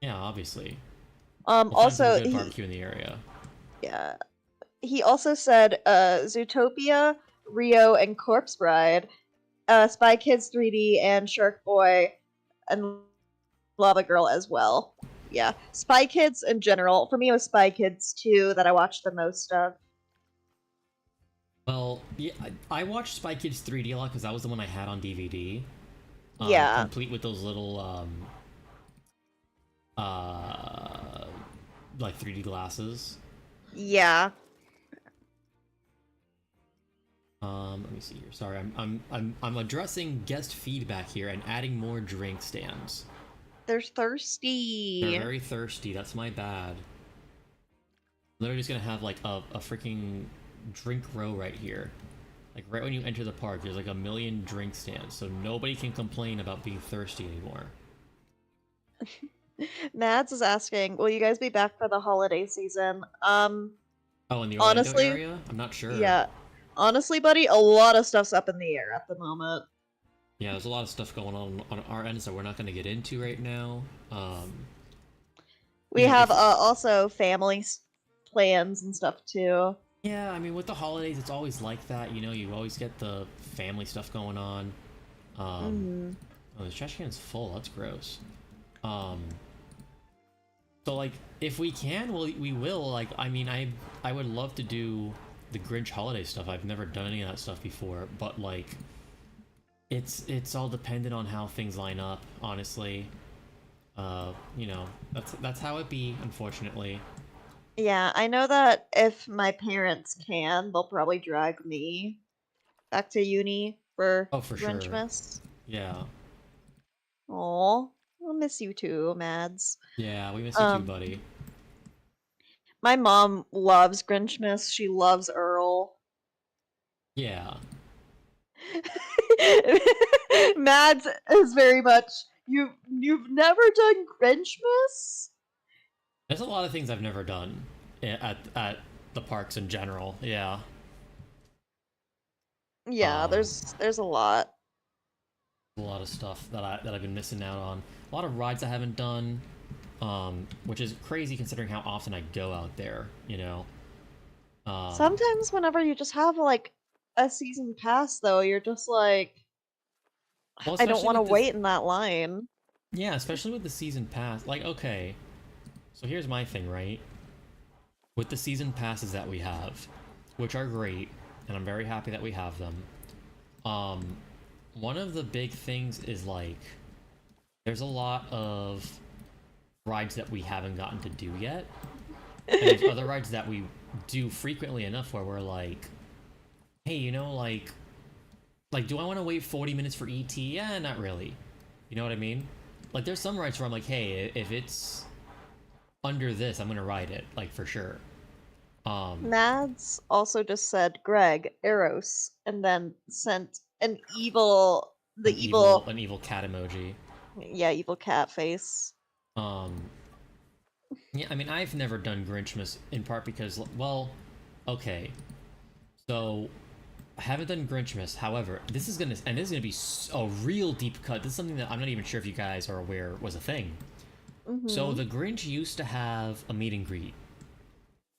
Yeah, obviously. We'll find some Also good barbecue in the area. Yeah. He also said Zootopia, Rio, and Corpse Bride, Spy Kids 3D, and Shark Boy, and Lava Girl as well. Yeah, Spy Kids in general. For me, it was Spy Kids 2 that I watched the most of. Well, yeah, I watched Spy Kids 3D a lot because that was the one I had on DVD. Yeah, Complete with those little uh like 3D glasses. yeah. Let me see here. Sorry, I'm addressing guest feedback here and adding more drink stands. They're They're thirsty. very thirsty. That's my bad. Literally just gonna have like a freaking drink row right here. Like right when you enter the park, there's like a million drink stands, so nobody can complain about being thirsty anymore. Mads is asking, will you guys be back for the holiday season? Oh, in the Orlando Honestly, area? I'm not sure. yeah. Honestly, buddy, a lot of stuff's up in the air at the moment. Yeah, there's a lot of stuff going on our end, so we're not going to get into right now. We You know, have if also family plans and stuff too. yeah, I mean, with the holidays, it's always like that. You know, you always get the family stuff going on. Mhm. Oh, the trash can's full. That's gross. Um, so like, if we can, we will. Like, I mean, I would love to do the Grinch holiday stuff. I've never done any of that stuff before, but like, it's all dependent on how things line up. Honestly, you know, that's how it be. Unfortunately. Yeah, I know that if my parents can, they'll probably drag me back to uni for Oh, for sure. Grinchmas. Yeah. Aw, I'll miss you too, Mads. Yeah, we miss you too, Um, buddy. my mom loves Grinchmas. She loves Earl. Yeah. Mads is very much you've never done Grinchmas? There's a lot of things I've never done at the parks in general. Yeah. Yeah, Um, there's a lot. a lot of stuff that I've been missing out on. A lot of rides I haven't done, which is crazy considering how often I go out there. You know. Um, Sometimes whenever you just have like a season pass though, you're just like well, I don't especially want to with this. wait in that line. Yeah, especially with the season pass. Like, okay, so here's my thing, right? With the season passes that we have, which are great, and I'm very happy that we have them. Um, one of the big things is like there's a lot of rides that we haven't gotten to do yet, and there's other rides that we do frequently enough where we're like, hey, you know, like do I want to wait 40 minutes for ET? Yeah, not really. You know what I mean? Like there's some rides where I'm like, hey, if it's under this, I'm gonna ride it, like for sure. Um, Mads also just said Greg Eros and then sent an evil cat emoji. evil cat face. Um, yeah, I mean, I've never done Grinchmas in part because, well, okay, so I haven't done Grinchmas. However, this is gonna be a real deep cut. This is something that I'm not even sure if you guys are aware was a thing. So Mm-hmm. the Grinch used to have a meet and greet.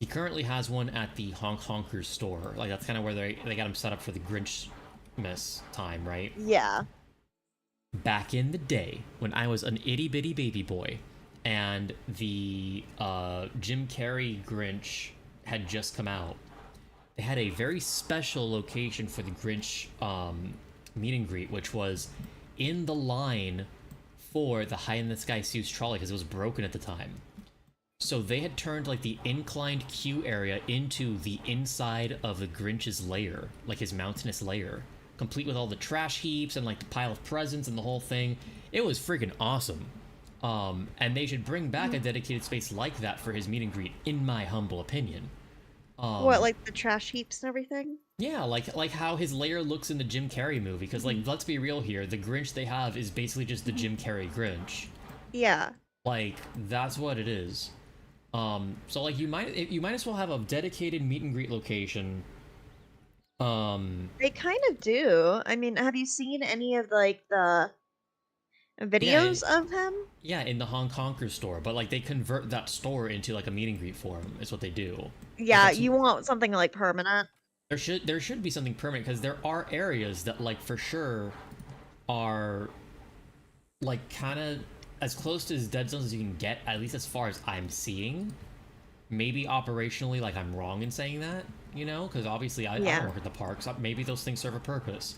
He currently has one at the Honk Honkers store. Like that's kind of where they got him set up for the Grinchmas time, right? Yeah. Back in the day when I was an itty bitty baby boy, and the Jim Carrey Grinch had just come out. They had a very special location for the Grinch meet and greet, which was in the line for the High in the Sky Suits trolley because it was broken at the time. So they had turned like the inclined queue area into the inside of the Grinch's lair, like his mountainous lair, complete with all the trash heaps and like the pile of presents and the whole thing. It was freaking awesome. And they should bring back a dedicated space like that for his meet and greet, in my humble opinion. What, like the trash heaps and everything? Yeah, like how his lair looks in the Jim Carrey movie. Because like, let's be real here, the Grinch they have is basically just the Jim Carrey Grinch. Yeah. Like that's what it is. So like you might as well have a dedicated meet and greet location. They kind of do. I mean, have you seen any of like the Yeah, videos of him. yeah, in the Hong Konger store, but like they convert that store into like a meet and greet for him. Is what they do. Like Yeah, you want something like permanent. there should be something permanent because there are areas that like for sure are like kind of as close to as dead zones as you can get, at least as far as I'm seeing. Maybe operationally, like I'm wrong in saying that, you know, because obviously I don't work at the parks. Maybe those things serve a purpose.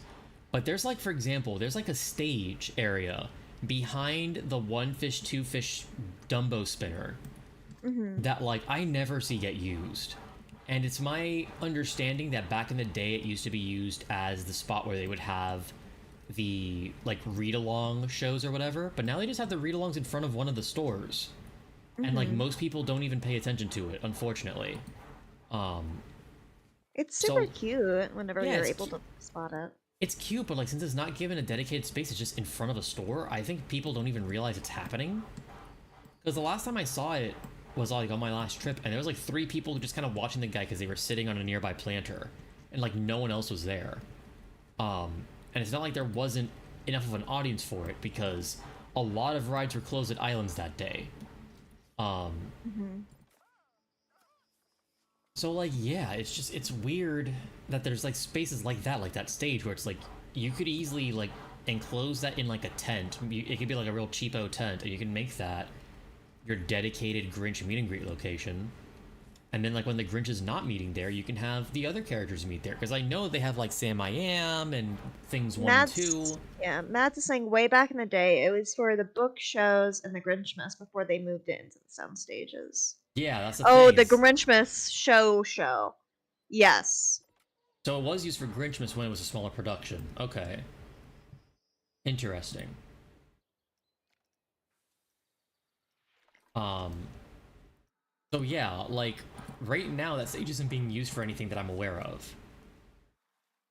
But there's like, for example, there's like a stage area behind the one fish, two fish Dumbo spinner that like I never see get used. And it's my understanding that back in the day it used to be used as the spot where they would have the like read along shows or whatever, but now they just have the read alongs in front of one of the stores. And like most people don't even pay attention to it, unfortunately. It's So super cute whenever yeah, you're it's able to spot it. it's cute, but like since it's not given a dedicated space, it's just in front of a store. I think people don't even realize it's happening. Because the last time I saw it was like on my last trip, and there was like 3 people just kind of watching the guy because they were sitting on a nearby planter, and like no one else was there. And it's not like there wasn't enough of an audience for it because a lot of rides were closed at islands that day. So like yeah, it's weird that there's like spaces like that stage where it's like you could easily like enclose that in like a tent. It could be like a real cheapo tent, and you can make that your dedicated Grinch meet and greet location. And then like when the Grinch is not meeting there, you can have the other characters meet there because I know they have like Sam I Am and things 1 and 2. Yeah, Matt's is saying way back in the day, it was for the book shows and the Grinchmas before they moved it into the sound stages. Yeah, that's the Oh, thing. the Grinchmas show. Yes. So it was used for Grinchmas when it was a smaller production. Okay. Interesting. So yeah, like right now that stage isn't being used for anything that I'm aware of.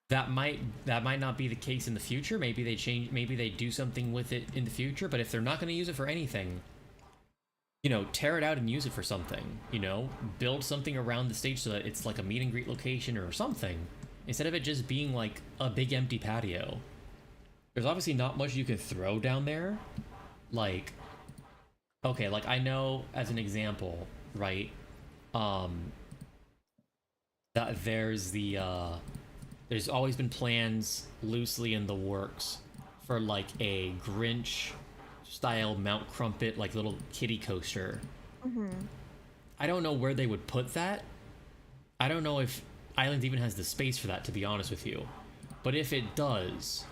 That might not be the case in the future. Maybe they change, maybe they do something with it in the future, but if they're not going to use it for anything, you know, tear it out and use it for something, you know? Build something around the stage so that it's like a meet and greet location or something, instead of it just being like a big empty patio. There's obviously not much you can throw down there. Like, okay, like I know as an example, right? That there's always been plans loosely in the works for like a Grinch style Mount Crumpet, like little kiddie coaster. I don't know where they would put that. I don't know if Island even has the space for that, to be honest with you. But if it does,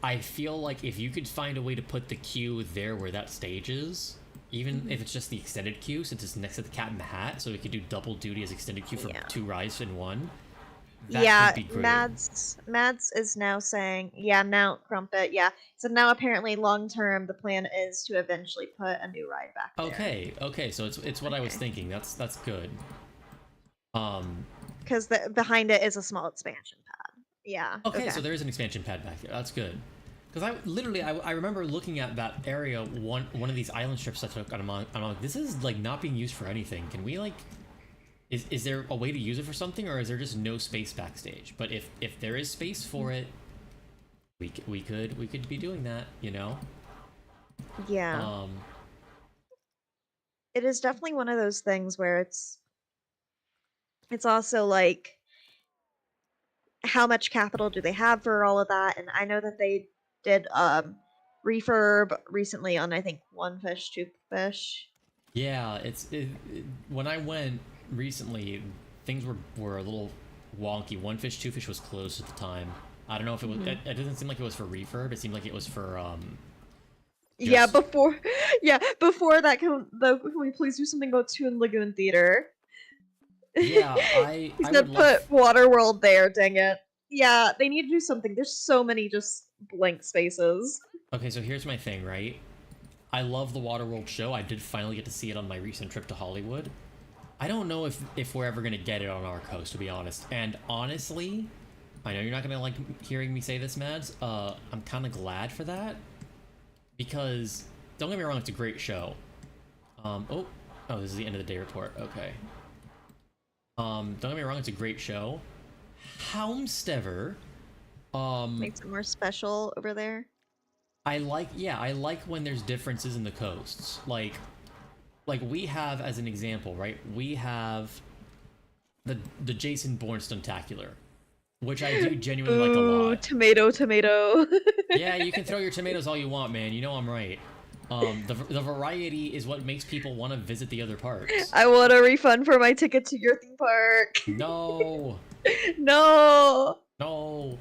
I feel like if you could find a way to put the queue there where that stage is, even if it's just the extended queue, since it's next to the Cat in the Hat, so we could do double duty as extended queue for 2 rides in one. That could be great. Mads is now saying, yeah, Mount Crumpet, yeah. So now apparently long term the plan is to eventually put a new ride back there. Okay, so it's what I was thinking. That's good. Because behind it is a small expansion pad. Yeah. Okay, so there is an expansion pad back there. That's good. Because I remember looking at that area, one of these island strips I took, and I'm like, this is like not being used for anything. Can we like, is there a way to use it for something, or is there just no space backstage? But if there is space for it, we could be doing that, you know? Yeah. It is definitely one of those things where it's also like, how much capital do they have for all of that? And I know that they did refurb recently on, I think, One Fish, Two Fish. Yeah, when I went recently, things were a little wonky. One Fish, Two Fish was closed at the time. I don't know if it was. It doesn't seem like it was for refurb. It seemed like it was for Yeah, before that, can we please do something about Toon Lagoon Theater? Yeah, He said put Waterworld there, dang it. Yeah, they need to do something. There's so many just blank spaces. Okay, so here's my thing, right? I love the Waterworld show. I did finally get to see it on my recent trip to Hollywood. I don't know if we're ever gonna get it on our coast, to be honest. And honestly, I know you're not gonna like hearing me say this, Mads. I'm kind of glad for that, because don't get me wrong, it's a great show. Oh, this is the end of the day report. Okay. Don't get me wrong, it's a great show. However, makes it more special over there. I like when there's differences in the coasts. Like we have, as an example, right? We have the Jason Bourne Stuntacular, which I do genuinely like a Ooh, lot. tomato, tomato. Yeah, you can throw your tomatoes all you want, man. You know I'm right. The variety is what makes people want to visit the other parks. I want a refund for my ticket to your theme park. No, No. no.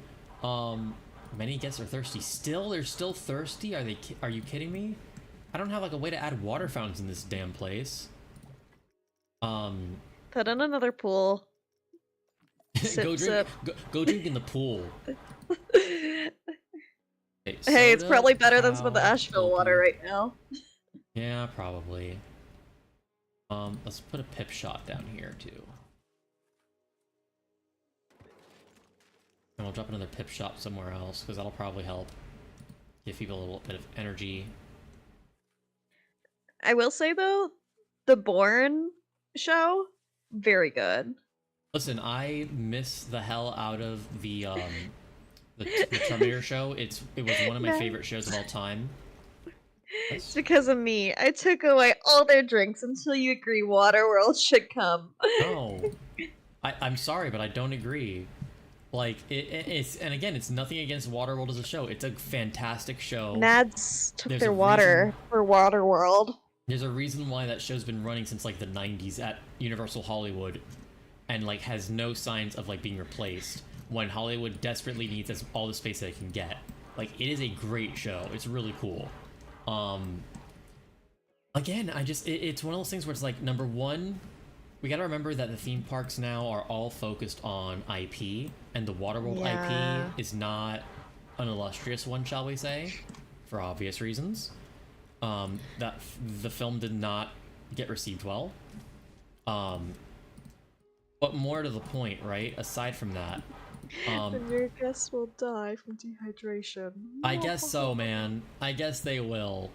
Many guests are thirsty. Still, they're still thirsty. Are you kidding me? I don't have like a way to add water fountains in this damn place. Put in another pool. Sip, go drink. sip. Go drink in the pool. Okay, Hey, it's soda, probably better than some of the cow, Asheville water open. right now. Yeah, probably. Let's put a pip shot down here too. And we'll drop another pip shot somewhere else, because that'll probably help give people a little bit of energy. I will say though, the Bourne show, very good. Listen, I miss the hell out of the Terminator show. It was one of my No. favorite shows of all time. It's because of me. I took away all their drinks until you agree Waterworld should come. No, I'm sorry, but I don't agree. Like it's, and again, it's nothing against Waterworld as a show. It's a fantastic show. Nads took There's their a water for Waterworld. There's a reason why that show's been running since like the 90s at Universal Hollywood, and like has no signs of like being replaced when Hollywood desperately needs all the space they can get. Like, it is a great show. It's really cool. Again, it's one of those things where it's like, number one, we gotta remember that the theme parks now are all focused on IP, and the Waterworld Yeah. IP is not an illustrious one, shall we say, for obvious reasons. That the film did not get received well. But more to the point, right? Aside from that, And your guests will die from dehydration. I guess so, man. I guess they will.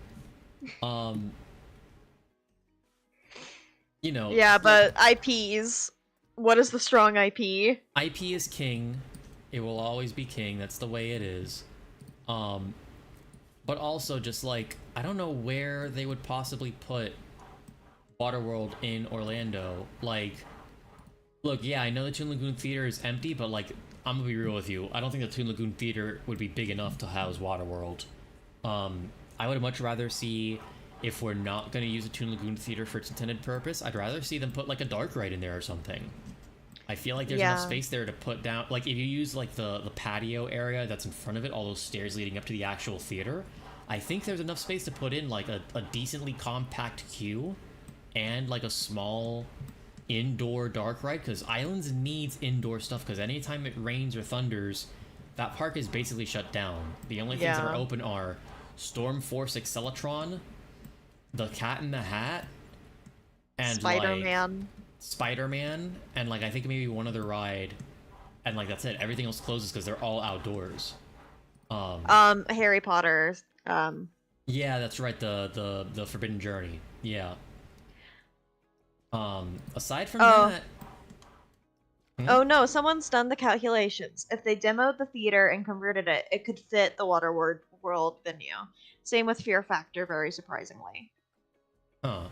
You know. Yeah, but IPs. What is the strong IP? IP is king. It will always be king. That's the way it is. But also just like, I don't know where they would possibly put Waterworld in Orlando. Like, look, yeah, I know the Toon Lagoon Theater is empty, but like, I'm gonna be real with you. I don't think the Toon Lagoon Theater would be big enough to house Waterworld. I would much rather see, if we're not gonna use the Toon Lagoon Theater for its intended purpose, I'd rather see them put like a dark ride in there or something. I feel like there's enough space there to put down, like if you use like the patio area that's in front of it, all those stairs leading up to the actual theater, I think there's enough space to put in like a decently compact queue and like a small indoor dark ride, because Islands needs indoor stuff, because anytime it rains or thunders, that park is basically shut down. The only things that are open are Storm Force Accelatron, the Cat in the Hat, and Spider-Man. like Spider-Man, and like I think maybe one other ride, and like that's it. Everything else closes because they're all outdoors. Harry Potter. Yeah, that's right. The Forbidden Journey. Yeah. Aside from that. Oh no, someone's done the calculations. If they demoed the theater and converted it, it could fit the Waterworld venue. Same with Fear Factor, very surprisingly. Huh.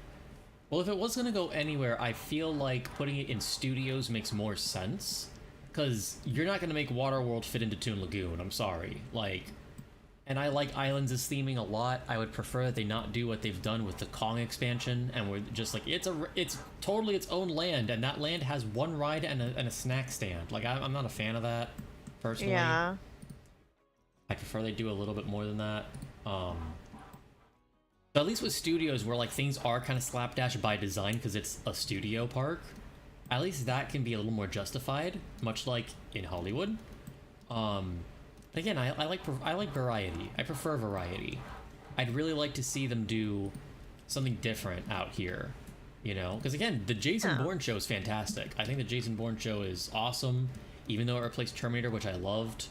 Well, if it was gonna go anywhere, I feel like putting it in studios makes more sense. Because you're not gonna make Waterworld fit into Toon Lagoon, I'm sorry. Like, and I like Islands' theming a lot. I would prefer that they not do what they've done with the Kong expansion, and we're just like, it's totally its own land, and that land has one ride and a snack stand. Like, I'm not a fan of that, personally. Yeah. I prefer they do a little bit more than that. But at least with studios where like things are kind of slapdash by design because it's a studio park, at least that can be a little more justified, much like in Hollywood. Again, I like variety. I prefer variety. I'd really like to see them do something different out here, you know? Because again, the Jason Bourne show is fantastic. I think the Jason Bourne show is awesome, even though it replaced Terminator, which I loved.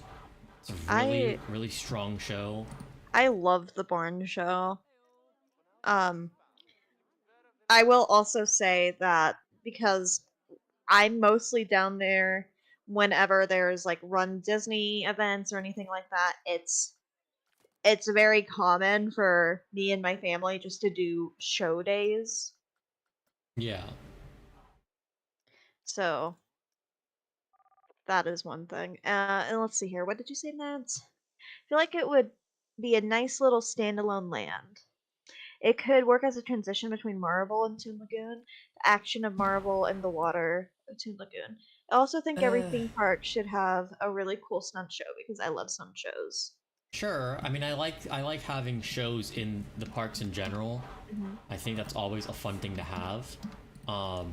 It's a really strong show. I love the Bourne show. I will also say that because I'm mostly down there whenever there's like Run Disney events or anything like that, it's it's very common for me and my family just to do show days. Yeah. So that is one thing. And let's see here. What did you say, Mads? I feel like it would be a nice little standalone land. It could work as a transition between Marvel and Toon Lagoon, the action of Marvel and the water of Toon Lagoon. I also think every Uh, theme park should have a really cool stunt show because I love stunt shows. sure. I mean, I like having shows in the parks in general. Hmm. I think that's always a fun thing to have. I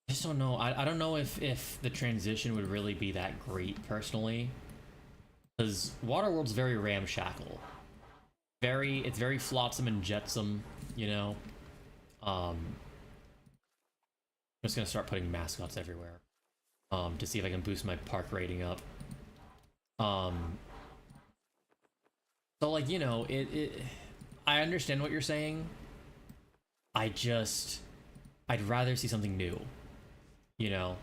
just don't know. I don't know if the transition would really be that great personally, because Waterworld's very ramshackle. It's very flotsam and jetsam, you know. I'm just gonna start putting mascots everywhere, to see if I can boost my park rating up. Um, so like I understand what you're saying. I'd rather see something new. You know,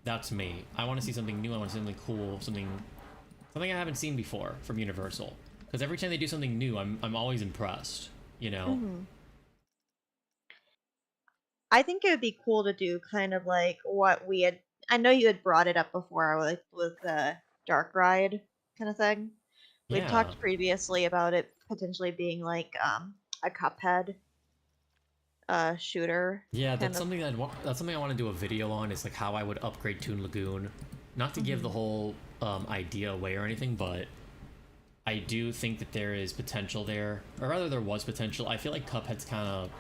that's me. I want to see something new. I want to see something cool, something I haven't seen before from Universal. Because every time they do something new, I'm always impressed. You know. Hmm. I think it would be cool to do kind of like what we had. I know you had brought it up before, like with the dark ride kind of thing. We'd Yeah. talked previously about it potentially being like a Cuphead shooter Yeah, kind of. that's something I want to do a video on. Is like how I would upgrade Toon Lagoon. Not to give the Hmm. whole idea away or anything, but I do think that there is potential there, or rather, there was potential. I feel like Cuphead's kind of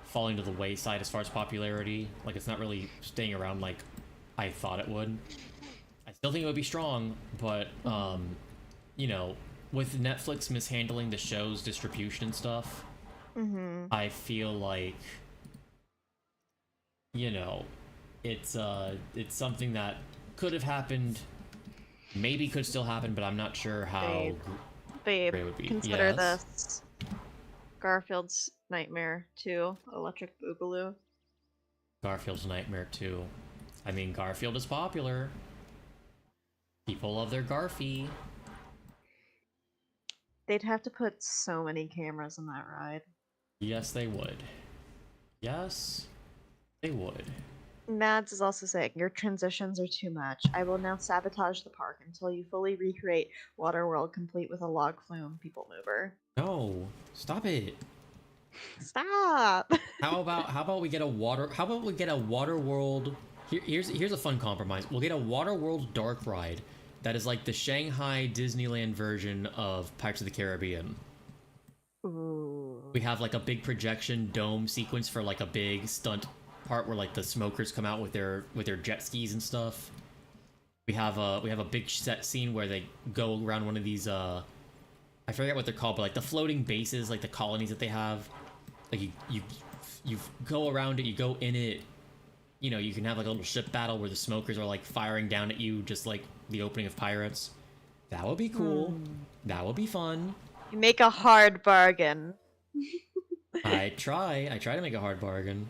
falling to the wayside as far as popularity. Like it's not really staying around like I thought it would. I still think it would be strong, but you know, with Netflix mishandling the show's distribution and stuff, Hmm. I feel like you know, it's something that could have happened, maybe could still happen, but I'm not sure how Babe, babe, great it would be. consider Yes, this Garfield's Nightmare 2, Electric Boogaloo. Garfield's Nightmare 2. I mean, Garfield is popular. People love their Garfy. They'd have to put so many cameras in that ride. Yes, they would. Yes, they would. Mads is also saying, your transitions are too much. I will now sabotage the park until you fully recreate Waterworld complete with a log flume people mover. No, stop it. Stop! How about we get a water world. Here's a fun compromise. We'll get a water world dark ride that is like the Shanghai Disneyland version of Pirates of the Caribbean. Ooh. We have like a big projection dome sequence for like a big stunt part where like the smokers come out with their jet skis and stuff. We have a big set scene where they go around one of these I forget what they're called, but like the floating bases, like the colonies that they have. Like you go around it, you go in it. You know, you can have like a little ship battle where the smokers are like firing down at you, just like the opening of Pirates. That would be cool. That would be fun. You make a hard bargain. I try to make a hard bargain.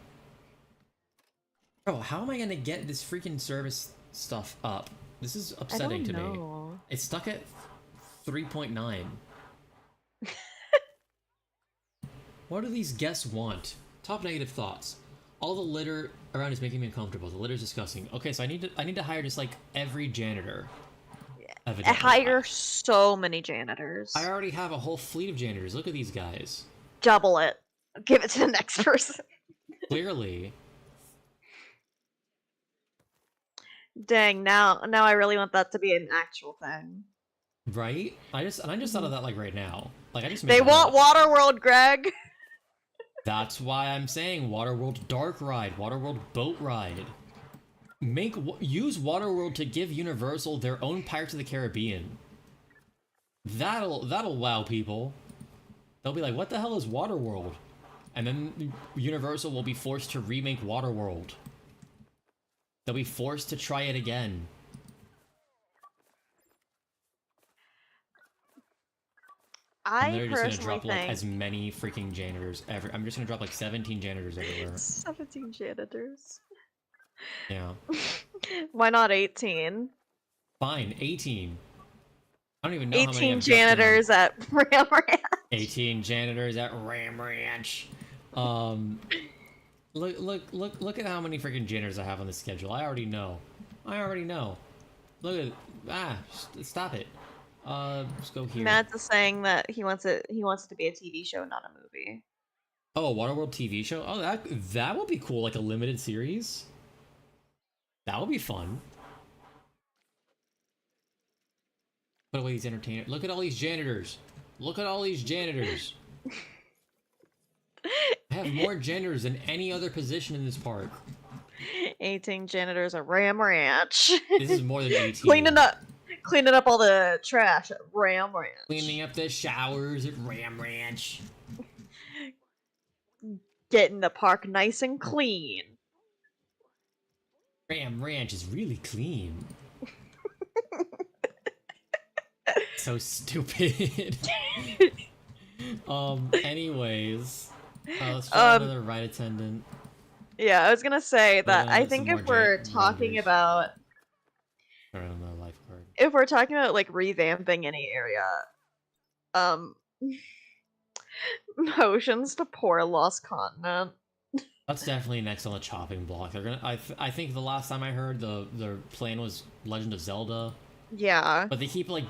Bro, how am I gonna get this freaking service stuff up? This is I upsetting don't to me. know. It's stuck at 3.9. What do these guests want? Top negative thoughts. All the litter around is making me uncomfortable. The litter is disgusting. Okay, so I need to hire just like every janitor. I Evidently. hire so many janitors. I already have a whole fleet of janitors. Look at these guys. Double it. Give it to the next person. Clearly. Dang, now I really want that to be an actual thing. Right? I just thought of that like right now. Like I just made They that want up. Waterworld, Greg. That's why I'm saying Waterworld Dark Ride, Waterworld Boat Ride. Use Waterworld to give Universal their own Pirates of the Caribbean. That'll wow people. They'll be like, "What the hell is Waterworld?" And then Universal will be forced to remake Waterworld. They'll be forced to try it again. And I they're just gonna personally drop like think as many freaking janitors ever. I'm just gonna drop like 17 janitors everywhere. 17 janitors. Yeah. Why not 18? Fine, 18. I don't even know how many 18 I've just been on. janitors at Ram Ranch. 18 janitors at Ram Ranch. Look at how many freaking janitors I have on the schedule. I already know. Look at stop it. Let's go here. Matt's is saying that he wants it to be a TV show, not a movie. Oh, Waterworld TV show? Oh, that would be cool, like a limited series. That would be fun. Put away these entertainers. Look at all these janitors. Look at all these janitors. I have more janitors than any other position in this park. 18 janitors at Ram Ranch. This is more than 18. Cleaning up all the trash at Ram Ranch. Cleaning up the showers at Ram Ranch. Getting the park nice and clean. Ram Ranch is really clean. So stupid. Anyways. Let's try another ride attendant. Yeah, I was gonna say that I think if we're talking about if we're talking about like revamping any area, motions to Poor Lost Continent. That's definitely next on the chopping block. They're gonna. I think the last time I heard the plan was Legend of Zelda. Yeah. But they keep like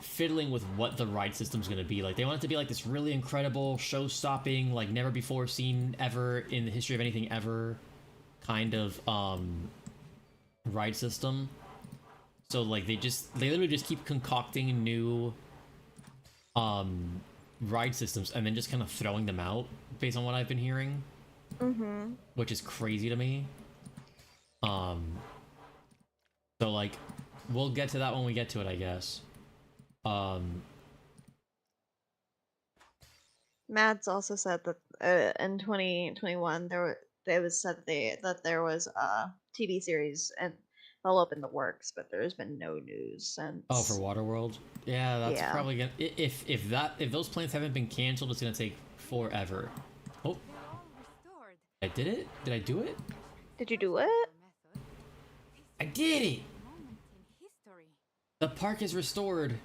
fiddling with what the ride system's gonna be. Like they want it to be like this really incredible, show-stopping, like never before seen ever in the history of anything ever kind of ride system. So like they literally just keep concocting new ride systems and then just kind of throwing them out based on what I've been hearing. Mm-hmm. Which is crazy to me. So like we'll get to that when we get to it, I guess. Mads also said that in 2021 there was said that there was a TV series and all up in the works, but there's been no news since. Oh, for Waterworld? Yeah, that's probably gonna if those plans haven't been canceled, it's gonna take forever. Oh, I did it? Did I do it? Did you do it? I did it! The park is restored.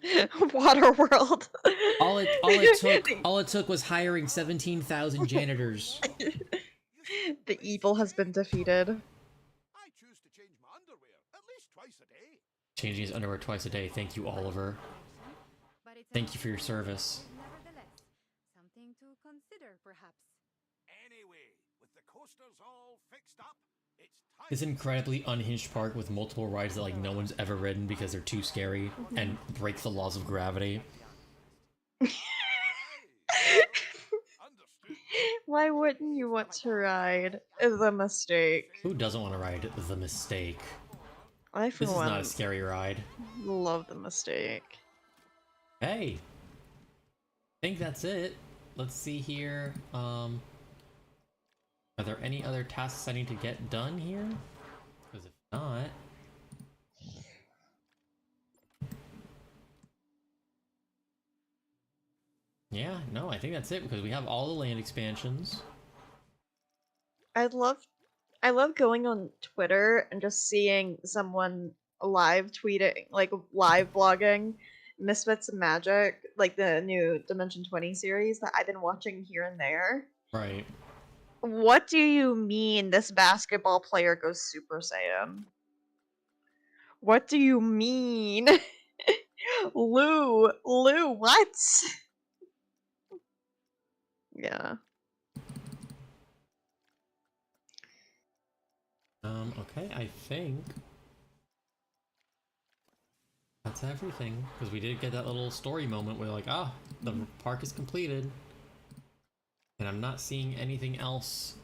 Waterworld. All it took was hiring 17,000 janitors. The evil has been defeated. I choose to change my underwear at least twice a day. Changing his underwear twice a day. Thank you, Oliver. Thank you for your service. Nevertheless, something to consider, perhaps. Anyway, with the coasters all fixed up, it's time. This incredibly unhinged park with multiple rides that like no one's ever ridden because they're too scary and break the laws of gravity. Why wouldn't you want to ride The Mistake? Who doesn't want to ride The Mistake? For this is one, not a scary ride. love The Mistake. Hey, I think that's it. Let's see here. Are there any other tasks I need to get done here? Because if not... Yeah, no, I think that's it, because we have all the land expansions. I love going on Twitter and just seeing someone live tweeting, like live blogging Misfits and Magic, like the new Dimension 20 series that I've been watching here and there. Right. What do you mean this basketball player goes Super Saiyan? What do you mean? Lou, what? Yeah. Okay, I think that's everything, because we did get that little story moment where like, the park is completed. And I'm not seeing anything else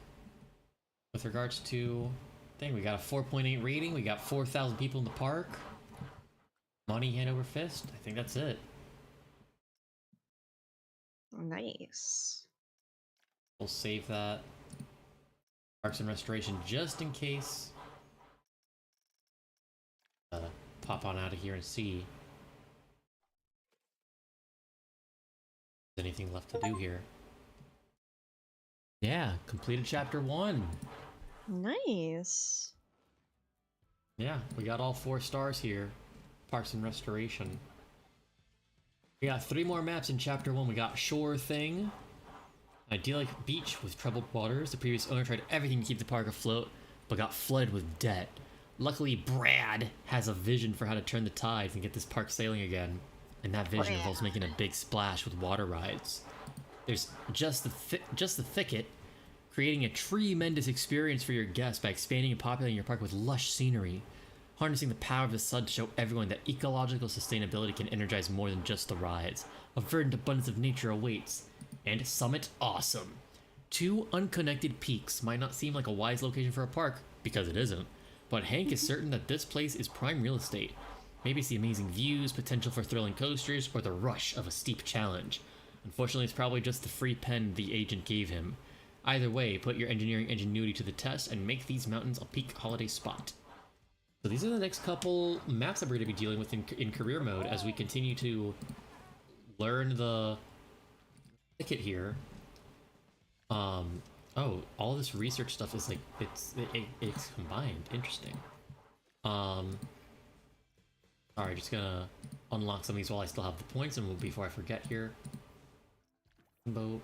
with regards to thing. We got a 4.8 rating, we got 4,000 people in the park. Money hand over fist. I think that's it. Nice. We'll save that. Parks and Restoration just in case. Pop on out of here and see if there's anything left to do here. Yeah, completed chapter 1. Nice. Yeah, we got all 4 stars here. Parks and Restoration. We got 3 more maps in Chapter 1. We got Shore Thing. Idyllic beach with troubled waters. The previous owner tried everything to keep the park afloat, but got flooded with debt. Luckily, Brad has a vision for how to turn the tides and get this park sailing again. And that vision involves making a big splash with water rides. There's just the thicket, creating a tremendous experience for your guests by expanding and populating your park with lush scenery. Harnessing the power of the sun to show everyone that ecological sustainability can energize more than just the rides. A verdant abundance of nature awaits. And Summit Awesome. 2 unconnected peaks might not seem like a wise location for a park, because it isn't, but Hank is certain that this place is prime real estate. Maybe it's the amazing views, potential for thrilling coasters, or the rush of a steep challenge. Unfortunately, it's probably just the free pen the agent gave him. Either way, put your engineering ingenuity to the test and make these mountains a peak holiday spot. So these are the next couple maps that we're going to be dealing with in career mode as we continue to learn the ticket here. Oh, all this research stuff is like, it's combined. Interesting. Sorry, just gonna unlock some of these while I still have the points, and before I forget here. Boat,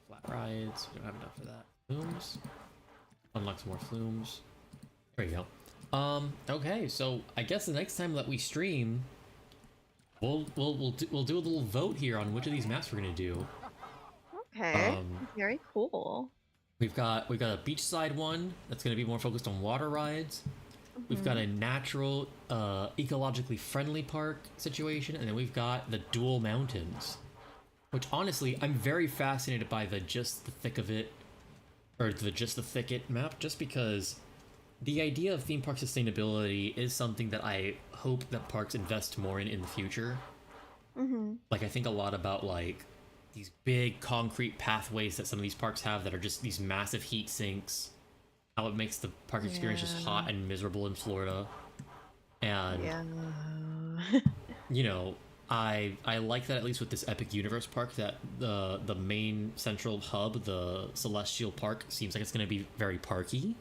flat rides, we don't have enough for that. Flumes. Unlock some more flumes. There we go. Okay, so I guess the next time that we stream, we'll do a little vote here on which of these maps we're gonna do. Okay. Very cool. We've got a beachside one that's gonna be more focused on water rides. We've got a natural, ecologically friendly park situation, and then we've got the dual mountains. Which honestly, I'm very fascinated by the just the thick of it, or the just the thicket map, just because the idea of theme park sustainability is something that I hope that parks invest more in the future. Like, I think a lot about, like, these big concrete pathways that some of these parks have that are just these massive heat sinks, how it makes the park experience just hot and miserable in Florida. And, you know, I like that at least with this Epic Universe park that the main central hub, the Celestial Park, seems like it's going to be very parky.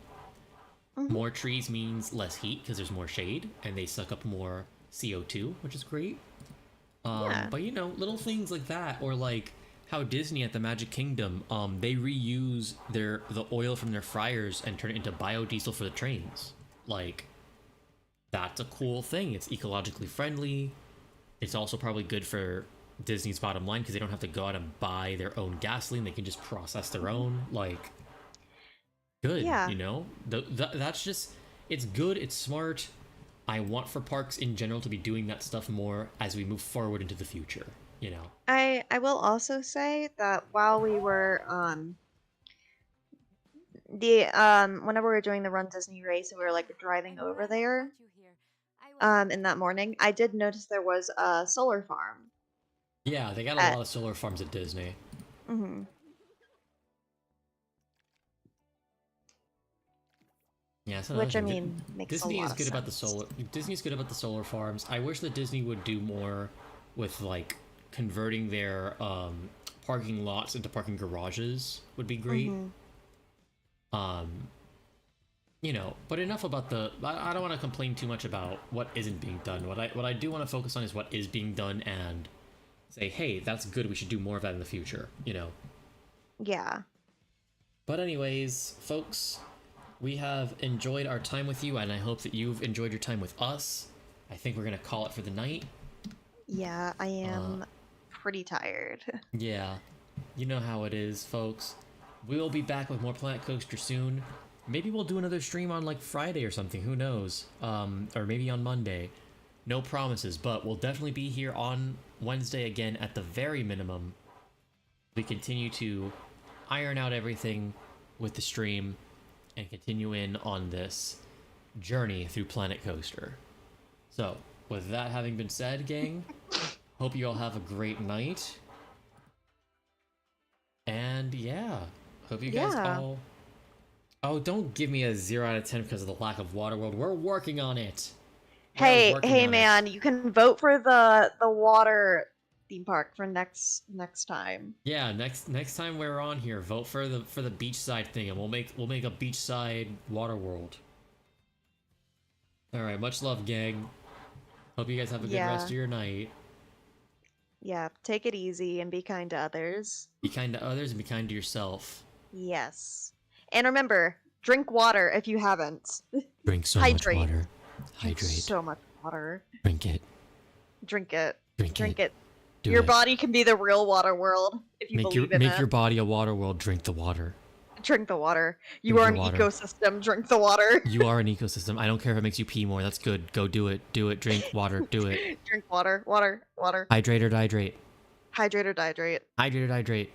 More trees means less heat because there's more shade and they suck up more CO2, which is great. But you know, little things like that, or like how Disney at the Magic Kingdom, they reuse the oil from their fryers and turn it into biodiesel for the trains. Like, that's a cool thing. It's ecologically friendly. It's also probably good for Disney's bottom line because they don't have to go out and buy their own gasoline. They can just process their own. Like, good, you know? That's just, it's good, it's smart. I want for parks in general to be doing that stuff more as we move forward into the future, you know? I will also say that while we were whenever we were doing the Run Disney race and we were like driving over there in that morning, I did notice there was a solar farm. Yeah, they got a lot of solar farms at Disney. Yeah, which I mean makes Disney a lot is of good sense. about the solar. Disney's good about the solar farms. I wish that Disney would do more with like converting their parking lots into parking garages. Would be great. You know, but enough about the. I don't want to complain too much about what isn't being done. What I do want to focus on is what is being done and say, hey, that's good. We should do more of that in the future. You know. Yeah. But anyways, folks. We have enjoyed our time with you, and I hope that you've enjoyed your time with us. I think we're going to call it for the night. Yeah, I am pretty tired. Yeah, you know how it is, folks. We'll be back with more Planet Coaster soon. Maybe we'll do another stream on, like, Friday or something, who knows? Or maybe on Monday. No promises, but we'll definitely be here on Wednesday again at the very minimum. We continue to iron out everything with the stream and continue in on this journey through Planet Coaster. So, with that having been said, gang, hope you all have a great night. And yeah, hope you guys all... Oh, don't give me a 0 out of 10 because of the lack of Waterworld. We're working on it. Hey man, you can vote for the water theme park for next time. Yeah, next time we're on here, vote for the beachside thing, and we'll make a beachside water world. All right, much love, gang. Hope you guys have a good rest of your night. Yeah, take it easy and be kind to others. Be kind to others and be kind to yourself. Yes. And remember, drink water if you haven't. Drink so Hydrate. much water. Drink Hydrate. so much water. Drink it. Drink it. Drink it. Do Your it. body can be the real water world if you believe in Make it. your body a water world. Drink the water. Drink the water. You Drink are an your water. ecosystem. Drink the water. You are an ecosystem. I don't care if it makes you pee more. That's good. Go do it. Do it. Drink water. Do it. Drink water. Water. Water. Hydrate or dihydrate. Hydrate or dihydrate. Hydrate or dihydrate.